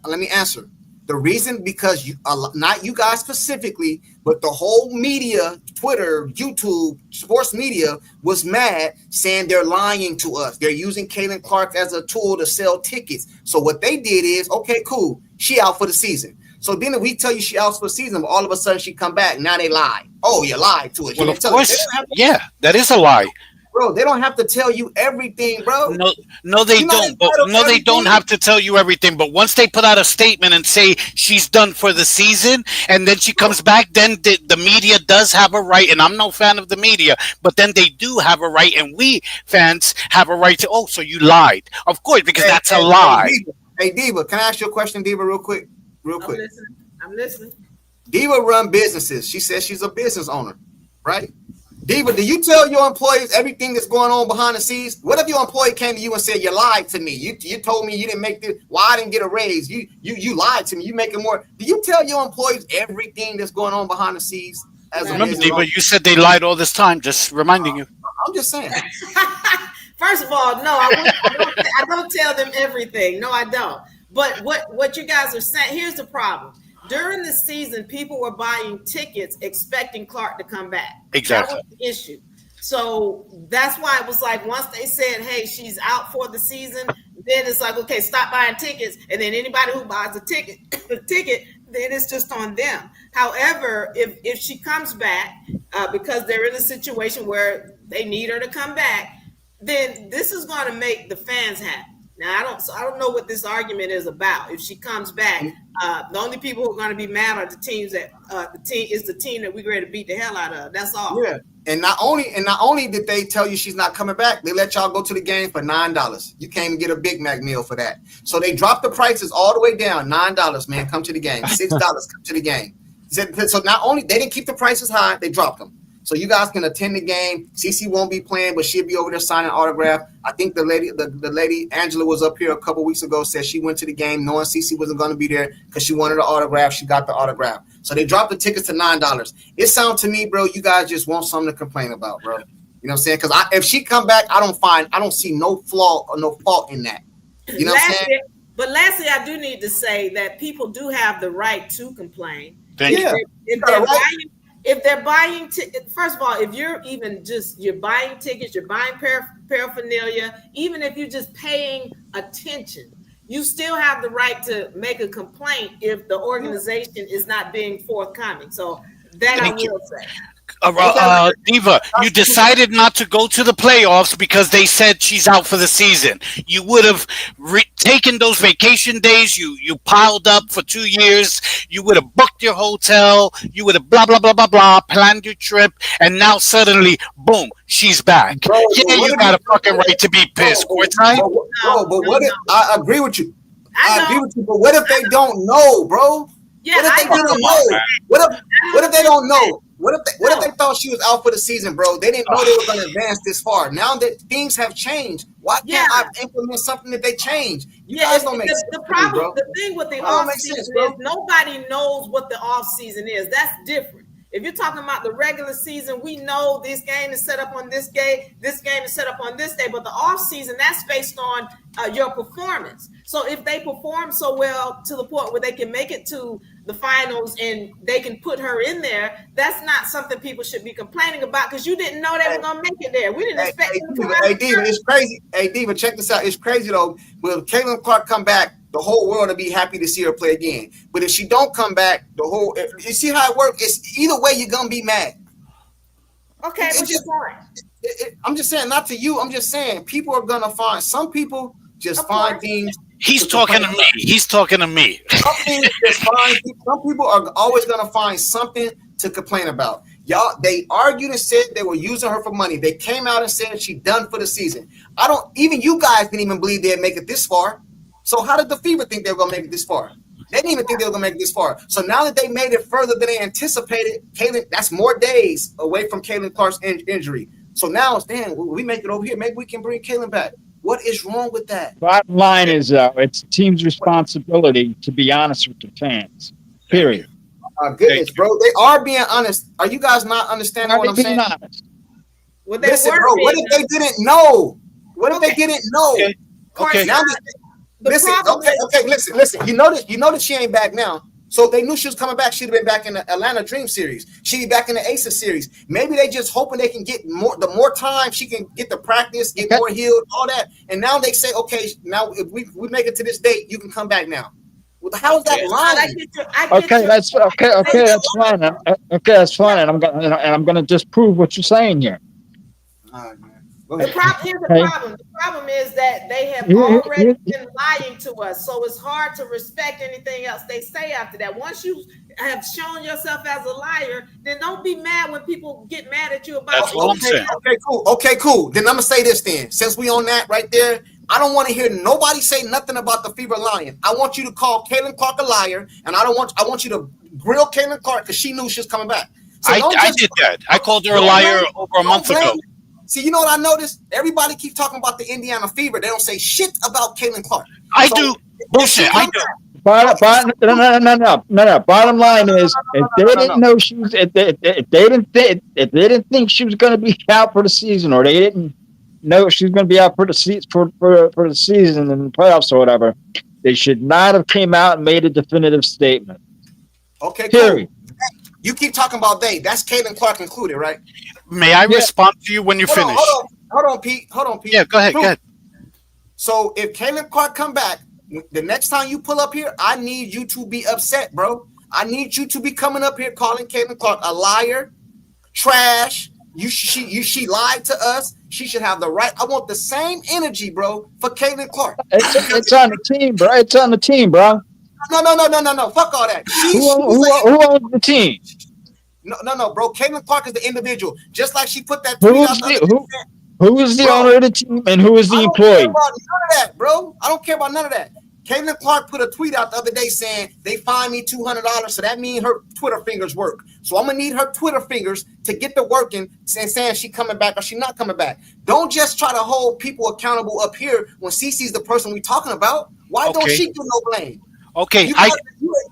Let me answer. The reason, because you, not you guys specifically, but the whole media, Twitter, YouTube, sports media was mad, saying they're lying to us. They're using Caitlin Clark as a tool to sell tickets. So what they did is, okay, cool, she out for the season. So then if we tell you she out for the season, but all of a sudden she come back, now they lie. Oh, you lied to us. Well, of course, yeah, that is a lie. Bro, they don't have to tell you everything, bro. No, they don't. But no, they don't have to tell you everything. But once they put out a statement and say she's done for the season, and then she comes back, then the media does have a right. And I'm no fan of the media, but then they do have a right, and we fans have a right to. Oh, so you lied, of course, because that's a lie. Hey, Diva, can I ask you a question, Diva, real quick? I'm listening. Diva run businesses. She says she's a business owner, right? Diva, do you tell your employees everything that's going on behind the scenes? What if your employee came to you and said, you lied to me? You told me you didn't make this. Why I didn't get a raise? You lied to me. You making more. Do you tell your employees everything that's going on behind the scenes? Remember, Diva, you said they lied all this time. Just reminding you. I'm just saying. First of all, no, I don't tell them everything. No, I don't. But what you guys are saying, here's the problem. During the season, people were buying tickets expecting Clark to come back. Exactly. That was the issue. So that's why it was like, once they said, hey, she's out for the season, then it's like, okay, stop buying tickets. And then anybody who buys a ticket, then it's just on them. However, if she comes back, because they're in a situation where they need her to come back, then this is going to make the fans happy. Now I don't know what this argument is about. If she comes back, the only people who are going to be mad are the teams that the team that we're ready to beat the hell out of. That's all. Yeah, and not only did they tell you she's not coming back, they let y'all go to the game for $9. You can't even get a Big Mac meal for that. So they dropped the prices all the way down. $9, man, come to the game. $6, come to the game. So not only they didn't keep the prices high, they dropped them. So you guys can attend the game. CC won't be playing, but she'll be over there signing autograph. I think the lady Angela was up here a couple weeks ago, said she went to the game knowing CC wasn't going to be there because she wanted an autograph. She got the autograph. So they dropped the tickets to $9. It sounds to me, bro, you guys just want something to complain about, bro. You know what I'm saying? Because if she come back, I don't see no flaw or no fault in that. You know what I'm saying? But lastly, I do need to say that people do have the right to complain. If they're buying, first of all, if you're buying tickets, you're buying paraphernalia, even if you're just paying attention, you still have the right to make a complaint if the organization is not being forthcoming. So that I will say. Diva, you decided not to go to the playoffs because they said she's out for the season. You would have taken those vacation days you piled up for 2 years. You would have booked your hotel. You would have blah, blah, blah, blah, blah, planned your trip. And now suddenly, boom, she's back. Bro, you got a fucking right to be pissed, courtside. But what if, I agree with you. I agree with you. But what if they don't know, bro? Yeah, what if they don't know? What if they don't know? What if they thought she was out for the season, bro? They didn't know they were going to advance this far. Now that things have changed, why can't I implement something that they change? You guys don't make sense. The problem, bro. the thing with the off season is nobody knows what the off season is. That's different. If you're talking about the regular season, we know this game is set up on this day, this game is set up on this day, but the off season, that's based on your performance. So if they perform so well to the point where they can make it to the finals and they can put her in there, that's not something people should be complaining about because you didn't know they were going to make it there. We didn't expect them to. Hey, Diva, it's crazy. Hey, Diva, check this out. It's crazy, though. Will Caitlin Clark come back, the whole world will be happy to see her play again. But if she don't come back, you see how it works? It's either way you're going to be mad. Okay, what's your point? I'm just saying, not to you. I'm just saying people are going to find, some people just find things. He's talking to me. He's talking to me. Some people are always going to find something to complain about. Y'all, they argued and said they were using her for money. They came out and said she done for the season. Even you guys didn't even believe they'd make it this far. So how did the Fever think they were going to make it this far? They didn't even think they were going to make it this far. So now that they made it further than they anticipated, that's more days away from Caitlin Clark's injury. So now it's, damn, we make it over here. Maybe we can bring Caitlin back. What is wrong with that? Bottom line is, it's the team's responsibility to be honest with the fans. Period. Goodness, bro. They are being honest. Are you guys not understanding what I'm saying? Honest. Well, they Listen, were bro. What being if they didn't know? What if they didn't know? Okay. Now listen. Okay. Listen. You notice she ain't back now. So they knew she was coming back. She'd have been back in the Atlanta Dream series. She'd be back in the Aces series. Maybe they just hoping they can get more. The more time she can get the practice, get more healed, all that. And now they say, okay, now if we make it to this date, you can come back now. Well, how is that lying? Okay, that's okay. Okay, that's fine. Okay, that's fine. And I'm gonna just prove what you're saying here. Here's the problem. The problem is that they have already been lying to us. So it's hard to respect anything else they say after that. Once you have shown yourself as a liar, then don't be mad when people get mad at you about That's what I'm saying. Okay, cool. Then I'm gonna say this then. Since we on that right there, I don't want to hear nobody say nothing about the Fever lying. I want you to call Caitlin Clark a liar, and I want you to grill Caitlin Clark because she knew she was coming back. So I did that. I called her a liar over a month ago. See, you know what I noticed? Everybody keeps talking about the Indiana Fever. They don't say shit about Caitlin Clark. I do. Bullshit. I do. No. Bottom line is, if they didn't know she was, if they didn't think she was going to be out for the season, or they didn't know she was going to be out for the season and the playoffs or whatever, they should not have came out and made a definitive statement. Okay, period. Cool. You keep talking about they. That's Caitlin Clark included, right? May I respond to you when you finish? Hold on, Pete. Yeah, go ahead. So if Caitlin Clark come back, the next time you pull up here, I need you to be upset, bro. I need you to be coming up here calling Caitlin Clark a liar, trash. She lied to us. She should have the right. I want the same energy, bro, for Caitlin Clark. It's on the team, bro. It's on the team, bro. No. Fuck all that. Who owns the team? No, bro. Caitlin Clark is the individual. Just like she put that tweet out. Who is the owner of the team and who is the employee? I don't care about none of that, bro. I don't care about none of that. Caitlin Clark put a tweet out the other day saying they fined me $200, so that means her Twitter fingers work. So I'm gonna need her Twitter fingers to get to working and saying she coming back or she not coming back. Don't just try to hold people accountable up here when Cece's the person we talking about. Why don't she do no blame? Okay,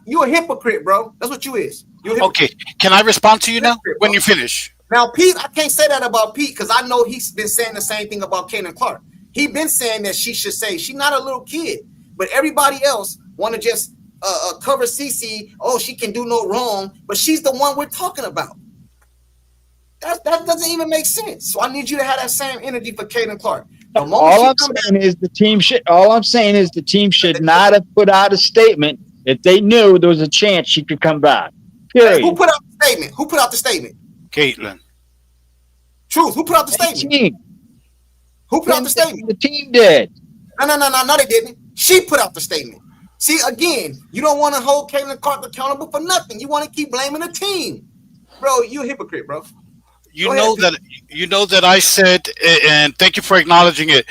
you a hypocrite, bro. That's what you is. Okay, can I respond to you now when you finish? Now, Pete, I can't say that about Pete because I know he's been saying the same thing about Caitlin Clark. He been saying that she should say she's not a little kid, but everybody else want to just cover Cece. Oh, she can do no wrong, but she's the one we're talking about. That doesn't even make sense. So I need you to have that same energy for Caitlin Clark. All I'm saying is the team should not have put out a statement if they knew there was a chance she could come back. Period. Who put out the statement? Who put out the statement? Caitlin. Truth. Who put out the statement? Team. Who put out the statement? The team did. No, they didn't. She put out the statement. See, again, you don't want to hold Caitlin Clark accountable for nothing. You want to keep blaming the team. Bro, you a hypocrite, bro. You know that I said, and thank you for acknowledging it.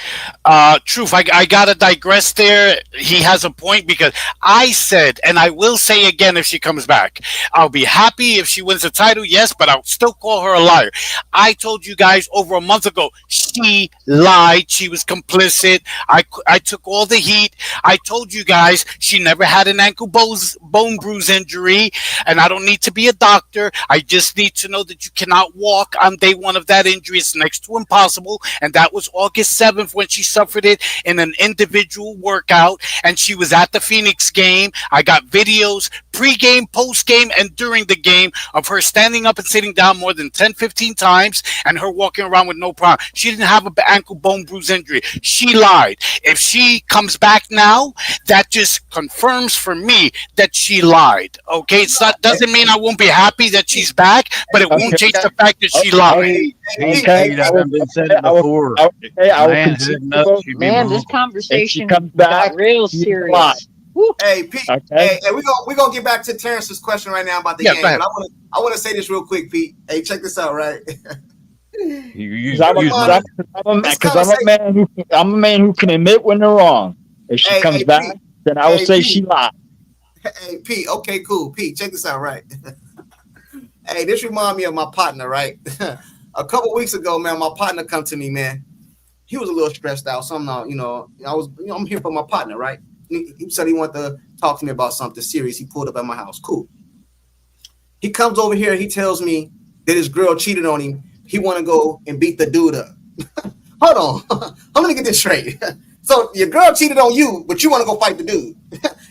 Truth, I gotta digress there. He has a point because I said, and I will say again if she comes back, I'll be happy if she wins the title, yes, but I'll still call her a liar. I told you guys over a month ago, she lied. She was complicit. I took all the heat. I told you guys she never had an ankle bone bruise injury, and I don't need to be a doctor. I just need to know that you cannot walk on day one of that injury. It's next to impossible, and that was August 7th when she suffered it in an individual workout, and she was at the Phoenix game. I got videos pre-game, post-game, and during the game of her standing up and sitting down more than 10-15 times and her walking around with no problem. She didn't have an ankle bone bruise injury. She lied. If she comes back now, that just confirms for me that she lied. Okay, it's not doesn't mean I won't be happy that she's back, but it won't change the fact that she lied. Okay, I've been said it before. Man, this conversation comes back, got real serious. Hey, Pete. Okay. Hey, we're gonna get back to Terrence's question right now about the game. But I want to say this real quick, Pete. Hey, check this out, right? I'm a man who can admit when they're wrong. If she comes back, Pete, then I will say Pete, she lied. Hey, Pete. Okay, cool. Pete, check this out, right? Hey, this reminds me of my partner, right? A couple weeks ago, man, my partner come to me, man. He was a little stressed out. So I'm here for my partner, right? He said he wanted to talk to me about something serious. He pulled up at my house. Cool. He comes over here. He tells me that his girl cheated on him. He want to go and beat the dude up. Hold on. I'm gonna get this straight. So your girl cheated on you, but you want to go fight the dude.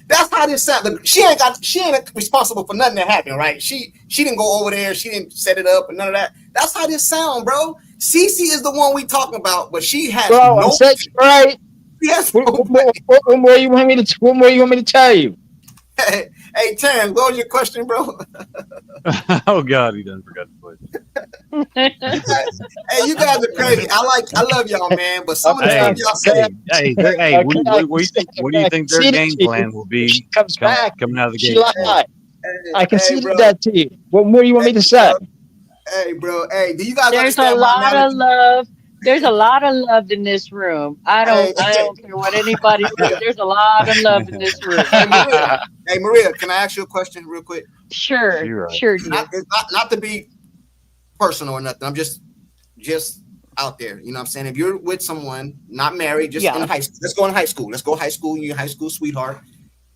That's how this sounds. She ain't responsible for nothing that happened, right? She didn't go over there. She didn't set it up and none of that. That's how this sound, bro. Cece is the one we talking about, but she has Bro, no. I said right. Yes. What more you want me to? What more you want me to tell you? Hey, Terrence, what was your question, bro? Oh God, he done forgot the question. Hey, you guys are crazy. I love y'all, man. But some of the stuff y'all say. What do you think their game plan will be? She comes back. Coming out of the She gate. lied. I can see bro. that to you. What more you want me to say? Hey, bro. Hey, do you guys There's a understand my lot analogy? of love. There's a lot of love in this room. I don't care what anybody says. There's a lot of love in this room. Hey, Maria, can I ask you a question real quick? Sure, sure, dear. Not to be personal or nothing. I'm just out there. You know what I'm saying? If you're with someone, not married, just in high school. Let's go in high school. Let's go high school. You're high school sweetheart.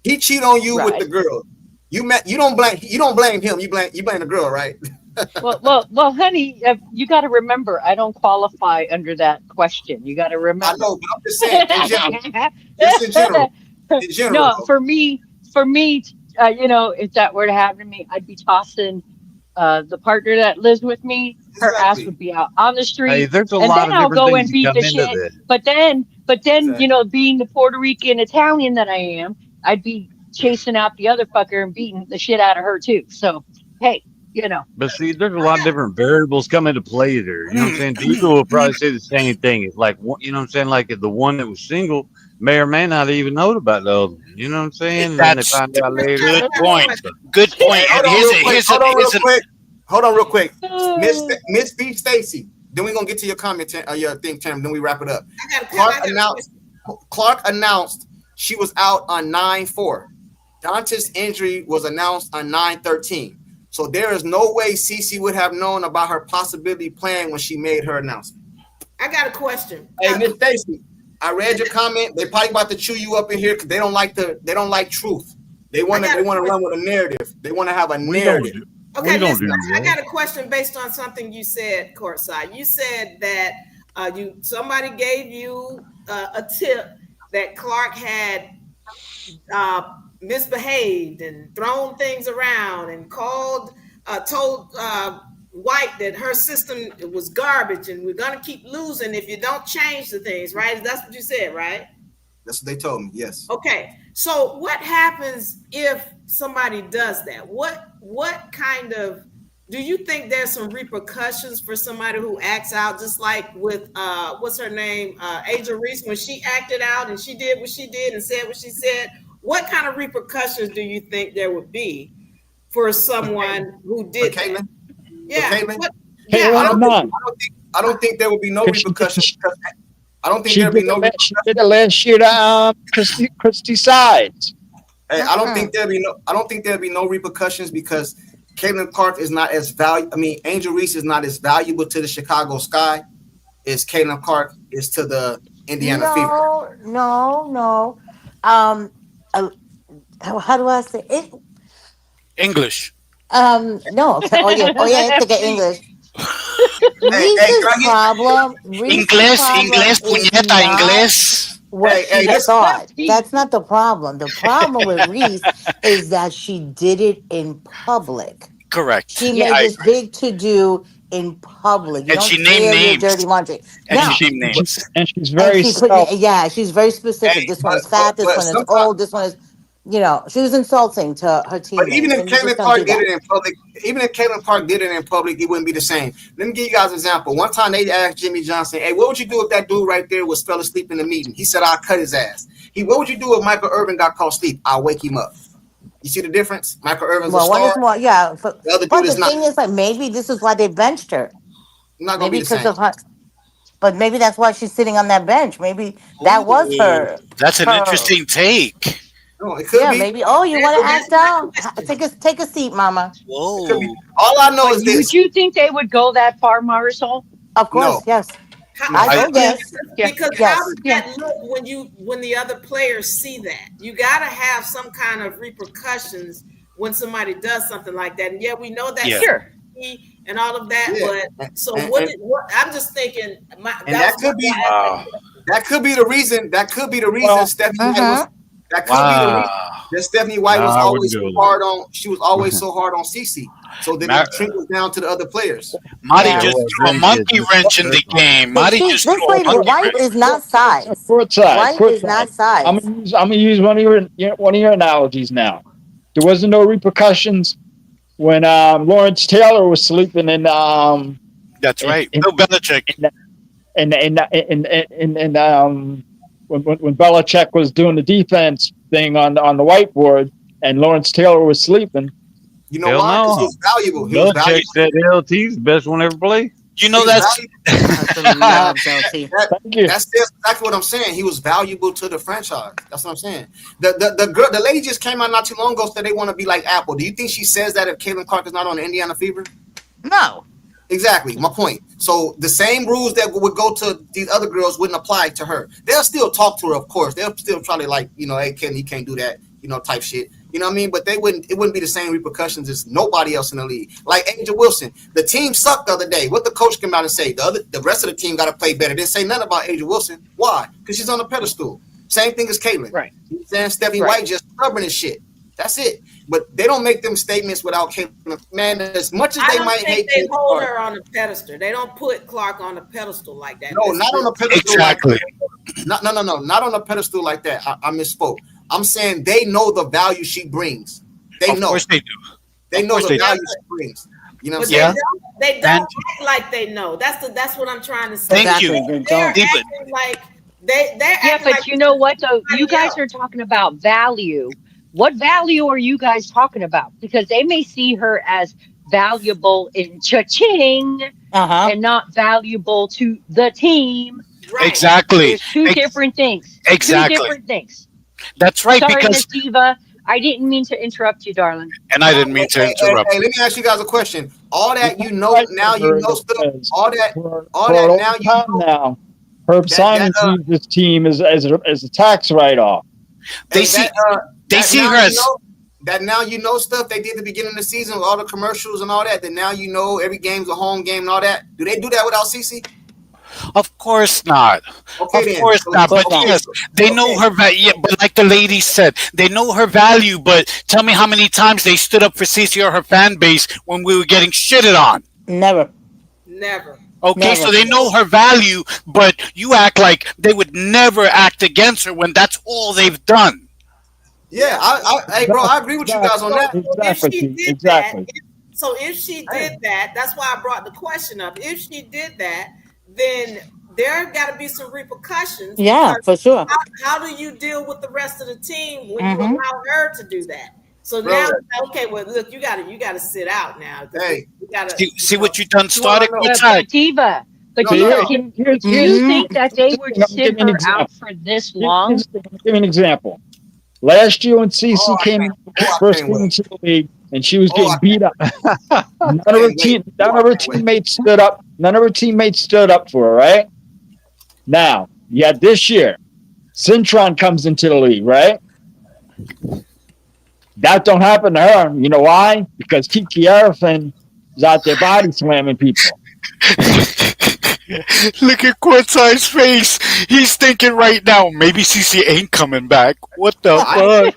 He cheat on you with the girl. You don't blame him. You blame the girl, right? Well, honey, you got to remember, I don't qualify under that question. You got to remember. I know, but I'm just saying in general. Just in general. In general. No, for me, if that were to happen to me, I'd be tossing the partner that lives with me. Her ass would be out on the street. Hey, there's a and lot then of I'll different go things and beat that the come into shit. this. But then, being the Puerto Rican Italian that I am, I'd be chasing out the other fucker and beating the shit out of her too. So, hey, But see, there's a lot of different variables come into play there. You know what I'm saying? People will probably say the same thing. It's like, you know what I'm saying? Like if the one that was single may or may not even know about the other one. You know what I'm saying? And then they find out later. Good point. Good point. Hold on real quick. Miss B Stacy. Then we're gonna get to your comment, your thing, Tim. Then we wrap it up. Clark announced she was out on 9/4. Dante's injury was announced on 9/13. So there is no way Cece would have known about her possibility playing when she made her announcement. I got a question. Hey, Miss Stacy, I read your comment. They probably about to chew you up in here because they don't like truth. They want to run with a narrative. They want to have a narrative. Okay, listen, I got a question based on something you said, courtside. You said that somebody gave you a tip that Clark had misbehaved and thrown things around and told White that her system was garbage and we're gonna keep losing if you don't change the things, right? That's what you said, right? That's what they told me. Yes. Okay. So what happens if somebody does that? What kind of do you think there's some repercussions for somebody who acts out just like with what's her name? Angel Reese, when she acted out and she did what she did and said what she said? What kind of repercussions do you think there would be for someone who did that? Yeah. I don't think there would be no repercussions. I don't think there'd be no repercussions. She did it last year to Christy Sides. Hey, I don't think there'd be no repercussions because Caitlin Clark is not as Angel Reese is not as valuable to the Chicago Sky as Caitlin Clark is to the Indiana Fever. No. How do I say it? English. No. Oh yeah, to get English. Reese's problem. Inglés, puñeta, inglés. What she thought. That's not the problem. The problem with Reese is that she did it in public. Correct. She made this big to-do in public. And she named names. Dirty laundry. And she named names. And she's very she's very specific. This one's fat, this one is old, this one is she was insulting to her teammates. But even if Caitlin Clark did it in public, it wouldn't be the same. Let me give you guys an example. One time they asked Jimmy Johnson, "Hey, what would you do if that dude right there was fell asleep in the meeting?" He said, "I'll cut his ass." What would you do if Michael Irvin got caught asleep? I'll wake him up. You see the difference? Michael Irvin's a star. One is more, yeah. The other but dude is not. The thing is, like, maybe this is why they benched her. Not gonna be the same. Of her, but maybe that's why she's sitting on that bench. Maybe that was her. That's an interesting take. No, it could be. Maybe. Oh, you want to act out? Take a seat, Mama. Whoa. All I know is this. Would you think they would go that far, Marisol? Of course, yes. How, I guess. Yeah. because how Yes. does that look when the other players see that? You got to have some kind of repercussions when somebody does something like that. And yeah, we know that Yeah. Sure. and all of that, Yeah. but so And, what I'm just thinking, and that could be Wow. that could be the reason. That could be the reason Well, Stephanie White was. That could be the reason Wow. that Stephanie White No, was I wouldn't always so go there. hard on. She was always so hard on Cece, so that Mar- it trickles down to the other players. Marty Yeah. just Well, threw a monkey grandkids, wrench in the game. Marty See, just this threw a lady, monkey White wrench. is not size. Court side, White court is not side. size. I'm gonna use one of your analogies now. There wasn't no repercussions when Lawrence Taylor was sleeping That's in, right. in, Bill Belichick. and when Belichick was doing the defense thing on the whiteboard and Lawrence Taylor was sleeping. You know Hell why? Because he no. was valuable. He was Belichick valuable. said LT's the best one ever played. You know He was that's valuable. My husband loves LT. Thank you. That's exactly what I'm saying. He was valuable to the franchise. That's what I'm saying. The girl, the lady just came out not too long ago said they want to be like Apple. Do you think she says that if Caitlin Clark is not on the Indiana Fever? No. Exactly, my point. So the same rules that would go to these other girls wouldn't apply to her. They'll still talk to her, of course. They'll still try to like, hey, Caitlin, you can't do that, type shit. You know what I mean? But it wouldn't be the same repercussions as nobody else in the league. Like Angel Wilson, the team sucked the other day. What the coach came out and say? The rest of the team got to play better. Didn't say nothing about Angel Wilson. Why? Because she's on the pedestal. Same thing as Caitlin. Right. You know what I'm saying? Stephanie Right. White just stubborn as shit. That's it. But they don't make them statements without Caitlin. Man, as much as I they don't might think hate they Caitlin hold Clark, her on a pedestal. They don't put Clark on a pedestal like that. no, not on a pedestal. exactly. Like that. No, not on a pedestal like that. I misspoke. I'm saying they know the value she brings. They Of know. course they do. They Of know course the they do. value she brings. You know what But I'm saying? they don't And- act like they know. That's what I'm trying to say. Thank you. Exactly. They They're don't. acting like they're Yeah, acting but like you know what though? You somebody guys else. are talking about value. What value are you guys talking about? Because they may see her as valuable in cha-ching Uh-huh. and not valuable to the team. Right. Exactly. There's two different things. Exactly. Two different things. That's right. Sorry, Because Miss Diva. I didn't mean to interrupt you, darling. and I didn't mean to interrupt. Hey, let me ask you guys a question. All that you know Right now, you over know it stuff. says, All that for all a that long now you time know. now, Herb Simon sees this team as a tax write-off. They Hey, see that see now her as that now you know stuff they did at the beginning of the season with all the commercials and all that. That now you know every game's a home game and all that. Do they do that without CC? Of course not. Okay, Of then. course So- not. But okay. yes, they know her value. Yeah, but like the lady said, they know her value. But tell me how many times they stood up for Cece or her fan base when we were getting shitted on. Never. Never. Okay, Never. so they know her value, but you act like they would never act against her when that's all they've done. Yeah, hey, bro, I agree with you guys on that. If she did Exactly. that, so if she did that, that's why I brought the question up. If she did that, then there got to be some repercussions. Yeah, because for sure. How do you deal with the rest of the team when Mhm. you allow her to do that? So Bro. now, okay, well, look, you gotta sit out now. Hey. you gotta See what you done started? No, Go But tag. Diva, but No, Diva, no. can Here's- you Mhm. think that they would Give sit me an her example. out for this long? Give me an example. Last year when CC Oh, I came can't- oh, I first can't came wait. into the league and she was Oh, getting I beat up. None of her can't team, wait. none Oh, of her I can't wait. teammates stood up. None of her teammates stood up for her. Right now, yeah, this year, Cintron comes into the league. Right, that don't happen to her. You know why? Because Kiki Arafin is out there body slamming people. Look at Courtside's face. He's thinking right now, maybe CC ain't coming back. What the fuck?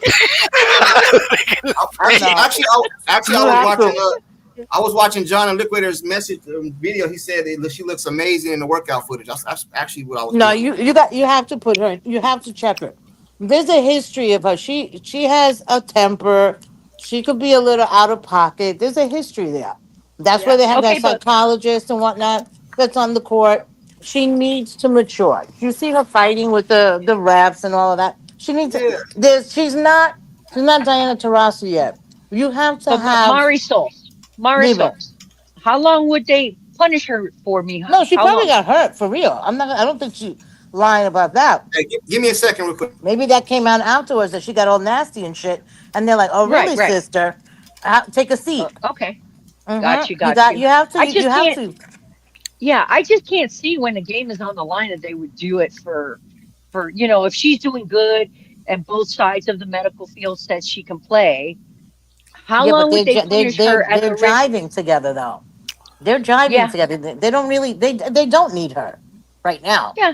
Actually, You I was have watching. to. I was watching John and Liquidator's message video. He said that she looks amazing in the workout footage. That's actually what I was. No, doing. you have to put her. You have to check her. There's a history of her. She has a temper. She could be a little out of pocket. There's a history there. That's why they have Okay, that but psychologist and whatnot that's on the court. She needs to mature. You see her fighting with the refs and all of that. She needs Yeah. to. She's not Diana Taurasi yet. You have to but have. Marisol, Diva. how long would they punish her for me? No, she How probably long? got hurt for real. I'm not. I don't think she lying about that. Hey, give me a second, real quick. Maybe that came out afterwards that she got all nasty and shit, and they're like, "Oh, really, Right. sister? Take a seat." Okay, Mhm. got you. You have to. I You just have can't. to. Yeah, I just can't see when the game is on the line that they would do it for if she's doing good and both sides of the medical field says she can play. How Yeah, but long would they punish her at they're the risk? jiving together though. They're jiving Yeah, together. They don't really they don't need her right now. yeah,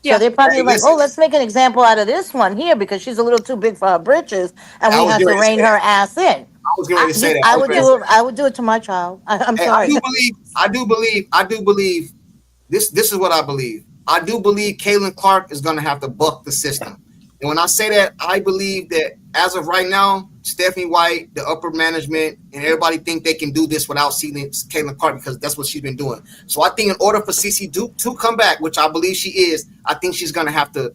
So yeah. they're probably Hey, like, oh, listen, let's make an example out of this one here because she's a little too big for her britches, and I we was have getting to ready to say rein that. her ass in. I was getting ready to say that. I I was would ready to say do it. that. I would do it to my child. I'm Hey, sorry. I do believe this is what I believe. I do believe Caitlin Clark is gonna have to buck the system. And when I say that, I believe that as of right now, Stephanie White, the upper management, and everybody think they can do this without seeing Caitlin Clark because that's what she's been doing. So I think in order for CC to come back, which I believe she is, I think she's gonna have to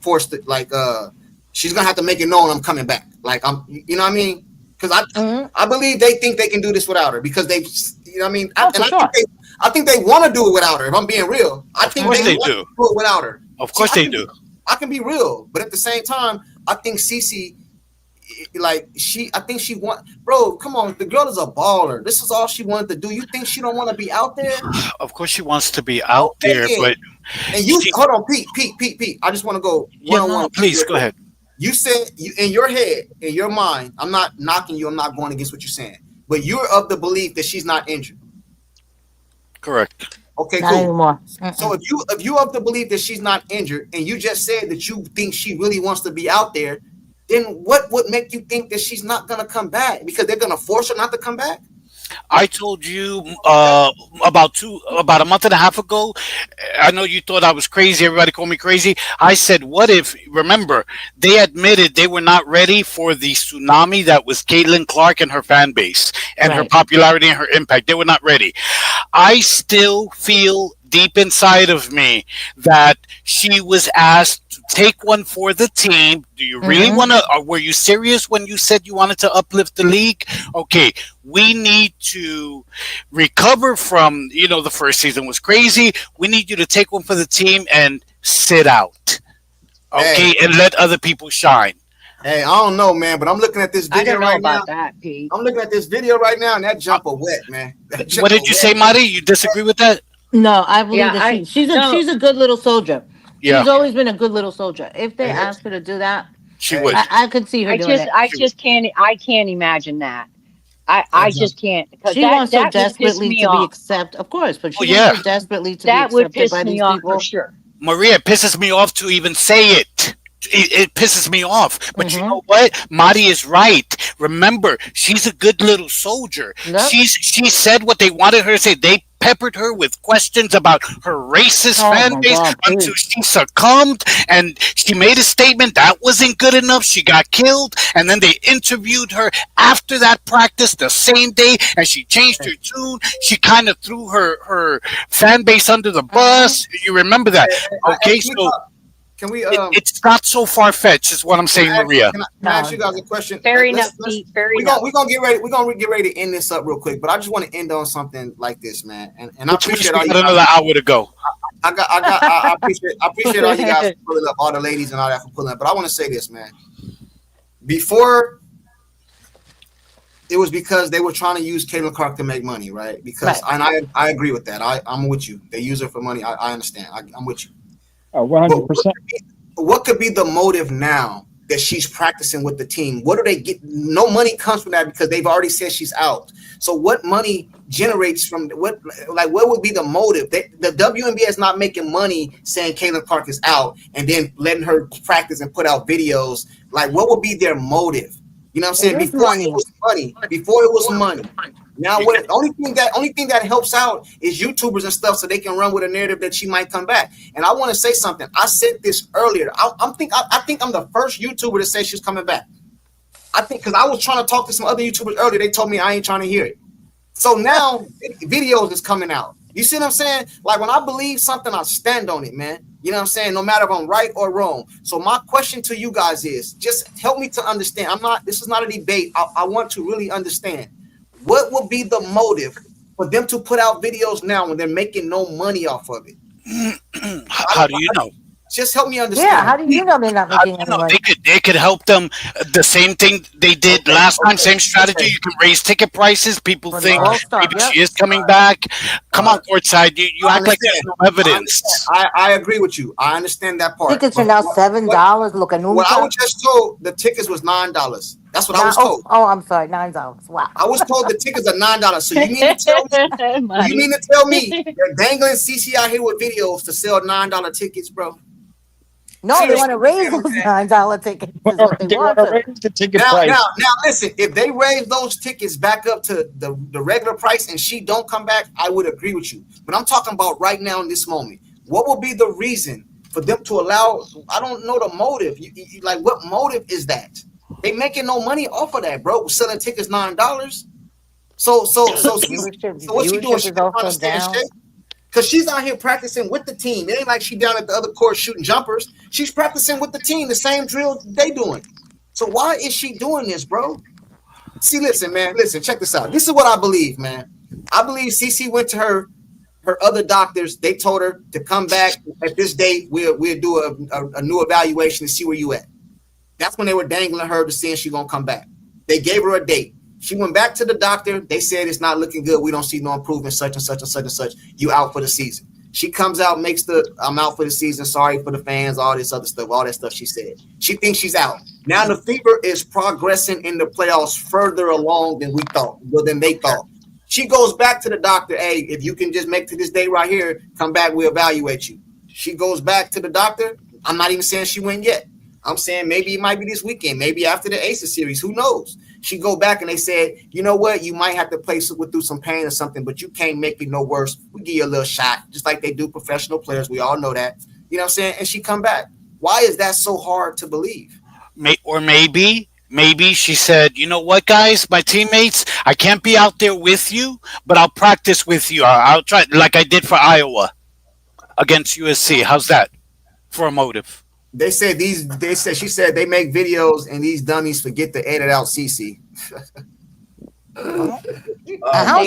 force it she's gonna have to make it known I'm coming back. Like you know what I mean? Because I believe they think they can do this without her because they you know what I mean. Oh, for sure. I think they want to do it without her. If I'm being real, I think course they they want do. to do it without her. Of course they do. I can be real, but at the same time, I think Cece, I think she bro, come on, the girl is a baller. This is all she wanted to do. You think she don't want to be out there? Of course she wants to be out there, then. but And you hold on, Pete. I just want to go yeah, one on no, one. please go ahead. You said in your head, in your mind, I'm not knocking you. I'm not going against what you're saying, but you're of the belief that she's not injured. Correct. Okay, Not cool. anymore. So if you of the belief that she's not injured, and you just said that you think she really wants to be out there, then what would make you think that she's not gonna come back? Because they're gonna force her not to come back? I told you about a month and a half ago. I know you thought I was crazy. Everybody called me crazy. I said, "What if?" Remember, they admitted they were not ready for the tsunami that was Caitlin Clark and her fan base and her Right. popularity and her impact. They were not ready. I still feel deep inside of me that she was asked to take one for the team. Do you really want to? Or were you serious when you said you wanted to uplift the league? Okay, we need to recover from, the first season was crazy. We need you to take one for the team and sit out. Okay, and let other people shine. Hey, I don't know, man, but I'm looking at this I video don't know right about now. that, Pete. I'm looking at this video right now, and that jumper wet, man. What did you say, Marty? You disagree with that? No, I believe Yeah, that she's no. a good little soldier. Yeah, She's always been a good little soldier. If they Hey, ask her to do that, she would. I could see her doing it. I just can't. I can't imagine that. I just can't because She wants so that would piss desperately me to be off. accepted, of course, but Oh she yeah, wants so desperately to be That would accepted piss by me these off for people. sure. Maria, it pisses me off to even say it. It pisses me off. But you Mm-hmm. know what? Marty is right. Remember, she's a good little soldier. Yep. She said what they wanted her to say. They peppered her with questions about her racist Oh fan my base God, until please. she succumbed and she made a statement that wasn't good enough. She got killed, and then they interviewed her after that practice the same day, and she changed her tune. She kind of threw her fan base under the bus. You remember that? Okay, so Can we it's not so far fetched, is what I'm saying, Maria. Can I ask you guys a question? Fair enough, Pete. Fair enough. We're gonna get ready. We're gonna get ready to end this up real quick. But I just want to end on something like this, man. And I Which means appreciate we all you got guys. another hour to go. I appreciate all you guys for pulling up, all the ladies and all that for pulling up. But I want to say this, man. Before, it was because they were trying to use Caitlin Clark to make money, right? Because and I agree with that. I'm with you. They use her for money. I understand. I'm with you. 100%. What could be the motive now that she's practicing with the team? What do they get? No money comes from that because they've already said she's out. So what money generates from what would be the motive? The WNBA is not making money saying Caitlin Clark is out and then letting her practice and put out videos. Like, what would be their motive? You know what I'm saying? Before it was money. Before it was money. Now, what only thing that helps out is YouTubers and stuff, so they can run with a narrative that she might come back. And I want to say something. I said this earlier. I think I'm the first YouTuber to say she's coming back. I think because I was trying to talk to some other YouTubers earlier, they told me I ain't trying to hear it. So now videos is coming out. You see what I'm saying? Like, when I believe something, I stand on it, man. You know what I'm saying? No matter if I'm right or wrong. So my question to you guys is, just help me to understand. This is not a debate. I want to really understand. What would be the motive for them to put out videos now when they're making no money off of it? How do you know? Just help me Yeah, understand. how do you know they're not How do making you any know money? they could help them the same thing they did Okay, last time, okay, same strategy. okay. You can raise ticket prices. People For the think All right, All-Star, maybe yep. she is coming all back. right, Come all on, right. courtside. You I act like there's understand. no I understand. evidence. I agree with you. I understand that part. Tickets are But now $7. Look at what I was Numka. just told, the tickets was $9. That's what I Now, was oh, told. oh, I'm sorry, $9. Wow. I was told the tickets are $9. So you mean to tell me? You Money. mean to tell me they're dangling CC out here with videos to sell $9 tickets, bro? No, they want Seriously, to you raise can't those do that. $9 tickets. Is what they They want want to to. raise the ticket Now, price. listen. If they raise those tickets back up to the regular price and she don't come back, I would agree with you. But I'm talking about right now in this moment. What will be the reason for them to allow? I don't know the motive. Like, what motive is that? They making no money off of that, bro. Selling tickets $9. So what's she doing? Viewership She is just trying to also stay in down. shape. Because she's out here practicing with the team. It ain't like she down at the other court shooting jumpers. She's practicing with the team, the same drill they doing. So why is she doing this, bro? See, listen, man. Listen, check this out. This is what I believe, man. I believe CC went to her other doctors. They told her to come back at this date. We'll do a new evaluation to see where you at. That's when they were dangling her to see if she gonna come back. They gave her a date. She went back to the doctor. They said it's not looking good. We don't see no improvement. Such and such and such and such. You out for the season. She comes out, makes the I'm out for the season. Sorry for the fans. All this other stuff. All that stuff she said. She thinks she's out. Now the Fever is progressing in the playoffs further along than we thought. Well, than they thought. She goes back to the doctor. Hey, if you can just make to this day right here, come back. We evaluate you. She goes back to the doctor. I'm not even saying she went yet. I'm saying maybe it might be this weekend, maybe after the Aces series. Who knows? She go back and they said, you know what? You might have to play through some pain or something, but you can't make it no worse. We give you a little shot, just like they do professional players. We all know that. You know what I'm saying? And she come back. Why is that so hard to believe? Or maybe she said, you know what, guys, my teammates, I can't be out there with you, but I'll practice with you. I'll try like I did for Iowa against USC. How's that for a motive? They said these. They said she said they make videos and these dummies forget to edit out CC. How's They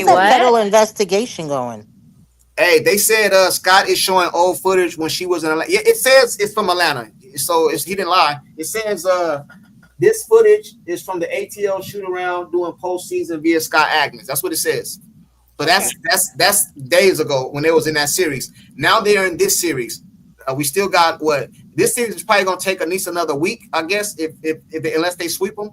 that what? federal investigation going? Hey, they said Scott is showing old footage when she was in Atlanta. Yeah, it says it's from Atlanta, so he didn't lie. It says this footage is from the ATL shoot around doing postseason via Scott Agnes. That's what it says. So that's days ago when they was in that series. Now they're in this series. We still got what this series is probably gonna take at least another week, I guess, if unless they sweep them.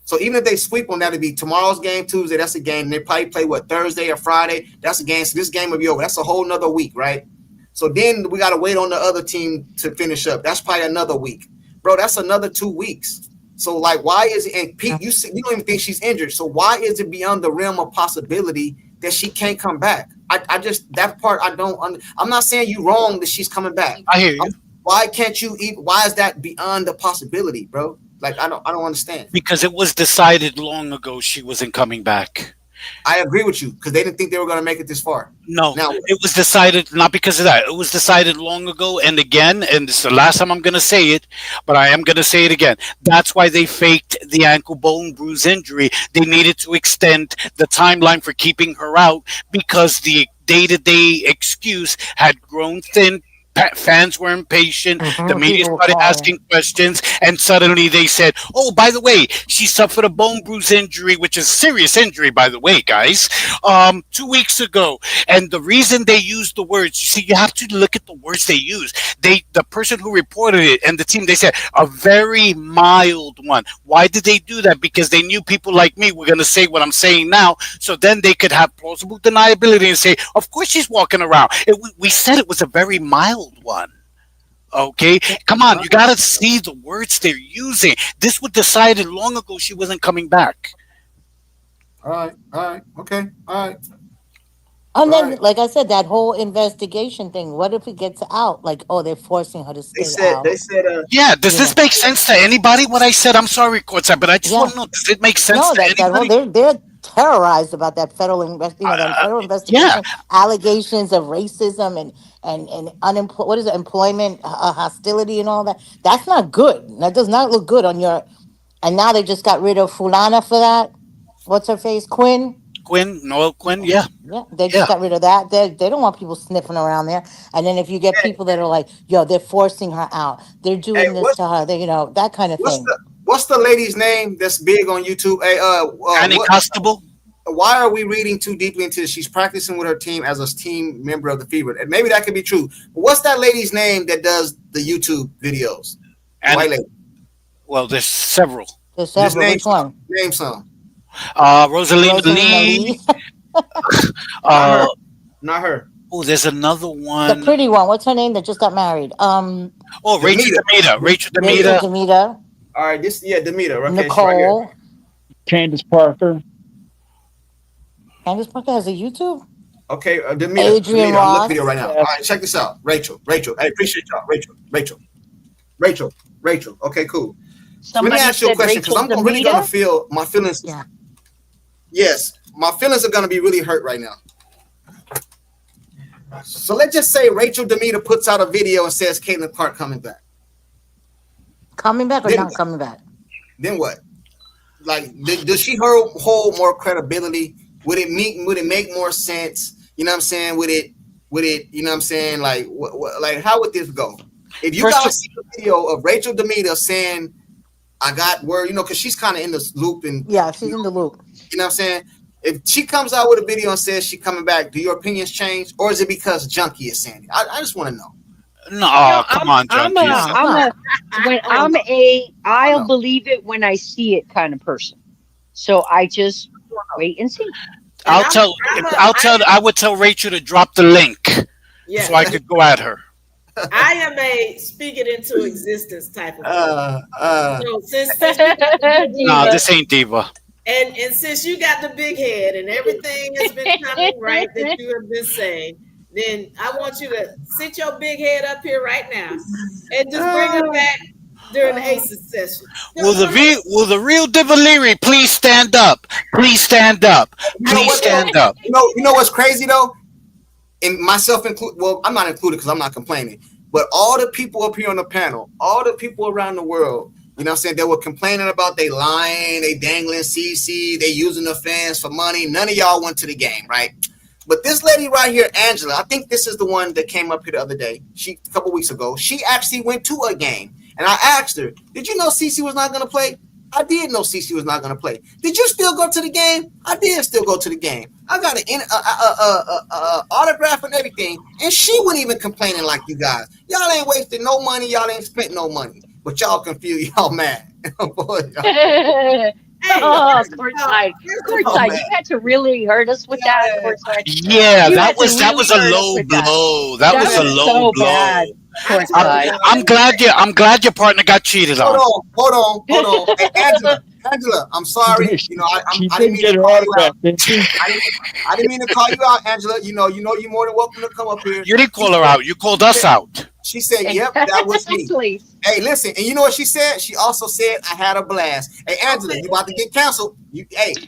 So even if they sweep them, that'll be tomorrow's game, Tuesday. That's a game. They probably play what Thursday or Friday. That's a game. So this game will be over. That's a whole nother week, right? So then we gotta wait on the other team to finish up. That's probably another week, bro. That's another 2 weeks. So like, why is it? And Pete, you don't even think she's injured. So why is it beyond the realm of possibility that she can't come back? I just that part I don't. I'm not saying you wrong that she's coming back. I hear you. Why can't you? Why is that beyond the possibility, bro? Like I don't understand. Because it was decided long ago she wasn't coming back. I agree with you because they didn't think they were going to make it this far. No, Now, it was decided not because of that. It was decided long ago. And again, and this is the last time I'm going to say it, but I am going to say it again. That's why they faked the ankle bone bruise injury. They needed to extend the timeline for keeping her out because the day-to-day excuse had grown thin. Fans were impatient. The media People were started calling. asking questions, and suddenly they said, "Oh, by the way, she suffered a bone bruise injury, which is a serious injury, by the way, guys, 2 weeks ago." And the reason they used the words, you see, you have to look at the words they use. The person who reported it, and the team, they said a very mild one. Why did they do that? Because they knew people like me were going to say what I'm saying now, so then they could have plausible deniability and say, "Of course she's walking around." We said it was a very mild one. Okay, come on, you gotta see the words they're using. This was decided long ago she wasn't coming back. all right, okay, all right. And then, Right. like I said, that whole investigation thing. What if it gets out? Like, oh, they're forcing her to They stay said out. Yeah, does You this know, make sense to anybody? What I said? I'm sorry, courtside, but I just yeah. want to know: does it make sense No, to that whole anybody? they're terrorized about that that federal Yeah, investigation, allegations of racism and unemployment. What is it? Employment hostility and all that. That's not good. That does not look good on your. And now they just got rid of Fulana for that. What's her face? Quinn. Quinn, Noel Quinn. Yeah, Yeah, they just yeah. got rid of that. They don't want people sniffing around there. And then if you get people that are like, yo, they're forcing her out. They're Hey, doing this to her. They, that kind of thing. what's the lady's name that's big on YouTube? Hey, Annie Constable. Why are we reading too deeply into this? She's practicing with her team as a team member of the Fever, and maybe that could be true. But what's that lady's name that does the YouTube videos? The white lady. Well, there's several. There's several. Which one? Name some. Rosalina Lee. Not her. Oh, there's another one. The pretty one. What's her name that just got married? Rachel Demita. Rachel Demita. All right, Demita. Okay, Nicole. Right, Candace Parker. Candace Parker has a YouTube. Okay, Demita. Adrian Demita, Ross. I'm looking video right now. All right, check this out. Rachel. I appreciate y'all. Rachel. Okay, cool. Let me ask you a question because I'm really gonna feel my feelings. Yeah. Yes, my feelings are gonna be really hurt right now. So let's just say Rachel Demita puts out a video and says Caitlin Clark coming back. Coming back or then not coming back? Then what? Like, does she hold more credibility? Would it make more sense? You know what I'm saying? Would it? You know what I'm saying? Like, like how would this go? If you guys see the video of Rachel Demita saying, "I got word," because she's kind of in this loop, and she's in the loop. You know what I'm saying? If she comes out with a video and says she's coming back, do your opinions change, or is it because Junkie is saying it? I just want to know. No, come on, Junkie. I'll believe it when I see it kind of person. So I just wait and see. I would tell Rachel to drop the link so I could go at her. I am a speak it into existence type of so since no, this ain't diva. And since you got the big head and everything has been coming right that you have been saying, then I want you to sit your big head up here right now and just bring it back during the Aces session. Will the real Diva Leary please stand up? Please stand up. Please stand up. You know what's crazy though? And myself included. Well, I'm not included because I'm not complaining. But all the people up here on the panel, all the people around the world, you know what I'm saying, they were complaining about they lying, they dangling CC, they using the fans for money. None of y'all went to the game, right? But this lady right here, Angela, I think this is the one that came up here the other day. A couple weeks ago, she actually went to a game. And I asked her, did you know CC was not going to play? I did know CC was not going to play. Did you still go to the game? I did still go to the game. I got an autograph and everything. And she wasn't even complaining like you guys. Y'all ain't wasted no money. Y'all ain't spent no money. But y'all confused. Y'all mad. Courtside, you had to really hurt us with that. Courtside. Yeah, that was a low blow. That was a low blow. I'm glad your partner got cheated on. Hold on. Hey, Angela, I'm sorry. I didn't mean to call you out. I didn't mean to call you out, Angela. You know you're more than welcome to come up here. You didn't call her out. You called us out. She said, "Yep, that was me." Hey, listen, and you know what she said? She also said, "I had a blast." Hey, Angela, you about to get canceled.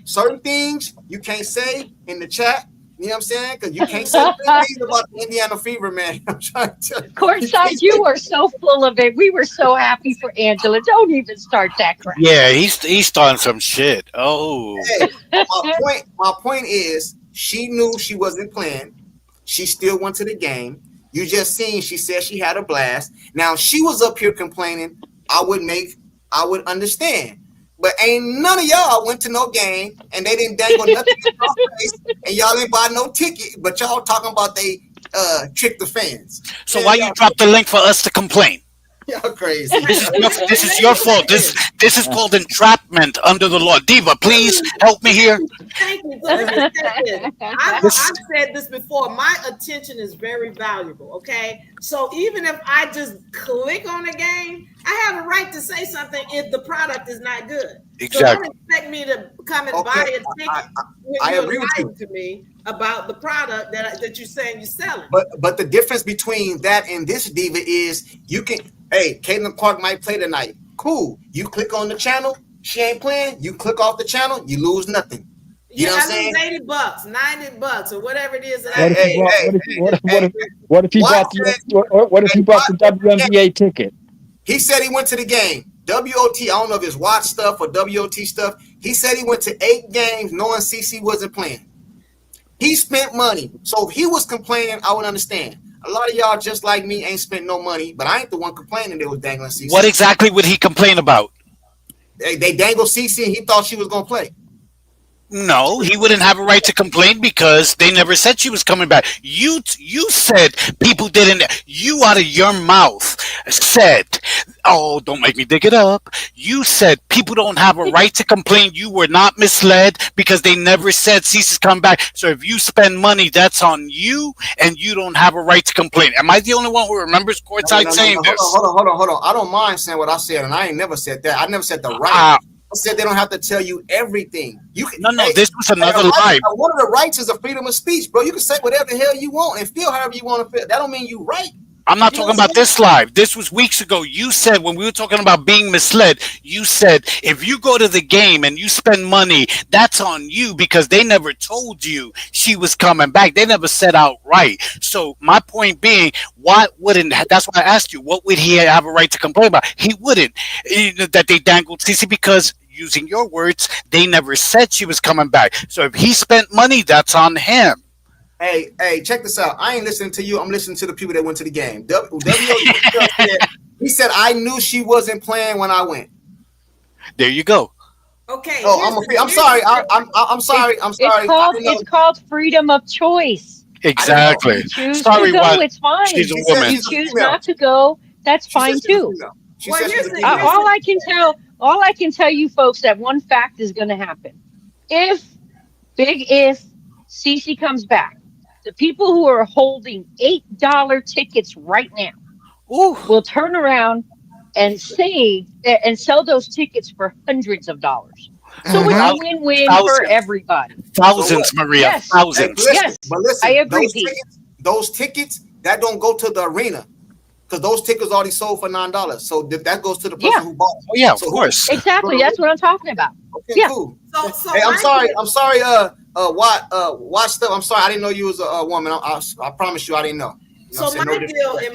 Certain things you can't say in the chat. You know what I'm saying? Because you can't say things about the Indiana Fever, man. I'm trying to tell you. Courtside, you were so full of it. We were so happy for Angela. Don't even start that crap. Yeah, he's starting some shit. Oh. Hey, my point is, she knew she wasn't playing. She still went to the game. You just seen she said she had a blast. Now she was up here complaining. I would understand. But ain't none of y'all went to no game and they didn't dangle nothing in your face and y'all ain't buy no ticket, but y'all talking about they tricked the fans. So why you drop the link for us to complain? Y'all crazy. This is your fault. This is called entrapment under the law. Diva, please help me here. Thank you. I've said this before. My attention is very valuable. Okay, so even if I just click on a game, I have a right to say something if the product is not good. Exactly. So don't expect me to come and buy a ticket when you're lying to me about the product that you're saying you're selling. But the difference between that and this diva is you can. Hey, Caitlin Clark might play tonight. Cool. You click on the channel. She ain't playing. You click off the channel. You lose nothing. You know what I'm saying? $80, $90, or whatever it is. What if he bought the WNBA ticket? He said he went to the game. WOT, I don't know if it's watch stuff or WOT stuff. He said he went to 8 games knowing CC wasn't playing. He spent money. So if he was complaining, I would understand. A lot of y'all just like me ain't spent no money, but I ain't the one complaining they was dangling CC. What exactly would he complain about? They dangled CC and he thought she was going to play. No, he wouldn't have a right to complain because they never said she was coming back. You said people didn't. You out of your mouth said, "Oh, don't make me dig it up." You said people don't have a right to complain. You were not misled because they never said Cece's coming back. So if you spend money, that's on you, and you don't have a right to complain. Am I the only one who remembers courtside saying this? Hold on. I don't mind saying what I said, and I ain't never said that. I never said the right. I said they don't have to tell you everything. You can, this was another live. One of the rights is a freedom of speech, bro. You can say whatever the hell you want and feel however you want to feel. That don't mean you right. I'm not talking about this live. This was weeks ago. You said when we were talking about being misled, you said if you go to the game and you spend money, that's on you because they never told you she was coming back. They never said outright. So my point being, why wouldn't, that's why I asked you, what would he have a right to complain about? He wouldn't. That they dangled CC because, using your words, they never said she was coming back. So if he spent money, that's on him. Hey, check this out. I ain't listening to you. I'm listening to the people that went to the game. He said, I knew she wasn't playing when I went. There you go. Okay. Oh, I'm sorry. I'm sorry. It's called freedom of choice. Exactly. You choose sorry, to go, what? It's fine. She's a woman. You choose not to go, that's fine too. All I can tell you folks that one fact is going to happen. If Cece comes back, the people who are holding $8 tickets right now will turn around and sell those tickets for hundreds of dollars. So it's a win-win for everybody. Thousands, Maria. Yes. Thousands. Yes. But listen, I agree. Those tickets that don't go to the arena. Because those tickets already sold for $9, so that goes to the person who bought it. Oh yeah, of course. Exactly, that's what I'm talking about. Okay, cool. So hey, I'm sorry. Watch stuff. I'm sorry, I didn't know you was a woman. I promise you, I didn't know. So my deal and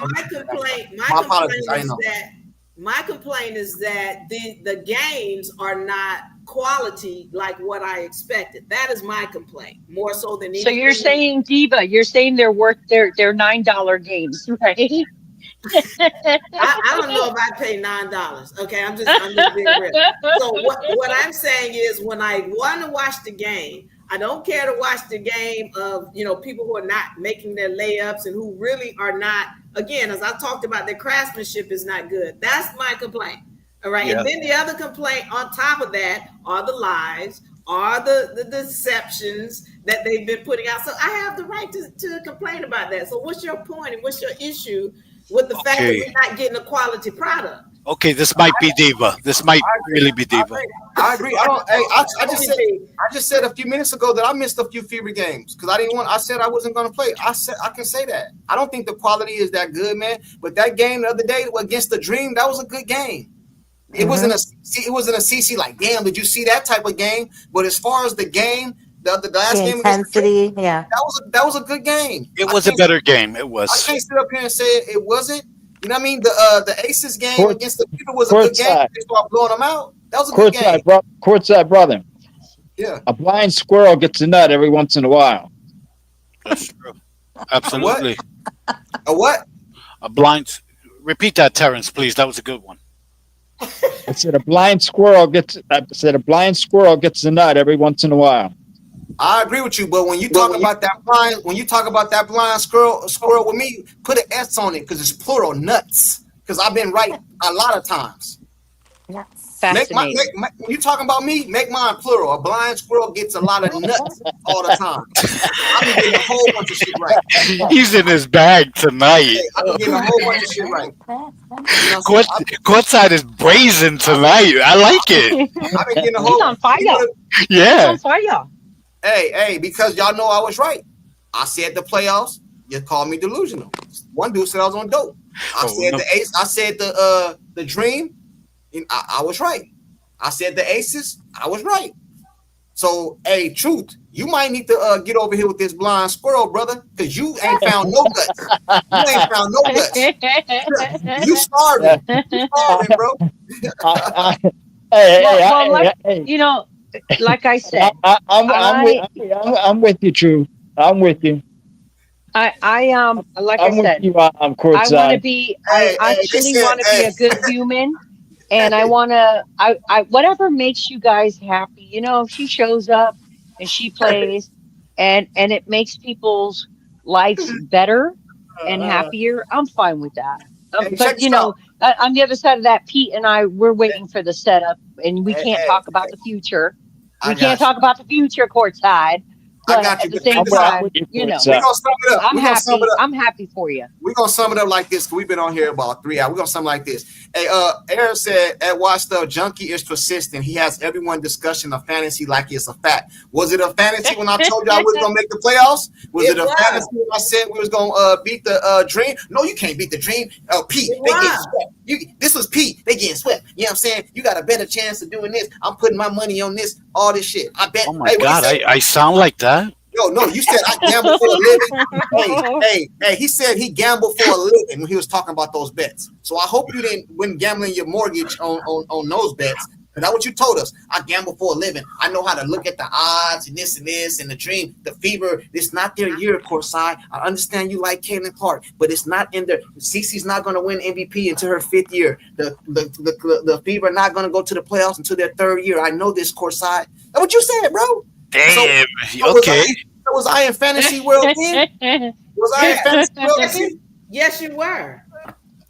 my complaint is that the games are not quality like what I expected. That is my complaint, more so than anything. So you're saying, Diva, they're worth their $9 games, right? I don't know if I pay $9. Okay, I'm just being real. So what I'm saying is, when I want to watch the game, I don't care to watch the game of people who are not making their layups and who really are not. Again, as I talked about, their craftsmanship is not good. That's my complaint. All right, and then the other complaint on top of that are the lies, are the deceptions that they've been putting out. So I have the right to complain about that. So what's your point and what's your issue with the fact that we're not getting a quality product? Okay, this might be Diva. This might really be Diva. I agree. I just said a few minutes ago that I missed a few favorite games because I said I wasn't going to play. I can say that. I don't think the quality is that good, man. But that game the other day against the Dream, that was a good game. It wasn't a CC like, damn, did you see that type of game? But as far as the game, the last game, intensity, that was a good game. It was a better game. It was. I can't sit up here and say it wasn't. You know what I mean? The Aces game against the people was a good game. They started blowing them out. That was a good game. Courtside, brother. Yeah. A blind squirrel gets a nut every once in a while. That's true. Absolutely. A what? A blind. Repeat that, Terrence, please. That was a good one. I said a blind squirrel gets a nut every once in a while. I agree with you, but when you talk about that blind squirrel with me, put an S on it because it's plural, nuts. Because I've been right a lot of times. Fascinating. When you talking about me, make mine plural. A blind squirrel gets a lot of nuts all the time. I've been getting a whole bunch of shit right. He's in his bag tonight. I've been getting a whole bunch of shit right. Courtside is brazen tonight. I like it. I've been getting a whole. He's on fire. Yeah. He's on fire. Hey, because y'all know I was right. I said the playoffs. You called me delusional. One dude said I was on dope. I said the Dream. I was right. I said the Aces. I was right. So, hey, truth, you might need to get over here with this blind squirrel, brother, because you ain't found no guts. You ain't found no guts. You starving. You starving, bro. I, hey, hey, you know, like I said, I'm with you, True. I'm with you. like I I'm with said, you on I want to courtside. be, I They actually said, want to be a good human. And I want to, whatever makes you guys happy, you know, if she shows up and she plays and it makes people's lives better and happier, I'm fine with that. hey, check But, this you out. know, on the other side of that, Pete and I, we're waiting for the setup and we Hey, can't hey, talk about the future. I We can't got you. talk about the future courtside. I But got you. at the But check same I'm this with, out. I'm time, with you you know, We're courtside. gonna sum it up. I'm We're gonna sum it happy. up. I'm happy for you. We're gonna sum it up like this because we've been on here about 3 hours. We're gonna sum it like this. Hey, Aaron said at Watch Stuff, Junkie is persistent. He has everyone discussing a fantasy like it's a fact. Was it a fantasy when I told y'all we was gonna make the playoffs? Was it It a was. fantasy when I said we was gonna beat the Dream? No, you can't beat the Dream. Pete, It they getting was. swept. This was Pete. They getting swept. You know what I'm saying? You got a better chance of doing this. I'm putting my money on this. All this shit. I bet. Oh my Hey, what he God, said? I sound like that. Yo, no, you said I gamble for a living. Hey, he said he gambled for a living when he was talking about those bets. So I hope you didn't win gambling your mortgage on those bets. Because that's what you told us. I gamble for a living. I know how to look at the odds and this and the Dream, the Fever. It's not their year, Corsai. I understand you like Caitlin Clark, but it's not in there. Cece's not going to win MVP until her 5th year. The Fever not going to go to the playoffs until their 3rd year. I know this, Corsai. That's what you said, bro. Damn. So Okay. was I in fantasy world then? Was I in fantasy world then? Yes, you were.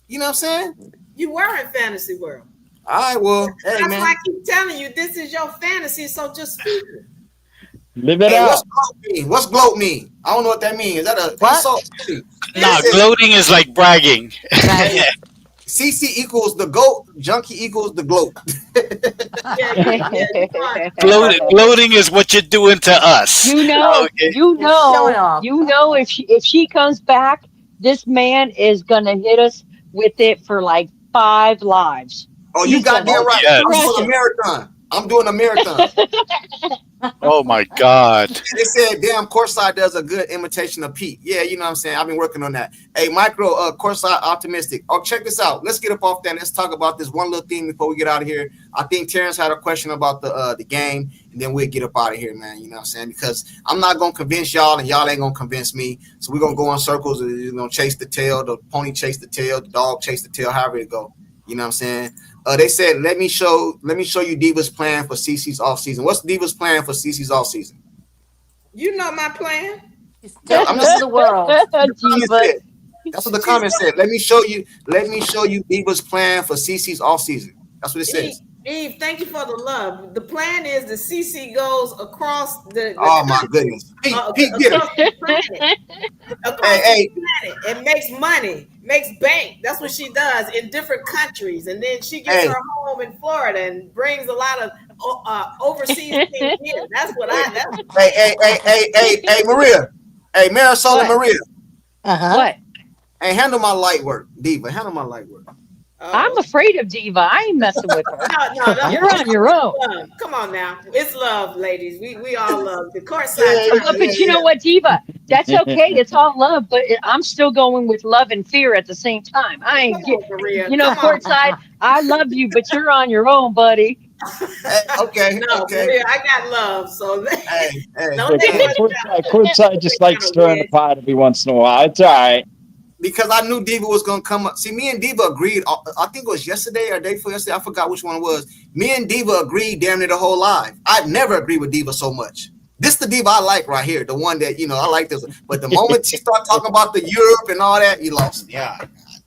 You know what I'm saying? You were in fantasy world. All right, well, hey, That's man. why I keep telling you this is your fantasy, so just speak it. Live it Hey, out. what's gloat mean? I don't know what that means. Is that a What? insult? Nah, gloating is like bragging. Right. CC equals the goat, junkie equals the gloat. Gloating is what you're doing to us. You know, Okay. Showing off. if she comes back, this man is gonna hit us with it for like 5 lives. Oh, you He's gonna goddamn right. Yes. I'm crush doing a us. marathon. I'm doing a marathon. Oh my God. They said, damn, Courtside does a good imitation of Pete. Yeah, you know what I'm saying? I've been working on that. Hey, Micro, Courtside optimistic. Oh, check this out. Let's get up off that. Let's talk about this one little thing before we get out of here. I think Terrence had a question about the game, and then we'll get up out of here, man. You know what I'm saying? Because I'm not going to convince y'all, and y'all ain't going to convince me. So we're going to go in circles and, chase the tail. The pony chase the tail. The dog chase the tail, however it go. You know what I'm saying? They said, let me show you Diva's plan for CC's offseason. What's Diva's plan for CC's offseason? You know my plan. Yeah, Take us to the world. Diva. That's what the comment said. Let me show you Diva's plan for CC's offseason. That's what it says. Eve, thank you for the love. The plan is the CC goes across the Oh my goodness. Pete, get across it. the planet. Across Hey. the planet and makes money, makes bank. That's what she does in different countries. And then she gets her home in Florida and brings a lot of overseas things in. That's what Hey, Maria. Hey, Marisol and Maria. What? Hey, handle my light work. Diva, handle my light work. I'm afraid of Diva. I ain't messing with her. No, You're on your own. Love. Come on now. It's love, ladies. We all love the court side. But you know what, Diva? That's okay. It's all love, but I'm still going with love and fear at the same time. I ain't Maria. Courtside, I love you, but you're on your own, buddy. Okay. Maria, I got love. So Courtside just likes stirring the pot every once in a while. It's all right. Because I knew Diva was gonna come up. See, me and Diva agreed. I think it was yesterday or day before yesterday. I forgot which one it was. Me and Diva agreed damn near the whole live. I've never agreed with Diva so much. This the Diva I like right here. The one that I like this. But the moment she start talking about the Europe and all that, you lost me.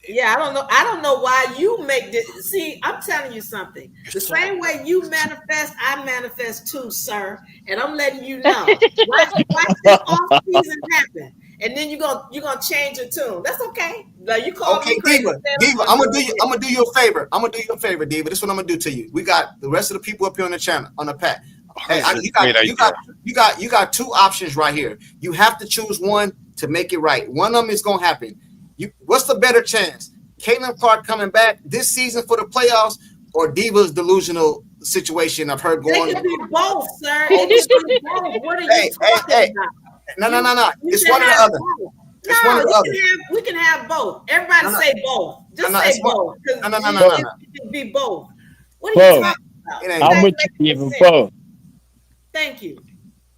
Yeah, I don't know why you make this. See, I'm telling you something. The same way you manifest, I manifest too, sir. And I'm letting you know. Watch this off season happen. And then you're gonna change your tune. That's okay. Like you call me crazy. Diva, I'm gonna do you a favor. Diva. This is what I'm gonna do to you. We got the rest of the people up here on the channel, on the pack. Hey, you got 2 options right here. You have to choose one to make it right. One of them is gonna happen. What's the better chance? Caitlin Clark coming back this season for the playoffs, or Diva's delusional situation of her going? They can be both, sir. It can be both. What are you talking about? No. It's one or the other. It's one or the other. We can have both. Everybody say both. Just say both. No. It can be both. What are you Both. talking about? It ain't I'm both. with you, Diva. Both. Thank you.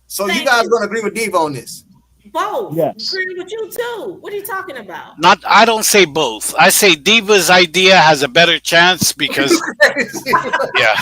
So Thank you guys you. gonna agree with Diva on this? Both. Yes. Agree with you too. What are you talking about? Not, I don't say both. I say Diva's idea has a better chance because, yeah,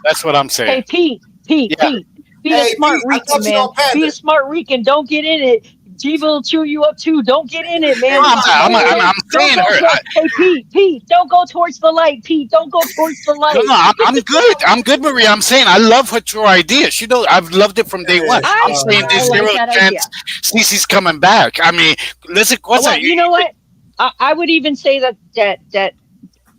that's what I'm saying. Hey, Pete, Pete, Yeah. Pete, be a Hey, smart Pete, I Rican, thought you man. don't Be pander. a smart Rican. Don't get in it. Diva will chew you up too. Don't get in it, Hey, No, man. I'm Don't saying go her. toward. Hey, Pete, don't go towards the light. Pete, don't go towards the No, light. no, I'm good. I'm good, Maria. I'm saying I love her true idea. She knows I've loved it from day one. I'm saying I there's like zero that chance idea. Cece's coming back. I mean, listen, what's Well, that? you know what? I would even say that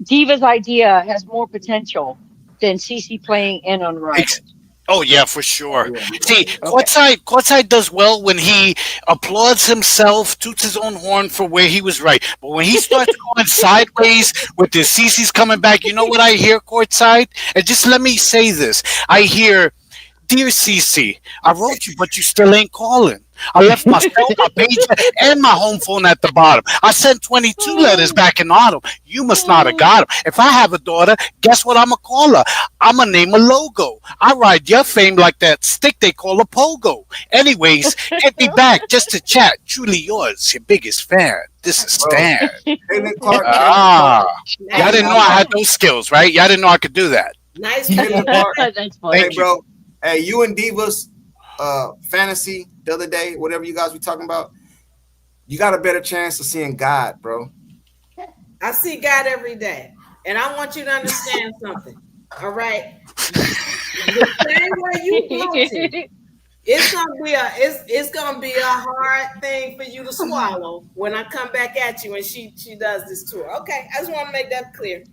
Diva's idea has more potential than Cece playing in Unrivaled. Oh yeah, for sure. See, Okay. Courtside does well when he applauds himself, toots his own horn for where he was right. But when he starts going sideways with the CC's coming back, you know what I hear, Courtside? And just let me say this: I hear, "Dear CC, I wrote you, but you still ain't calling. I left my cell, my page, and my home phone at the bottom. I sent 22 letters back in autumn. You must not have got them. If I have a daughter, guess what I'ma call her? I'ma name a logo. I ride your fame like that stick they call a pogo. Anyways, hit me back just to chat. Truly yours, your biggest fan. This is Bro, Stan." Caitlin Clark. Ah, y'all Nice, didn't know I had those skills, right? Y'all didn't know I could do that. nice Caitlin Clark. That's funny. Hey, Thank you. bro. Hey, you and Diva's fantasy the other day, whatever you guys were talking about, you got a better chance of seeing God, bro. I see God every day, and I want you to understand something. All right, the same way you bloated, it's gonna be a hard thing for you to swallow when I come back at you and she does this tour. Okay, I just want to make that clear.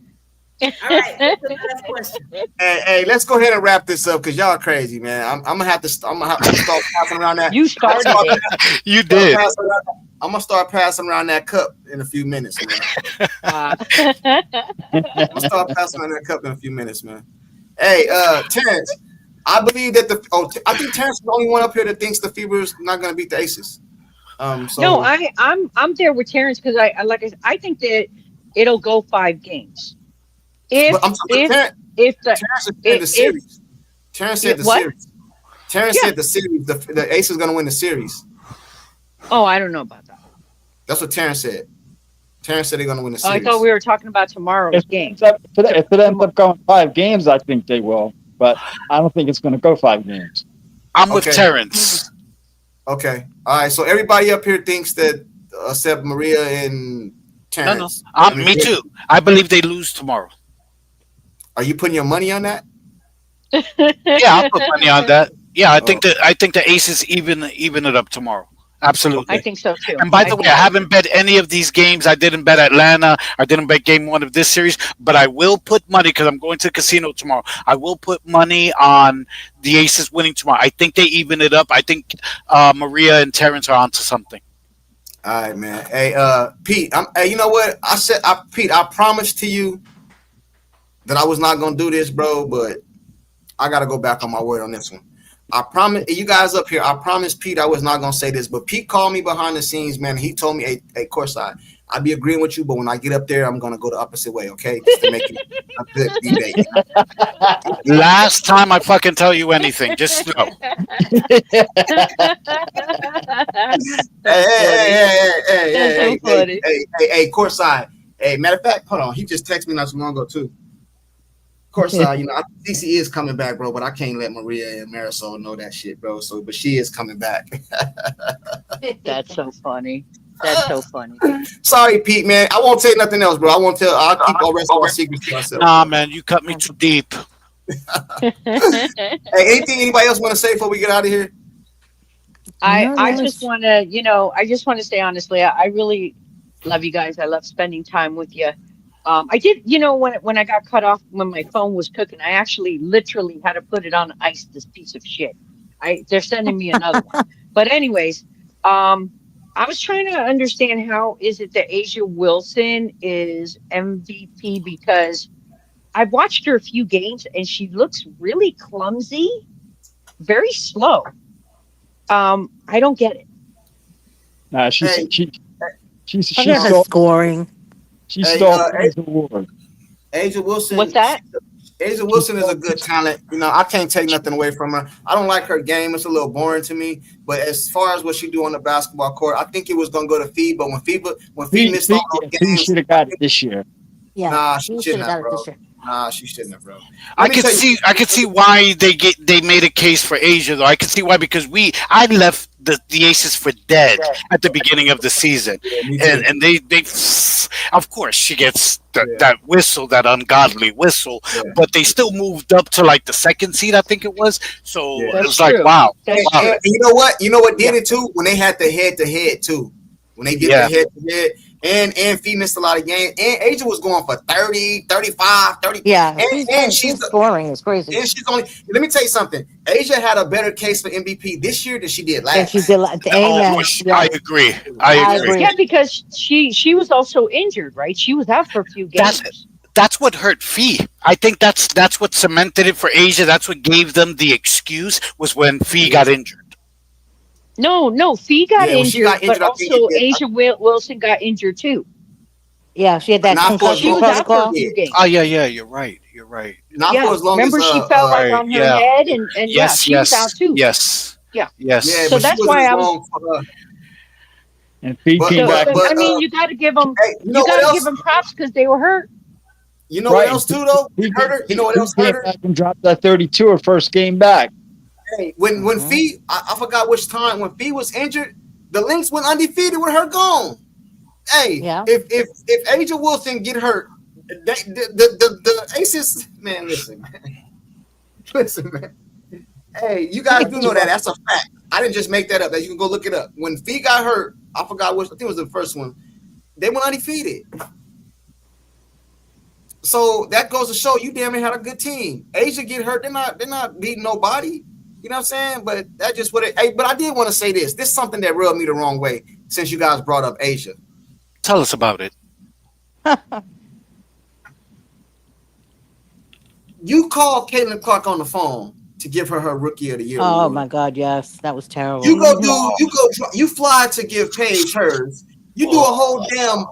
All right, what's the last question? Hey, let's go ahead and wrap this up because y'all crazy, man. I'm gonna have to start passing around that. You started it. You did. I'm gonna start passing around that cup in a few minutes, man. I'm gonna start passing around that cup in a few minutes, man. Hey, Terrence, I believe that I think Terrence is the only one up here that thinks the Fever is not gonna beat the Aces. So No, I'm there with Terrence because I think that it'll go 5 games. If but I'm talking if Terrence. if the Terrence said the if series. Terrence said the what? series. Terrence Yeah. said the series. The Aces is gonna win the series. Oh, I don't know about that. That's what Terrence said. Terrence said they're gonna win the Oh, I series. thought we were talking about tomorrow's game. If it ends up going 5 games, I think they will. But I don't think it's going to go 5 games. I'm with Okay. Terrence. Okay. All right. So everybody up here thinks that except Maria and Terrence. Me too. I believe they lose tomorrow. Are you putting your money on that? Yeah, I'll put money on that. Yeah, I think the Aces even it up tomorrow. Absolutely. I think so too. And by the way, I haven't bet any of these games. I didn't bet Atlanta. I didn't bet game 1 of this series. But I will put money because I'm going to the casino tomorrow. I will put money on the Aces winning tomorrow. I think they even it up. I think Maria and Terrence are onto something. All right, man. Hey, Pete. Hey, you know what? Pete, I promised to you that I was not gonna do this, bro. But I gotta go back on my word on this one. I promise you guys up here. I promised Pete I was not gonna say this, but Pete called me behind the scenes, man. He told me, "Hey, courtside, I'd be agreeing with you, but when I get up there, I'm gonna go the opposite way, okay? Just to make it a good debate." Last time I fucking tell you anything, just know. Hey, courtside. Hey, matter of fact, hold on. He just texted me not so long ago too. Courtside, you know, CC is coming back, bro, but I can't let Maria and Marisol know that shit, bro. So, but she is coming back. That's so funny. That's so funny. Sorry, Pete, man. I won't say nothing else, bro. I'll keep all rest of my secrets to myself. Nah, man, you cut me too deep. Hey, anything anybody else want to say before we get out of here? I just want to say honestly, I really love you guys. I love spending time with you. I did, when I got cut off when my phone was cooking, I actually literally had to put it on ice. This piece of shit. They're sending me another one. But anyways, I was trying to understand how is it that Asia Wilson is MVP because I've watched her a few games and she looks really clumsy, very slow. I don't get it. She's scoring. She stole the award. Asia Wilson. What's that? Asia Wilson is a good talent. You know, I can't take nothing away from her. I don't like her game. It's a little boring to me. But as far as what she do on the basketball court, I think it was gonna go to Fee. But when Fee missed all those Fee games, should have got it this year. Yeah, nah, she he shouldn't should have have, got it bro. this year. Nah, she shouldn't have, bro. I could see why they made a case for Asia though. I could see why because I left the Aces for dead at the beginning of the season, and they of course she gets that whistle, that ungodly whistle, but they still moved up to like the second seed, I think it was. So it was like wow. And you know what did it too? When they had the head to head too. When they did the head to head. And Fee missed a lot of games. And Asia was going for 30, 35, 30. Yeah, and she's scoring is crazy. And she's only. Let me tell you something. Asia had a better case for MVP this year than she did last. And she did. Amen. I agree. I agree. Yeah, because she was also injured, right? She was out for a few games. That's what hurt Fee. I think that's what cemented it for Asia. That's what gave them the excuse was when Fee got injured. No, Fee got injured, but I also Asia Wilson got injured too. Yeah, she had that concussion. She was out for a few games. Oh yeah, you're right. Not yeah, for as long remember as, she fell like on her head, and yes, she was out too. Yes. Yeah. Yes. So that's why I was. And Fee came back. I mean, you got to give them. You got to give them props because they were hurt. You know what else too though? Hurt her. You know what else hurt her? Back and dropped that 32 her first game back. Hey, when Fee, I forgot which time when Fee was injured, the Lynx went undefeated with her gone. Hey, if Asia Wilson get hurt, the Aces, man, listen, man. Hey, you guys do know that. That's a fact. I didn't just make that up. That you can go look it up. When Fee got hurt, I forgot which. I think it was the first one. They went undefeated. So that goes to show you damn near had a good team. Asia get hurt, they're not beating nobody. You know what I'm saying? But that's just what it. Hey, but I did want to say this. This is something that rubbed me the wrong way since you guys brought up Asia. Tell us about it. You called Caitlin Clark on the phone to give her Rookie of the Year. Oh my God, yes, that was terrible. You fly to give Paige hers. You do a whole damn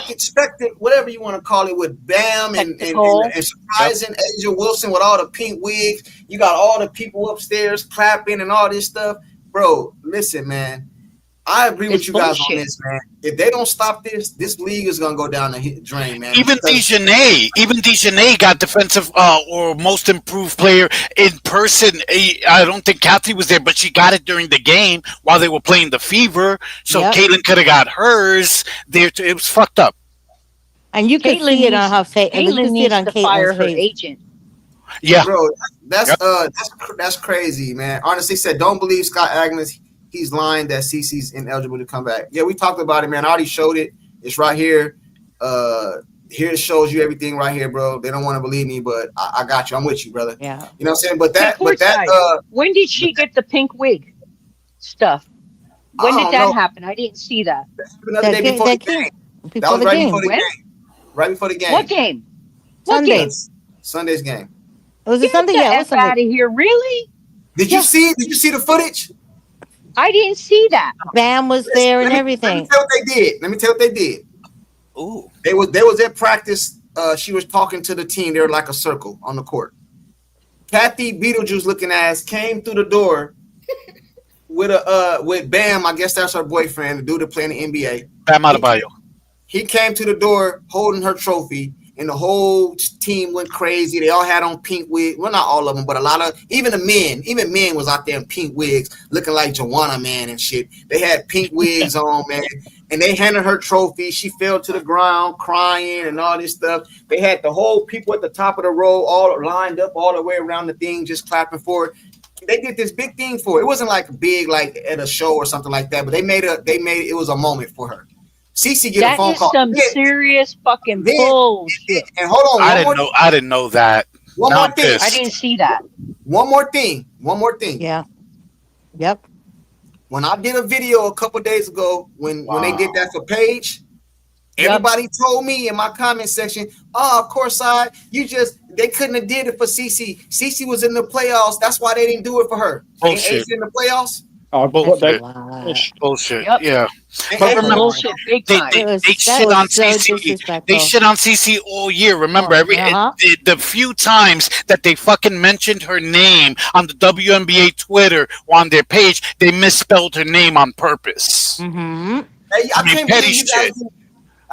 expected, whatever you want to call it, with Bam and surprising Asia Wilson with all the pink wigs. You got all the people upstairs clapping and all this stuff. Bro, listen, man. I agree with you guys on this, man. If they don't stop this league is gonna go down the drain, man. Even Dejanay got defensive or most improved player in person. I don't think Kathy was there, but she got it during the game while they were playing the Fever. So Caitlin could have got hers there too. It was fucked up. And you can see it on her face. Caitlin needs to fire her agent. Yeah, bro, that's crazy, man. Honestly, said don't believe Scott Agnes. He's lying that CC's ineligible to come back. Yeah, we talked about it, man. I already showed it. It's right here. Here it shows you everything right here, bro. They don't want to believe me, but I got you. I'm with you, brother. Yeah. You know what I'm saying? But that when did she get the pink wig stuff? When did that happen? I didn't see that. Another day before the game. That was right before the game. Right before the game. What game? Sunday's game. It was a Sunday. Yeah, it was out of here. Really? Did you see the footage? I didn't see that. Bam was there and everything. Let me tell you what they did. Ooh. They was at practice. She was talking to the team. They were like a circle on the court. Kathy Beetlejuice looking ass came through the door with Bam. I guess that's her boyfriend, the dude that playing the NBA. Bam Adebayo. He came to the door holding her trophy. And the whole team went crazy. They all had on pink wigs. Well, not all of them, but a lot of even men was out there in pink wigs, looking like Joanna Man and shit. They had pink wigs on, man. And they handed her trophy. She fell to the ground crying and all this stuff. They had the whole people at the top of the row all lined up all the way around the thing, just clapping for it. They did this big thing for it. It wasn't like big, like at a show or something like that, but they made it was a moment for her. Cece get a phone call. That is some serious fucking bullshit. And hold on, I didn't know that. One more thing. I didn't see that. One more thing. Yeah. Yep. When I did a video a couple days ago, when they did that for Paige, everybody told me in my comment section, "Oh, of course, they couldn't have did it for Cece. Cece was in the playoffs. That's why they didn't do it for her." Ain't Ace in the playoffs? Bullshit. What? Bullshit. Yep. Yeah. Hey, But hey, That's remember, bullshit big they, time. they, they That shit was on so CC. They disrespectful. shit on CC all year. Remember, Uh-huh. the few times that they fucking mentioned her name on the WNBA Twitter or on their page, they misspelled her name on purpose. Mm-hmm. hey, I mean, petty shit.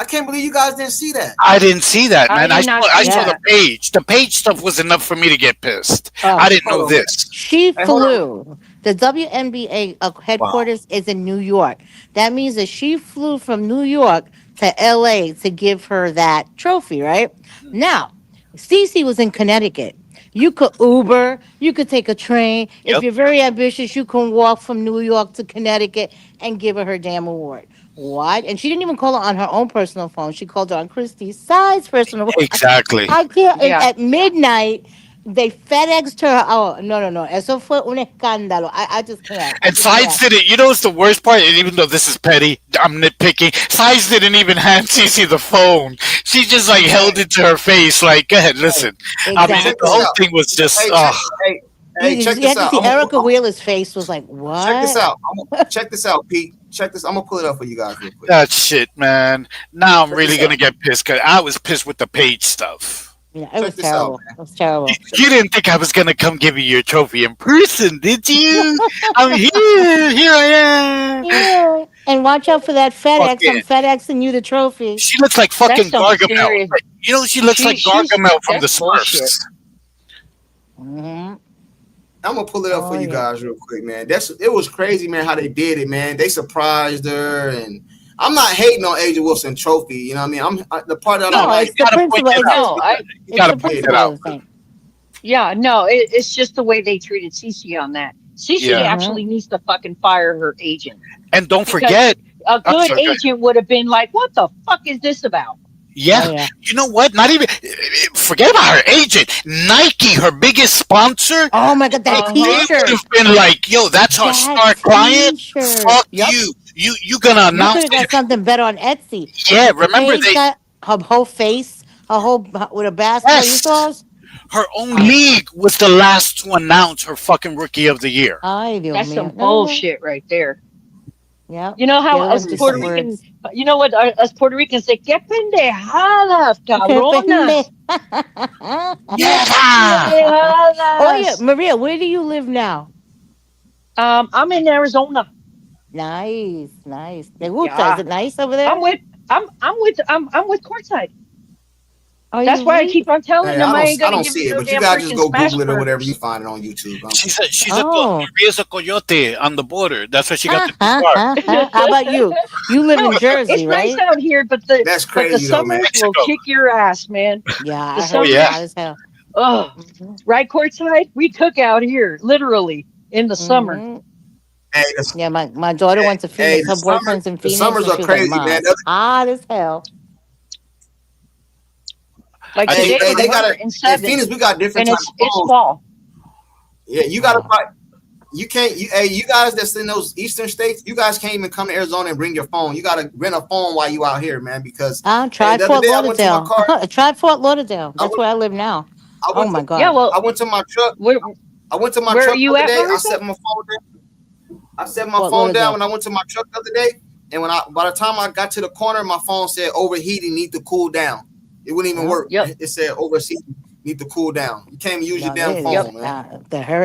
I can't believe you guys didn't see that. I didn't see that, I man. did not I see saw the that. page. The page stuff was enough for me to get pissed. Oh, I didn't know Hold on. this. she Hey, hold on. flew. The WNBA Wow. headquarters is in New York. That means that she flew from New York to LA to give her that trophy, right? Now, Cece was in Connecticut. You could Uber, you could take a train. If Yep. you're very ambitious, you can walk from New York to Connecticut and give her damn award. What? And she didn't even call her on her own personal phone. She called her on Christy Side's personal phone. Exactly. I can't. Yeah. At midnight, they FedExed her. Oh, no, no, no. Eso fue un escándalo. I just can't. I And just Sides can't. didn't. You know, it's the worst part. And even though this is petty, I'm nitpicking. Sides didn't even hand Cece the phone. She just like held it to her face, like, "Go ahead, listen." I mean, Check the this whole Exactly. out. thing was just, Hey, oh, check You this had to out. see Erica Wheeler's face was like, Check this what? out. Check this out, Pete. Check this. I'm gonna pull it up for you guys real quick. that shit, man. Now I'm Check really this gonna out. get pissed because I was pissed with the page stuff. Yeah, it Check was this out, terrible. man. It was terrible. You didn't think I was gonna come give you your trophy in person, did you? I'm here. Here I am. Yeah. And watch out for that FedEx. I'm Fucking. FedExing you the trophy. She looks like That's fucking some Gargamel. serious. You know, she looks like She's Gargamel from the that's bullshit. Smurfs. Mm-hmm. I'm gonna pull it up Oh, for you yeah. guys real quick, man. It was crazy, man, how they did it, man. They surprised her, and I'm not hating on Aja Wilson trophy. You know what I mean? The part that I No, don't like. it's the Gotta point principle. that It's out. just No, I You it's gotta the point that principle out. of the thing. yeah, no, it's just the way they treated Cece on that. Cece Yeah. actually needs to fucking fire her agent And don't because forget, a I'm good sorry, go ahead. agent would have been like, "What the fuck is this about?" Yeah, Oh yeah. you know what? Not even forget about her agent. Nike, her biggest sponsor, Oh my god, that they would T-shirt. have been like, "Yo, that's our That star client. T-shirt. Fuck Yep. you. You gonna You could announce have got it?" something better on Etsy. Yeah, remember Paige they. got her whole face, her whole with a basketball. You Yes, saw us? her own league was the last to announce her fucking rookie of the year. Ay, Dios That's some mío. bullshit right there. Yeah. You know how Get us them Let me Puerto see. Rican, words. you know what us Puerto Ricans say? "Qué pendejadas, Qué cabronas." Yeah. Oh yeah, Pendejadas. Maria, where do you live now? I'm in Arizona. Nice, nice. ¿Te gusta? Is Yeah. it nice over I'm there? with I'm with Courtside. Are That's you why I really? keep on telling Hey, them I ain't I gonna don't give see you it, no but you damn guys just freaking go smash Google it or whatever. You burgers. find it on YouTube. I don't care. Oh. Maria's a coyote on the border. That's why she got Ha, the two ha, cars. ha, ha. How about you? You live in No, Jersey, it's nice right? out here, but That's the crazy though, man. summers will Mexico. kick your ass, man. Yeah, The I heard Oh it's yeah. summers, hot as hell. oh, Mm-hmm. right courtside, we cook out here, literally in the summer. Mm-hmm. Hey, Yeah, my daughter went to hey, Phoenix. Her boyfriend's in the Phoenix, summers and are she was like, crazy, "Ma, man. it's hot as hell." Like I think today Hey, was they got in 107, Phoenix. We got different and type of it's phones. fall. Yeah, you gotta Oh. buy. You can't. You guys that's in those eastern states, you guys can't even come to Arizona and bring your phone. You gotta rent a phone while you out here, man. Because Try the other Fort day I went to my Lauderdale. car. Try Fort Lauderdale. I That's went. where I live now. I Oh went my to. Yeah, God. well, I went to my truck. where I went to my where are truck the you other at, day. I Marissa? set my phone down. I set my Fort phone down Lauderdale. when I went to my truck the other day, and by the time I got to the corner, my phone said overheating, need to cool down. It wouldn't even Yep. work. Yep, It said overheating, need to cool down. You can't even use your No, damn they, yep. phone, man.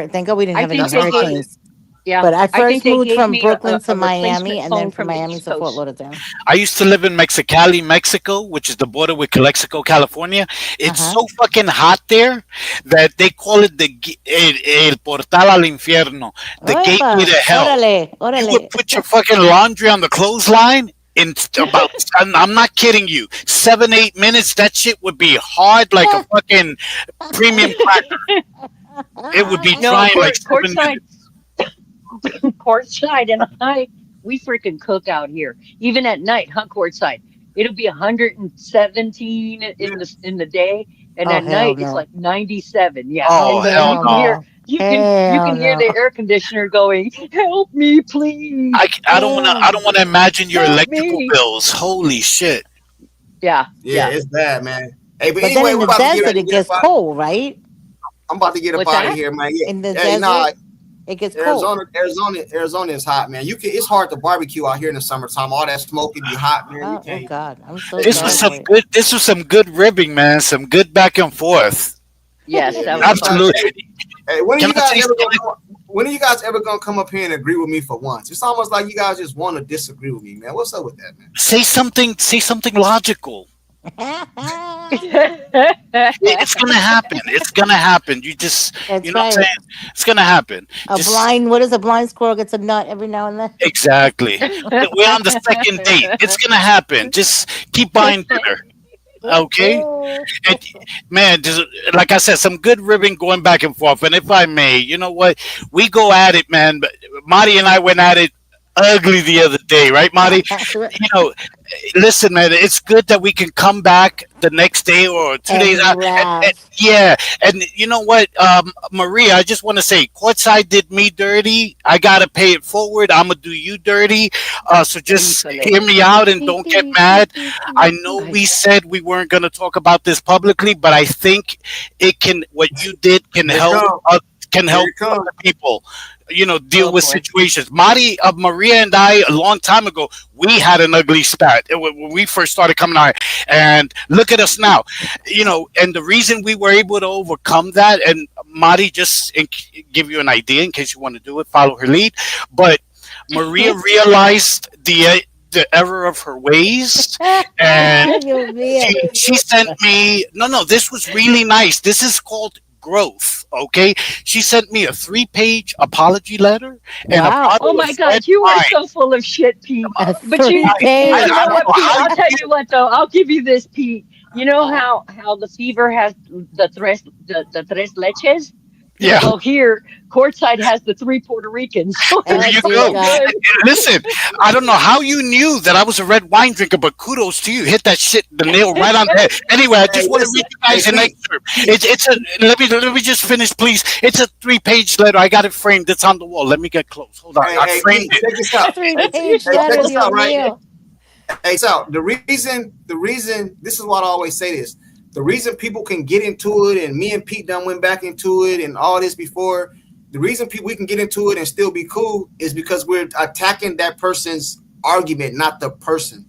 thank God we didn't I have any think That's they how hot gave it is. hurricanes. yeah, But I I think first they moved gave from me Brooklyn to a Miami, replacement and then phone from from the Miami East to Fort Coast. Lauderdale. I used to live in Mexicali, Mexico, which is the border with Calexico, California. It's Uh-huh. so fucking hot there that they call it el portal al infierno, the gateway Opa, to hell. órale, You would órale. put your fucking laundry on the clothesline in about, I'm not kidding you, 7-8 minutes. That shit would be hard like a fucking premium cracker. It would be No, drying like 7 courtside, minutes. courtside, and we freaking cook out here, even at night, huh? Courtside, it'll be 117 in the day, and Oh at night hell it's no. like 97. Yeah, Oh, Oh and hell you hell can hear no. you Hell can hear no. the air conditioner going, "Help me, please, I don't want to. I don't want to imagine your help electrical me." bills. Holy shit! Yeah, Yeah, yeah. it's bad, man. Hey, but But then anyway, in we're the about to get desert ready it to get gets up out. cold, right? I'm about to get up What's out of that? here, man. Yeah. In the Hey, nah. desert. It gets cold. Arizona is hot, man. It's hard to barbecue out here in the summertime. All that smoke can be hot, man. You Oh, oh can't. God, I'm so This was sorry some for you. good. This was some good ribbing, man. Some good back and forth. Yes, Yeah, that man. was fun. Absolutely. Hey, when are Can you I guys say ever something? gonna? When are you guys ever gonna come up here and agree with me for once? It's almost like you guys just want to disagree with me, man. What's up with that, man? Say something. Say something logical. It's gonna happen. It's gonna happen. You just, That's you know what I'm right. saying? It's gonna happen. Just What is a blind squirrel gets a nut every now and then? exactly. We're on the second date. It's gonna happen. Just keep buying dinner. Okay, and man, just, like I said, some good ribbon going back and forth. And if I may, you know what? We go at it, man. But Marty and I went at it ugly the other day, right, Marty? You know, listen, man, it's good that we can come back the next day or 2 days And out. And laugh. yeah, and you know what, Maria, I just want to say, courtside did me dirty. I gotta pay it forward. I'm gonna do you dirty. So just hear me out and don't get mad. I know we said we weren't gonna talk about this publicly, but I think it can. What you did can Here it help. come. Can Here help it come. other people, you know, deal Oh with boy. situations. Marty, Maria and I, a long time ago, we had an ugly spat when we first started coming out. And look at us now, you know, and the reason we were able to overcome that, and Marty, just give you an idea in case you want to do it, follow her lead. But Maria realized the error of her ways, and she sent me, no, this was really nice. This is called growth. Okay, she sent me a 3-page apology letter and a Wow. bottle Oh of my red God, you are wine. so full of shit, Pete. A But you, I, three-page. you I know don't what, know Pete? how I'll you tell do you what though. I'll give you this, Pete. You know how the fever has the tres leches? yeah. Well, here courtside has the three Puerto Ricans, so There Oh, it's you dear go. so God. good. And listen, I don't know how you knew that I was a red wine drinker, but kudos to you. Hit that shit, the nail right on the head. Anyway, I Hey, just want to listen. read you guys Hey, an Pete. excerpt. Pete. It's a let me just finish, please. It's a 3-page letter. I got it framed. It's on the wall. Let me get close. Hold on. I Hey, framed Pete. it. Check this out. Three-page Hey, check letter, this Dios out, right? mío. Hey, so the reason, this is what I always say this. The reason people can get into it, and me and Pete done went back into it and all this before, the reason we can get into it and still be cool is because we're attacking that person's argument, not the person.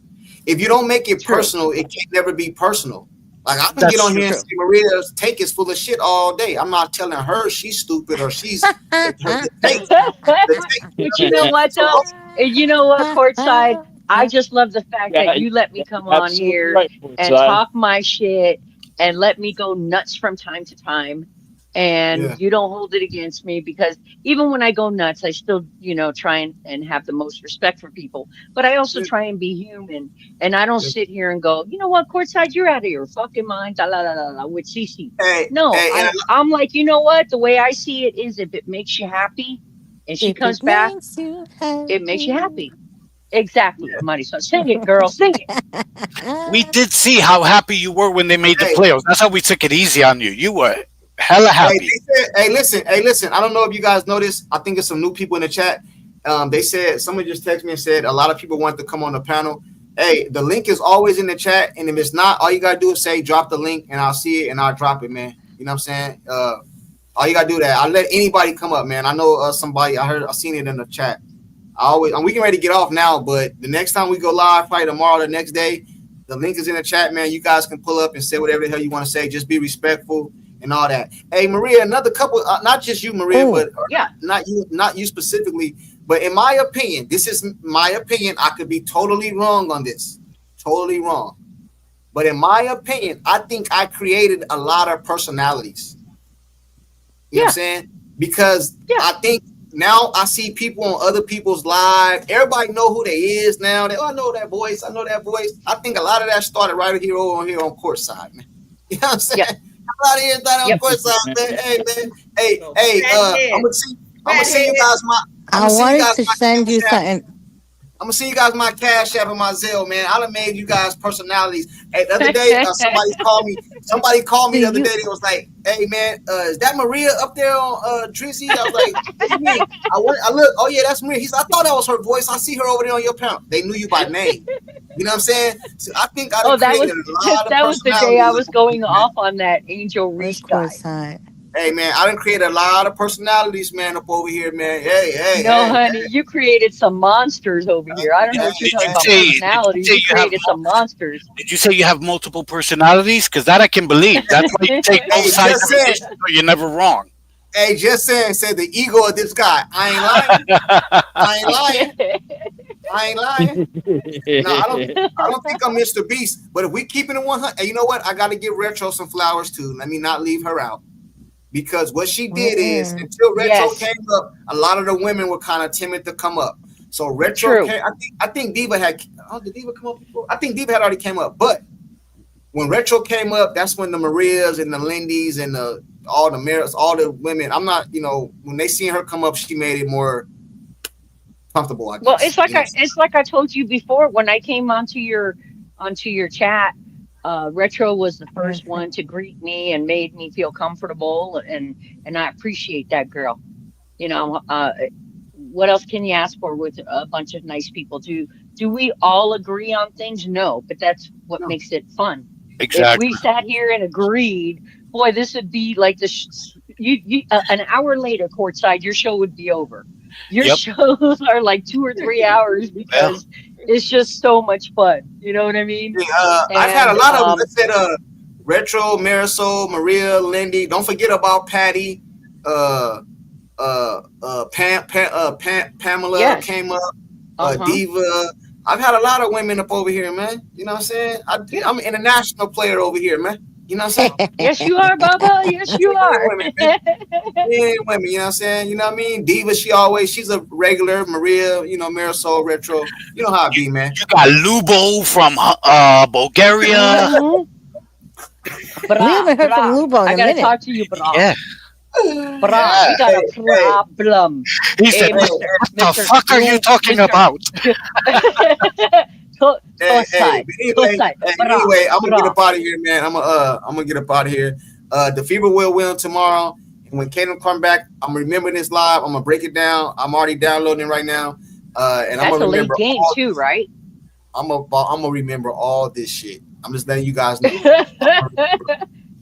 If you don't make it True. personal, it can never be personal. Like I can get That's on true. here and say Maria's take is full of shit all day. I'm not telling her she's stupid or she's the take. The But you know what so though? And you know what, courtside? I just love the fact Yeah, that you let me come on absolutely here right, and Courtside. talk my shit and let me go nuts from time to time. And yeah, you don't hold it against me because even when I go nuts, I still, try and have the most respect for people. But I also yeah, try and be human. And I don't sit here and go, you know what, courtside, you're out of your fucking mind, da la la la la with Cece. hey, No, hey, and I'm like, you know what? The way I see it is if it makes you happy and she If comes it back, makes you it makes you happy. happy. Exactly, Marisol. Sing it, girl. Sing it. We did see how happy you were when they made the hey, playoffs. That's how we took it easy on you. You were hella hey, happy. they said, hey, listen. I don't know if you guys noticed. I think there's some new people in the chat. They said someone just texted me and said a lot of people want to come on the panel. Hey, the link is always in the chat, and if it's not, all you gotta do is say drop the link, and I'll see it and I'll drop it, man. You know what I'm saying? All you gotta do that. I'll let anybody come up, man. I know somebody. I seen it in the chat. I'm getting ready to get off now, but the next time we go live, probably tomorrow, the next day, the link is in the chat, man. You guys can pull up and say whatever the hell you want to say. Just be respectful and all that. Hey, Maria, another couple, not just you, Maria, but Yeah. not you specifically, but in my opinion, this is my opinion. I could be totally wrong on this, totally wrong. But in my opinion, I think I created a lot of personalities. You know what I'm saying? Because I think now I see people on other people's live. Everybody know who they is now. I know that voice. I know that voice. I think a lot of that started right here on courtside, man. You know what I'm saying? Yep. A lot of here started on courtside, man. Hey, man. I'm gonna send you guys I wanted to send you something. I'm gonna see you guys my Cash App and my Zelle, man. I done made you guys personalities. Hey, the other day, somebody called me. Somebody called me the other day. They was like, "Hey, man, is that Maria up there on Drizzy?" I was like, "What do you mean?" I look. Oh yeah, that's Maria. He said, "I thought that was her voice. I see her over there on your panel." They knew you by name. You know what I'm saying? So I think I Oh, that was created a lot of that was the day I was personalities. going off on that Angel Reese guy. Courtside. Hey man, I done created a lot of personalities, man, up over here, man. Hey, No, hey, honey, hey. you created some monsters over here. I don't know Hey, what you're Did talking you about say? personalities. You You have? created some monsters. Did you say you have multiple personalities? Because that I can believe. That's why you take both hey, sides just of an saying. issue, so you're never wrong. Hey, just saying. Said the ego of this guy. I ain't lying. I ain't lying. I ain't lying. No, I don't think I'm Mr. Beast. But if we keeping it 100, hey, you know what? I got to give Retro some flowers too. Let me not leave her out. Because what she did is, until Retro Yes. came up, a lot of the women were kind of timid to come up. So Retro True. came. I think Diva had. Oh, did Diva come up before? I think Diva had already came up. But when Retro came up, that's when the Marias and the Lindys and all the Maris, all the women. I'm not, when they seen her come up, she made it more comfortable, I Well, guess. it's like I told you before when I came onto your chat. Retro was the first one to greet me and made me feel comfortable, and I appreciate that, girl. You know, what else can you ask for with a bunch of nice people? Do we all agree on things? No, but that's what No. makes it fun. If we Exactly. sat here and agreed, boy, this would be like an hour later, courtside, your show would be over. Your Yep. shows are like 2 or 3 hours Yeah. because it's just so much fun. You know what I mean? I've had a And lot of them that said Retro, Marisol, Maria, Lindy. Don't forget about Patty. Pamela yes, came up. uh-huh. Diva. I've had a lot of women up over here, man. You know what I'm saying? Yeah. I'm an international player over here, man. You know what I'm saying? Yes, you are, Bubba. Yes, you are. Women, man. Yeah, women, you know what I'm saying? You know what I mean? Diva, she's a regular. Maria, Marisol, Retro. You know how it be, man. You got Lubo from Bulgaria. hmm We haven't heard from Bra. Lubo in I a gotta minute. talk to you, Bra. Yeah. Bra, Yeah. we got a Hey, problem. He Hey, said, "What the Mister, fuck are you talking about?" hey. Coside, But anyway, coside, bra, I'm gonna get bra. up out of here, man. I'm gonna get up out of here. The Fever will win tomorrow. And when Kaden come back, I'm remembering this live. I'm gonna break it down. I'm already downloading right now. And I'm That's gonna a late remember game all too, this. right? I'm gonna remember all this shit. I'm just letting you guys know.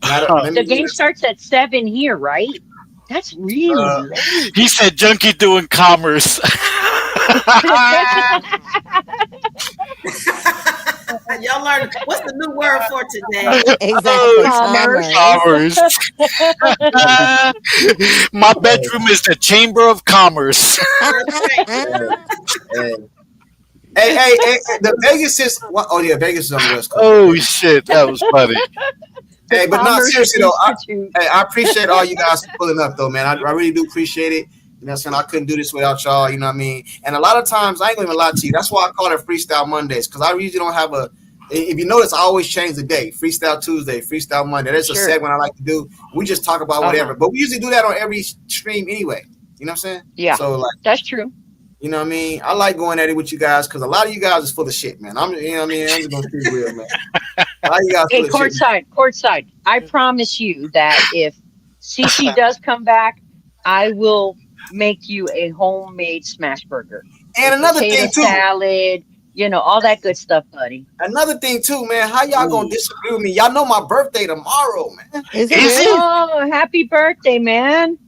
Let The me game starts at 7 here, right? That's really uh, late. He said, "Junkie doing commerce." Y'all learn what's the new word for today? Oh, Exactly. Commerce. Commerce. commerce. My bedroom is the chamber of commerce. That's right. hey, hey, the Vegas is what? Oh yeah, Vegas is on the West Coast. Oh Okay. shit, that was funny. The Hey, but not Commerce seriously though. Institute. I appreciate all you guys for pulling up though, man. I really do appreciate it. You know what I'm saying? I couldn't do this without y'all, you know what I mean? And a lot of times I ain't gonna even lie to you. That's why I call it Freestyle Mondays, because I usually don't have if you notice, I always change the day. Freestyle Tuesday, Freestyle Monday. There's a Sure. segment I like to do. We just talk about Uh-huh. whatever. But we usually do that on every stream anyway. You know what I'm saying? Yeah, So like, that's true. you know what I mean? I like going at it with you guys because a lot of you guys is full of shit, man. You know what I mean? I'm just gonna keep it real, man. A lot of you guys Hey, full of shit, man. courtside. I promise you that if CC does come back, I will make you a homemade smash burger And with another potato thing too, salad, all that good stuff, buddy. man, how y'all gonna Ooh. disagree with me? Y'all know my birthday tomorrow, man. Is it Is really? it? Oh, happy birthday, man.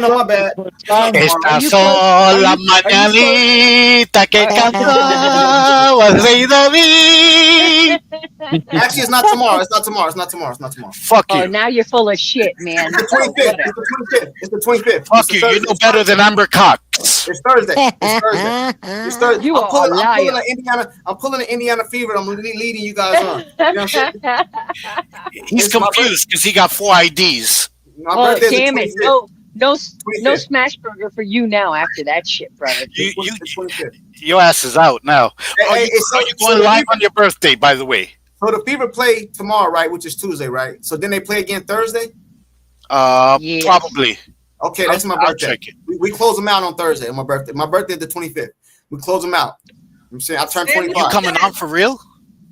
No, my bad. It's not Time. tomorrow. Are Esta you close? sola Are you close? mañanita que Are, cantaba el rey David. Actually, it's not tomorrow. It's not tomorrow. It's not tomorrow. It's not tomorrow. Fuck oh, you. now you're full of shit, man. It's the Oh, 25th. It's whatever. the 25th. It's the 25th. It's Fuck a you. You Thursday. know better than Amber Cox. It's Thursday. It's Thursday. It's Thursday. You are a I'm pulling liar. an Indiana. I'm pulling an Indiana fever. I'm leading you guys on. You know what I'm saying? He's It's my birthday. confused because he got 4 IDs. My Oh, birthday is the damn it. 25th. No 25th. smash burger for you now after that shit, brother. You, you, The 25th. your ass is out now. Are Hey, you, so, are you so going the live fever, on your birthday, by the way? so the fever play tomorrow, right? Which is Tuesday, right? So then they play again Thursday. Yes. Probably. Okay, that's my I'll birthday. check it. We close them out on Thursday. On my birthday. My birthday is the 25th. We close them out. I'm saying I turned Say it 25. You coming on for real?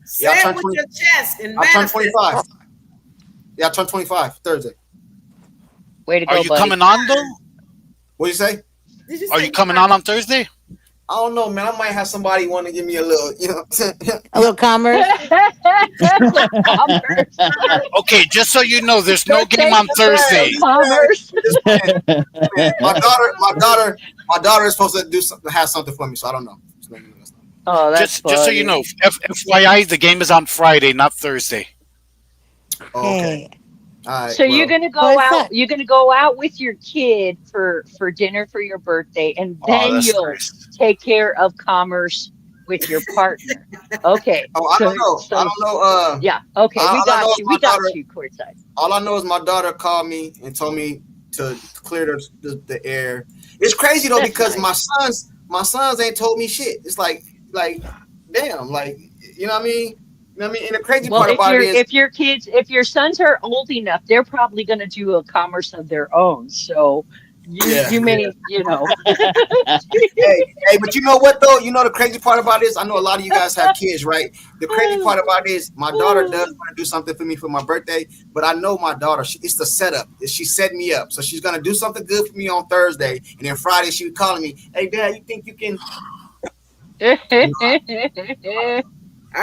Say Yeah, I it turned with 20 your chest and I turned manifest. 25. Yeah, I turned 25 Thursday. Way to Are go, you buddy. coming on though? What do you say? Did you Are say you coming on Thursday? I don't know, man. I might have somebody want to give me a little, you know what I'm saying? A little commerce. Commerce. Okay, just so you know, there's no Don't game take on the Thursday. commerce. My daughter is supposed to do something, have something for me, so I don't know. Oh, that's Just so you know, FYI, the game is on Friday, not Thursday. Oh, okay. All right, So you're gonna go What's out. that? You're gonna go out with your kid for dinner for your birthday, and Oh, then that's you'll nice. take care of commerce with your partner. Okay. Oh, I don't know. I don't know. Yeah. Okay. We all I know got is you. my We got daughter. you. Courtside. All I know is my daughter called me and told me to clear the air. It's crazy though, That's because nice. my sons ain't told me shit. It's like damn, like, you know what I mean? You know what I mean? And the crazy Well, part about it is, if your sons are old enough, they're probably gonna do a commerce of their own. So you may, you know. hey, but you know what though? You know the crazy part about this? I know a lot of you guys have kids, right? The crazy part about this, my daughter does want to do something for me for my birthday, but I know my daughter, it's the setup. She set me up. So she's gonna do something good for me on Thursday, and then Friday she was calling me, "Hey Dad, you think you can?" All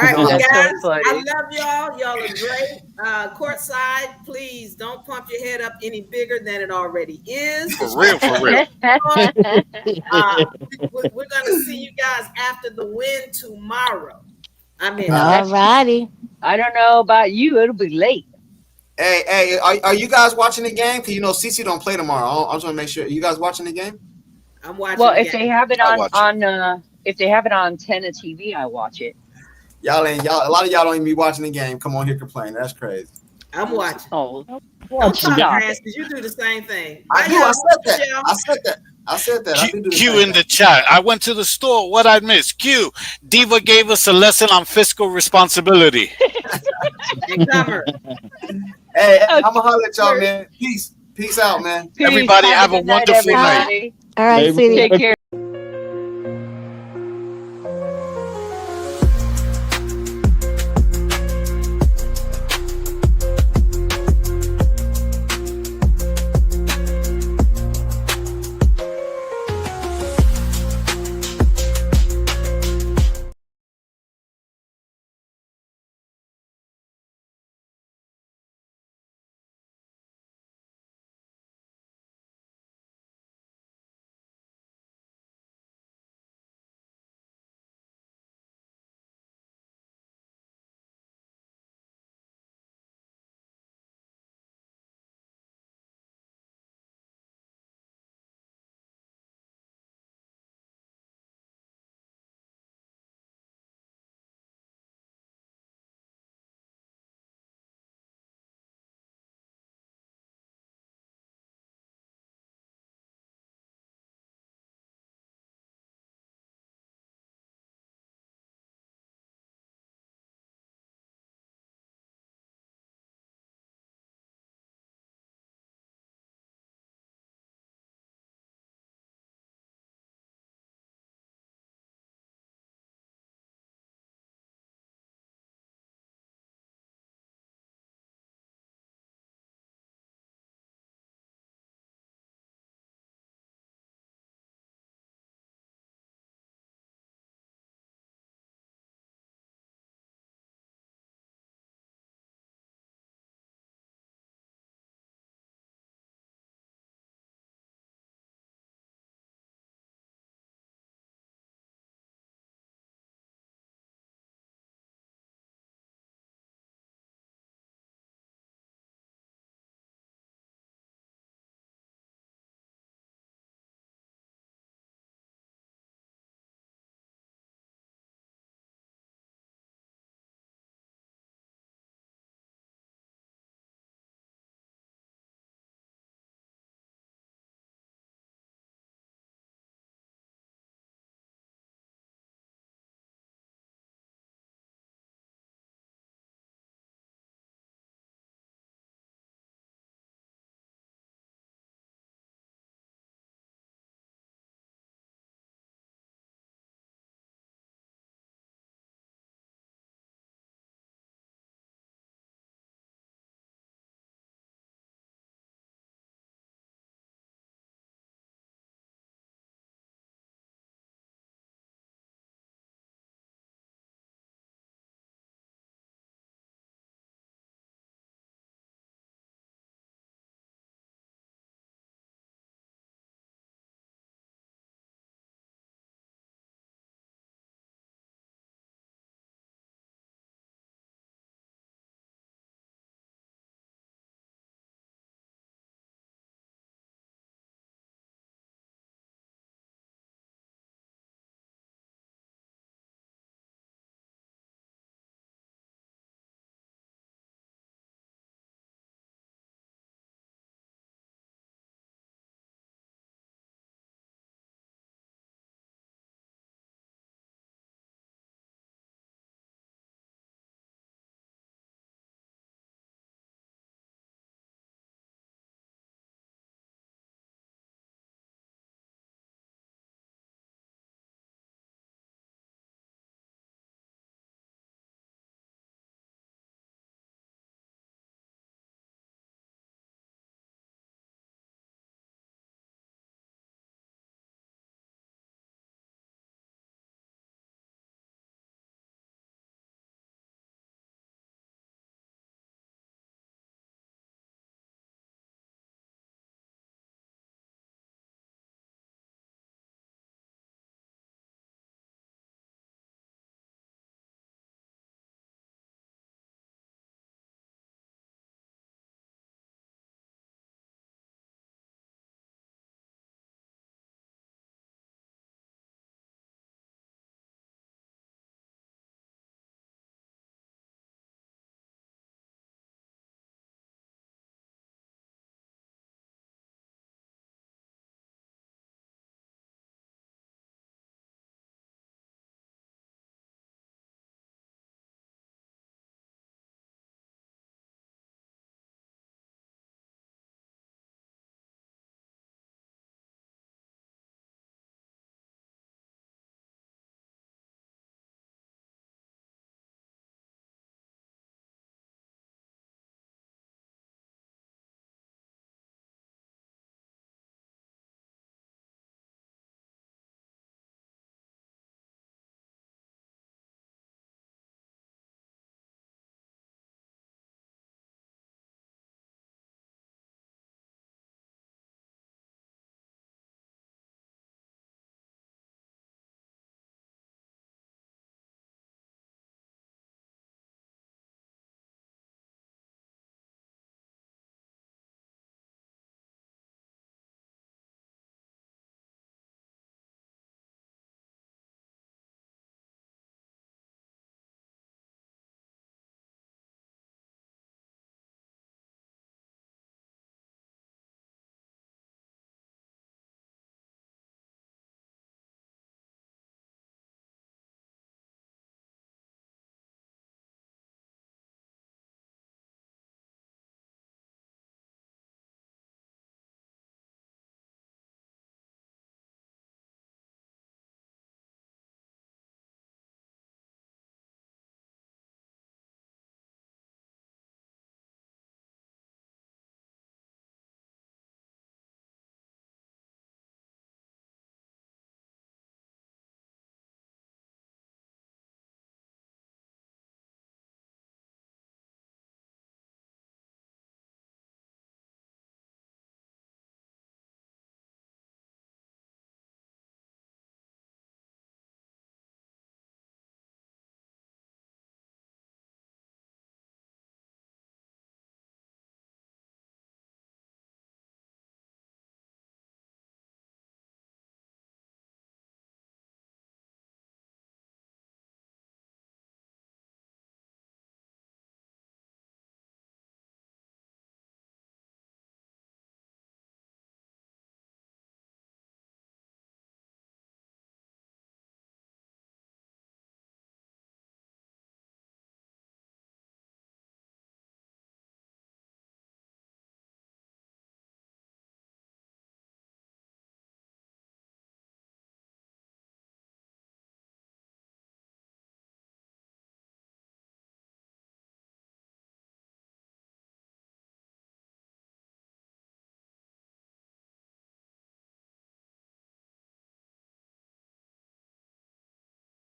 right, well, That's guys, so funny. I love y'all. Y'all are great. Courtside, please don't pump your head up any bigger than it already is. For real, for real. We're going to see you guys after the win tomorrow. I mean, All righty. I don't know about you. It'll be late. Hey, are you guys watching the game? Because you know Cece don't play tomorrow. I just want to make sure. Are you guys watching the game? I'm watching. Well, the if game. they have it I'll watch if they have it on Tenna TV, I watch it. Y'all, a lot of y'all don't even be watching the game. Come on here complaining. That's crazy. I'm watching. Oh, Don't stop talk, it. Chris, because you do the same thing. I do. I said that. I do the Q same in the chat. I went to the store. What I missed? Q. Diva gave us a lesson on fiscal responsibility. Hey, I'm gonna holler at y'all, man. Peace out, man. Everybody have a Good night, wonderful night. everybody. All right, sweetie. Take care.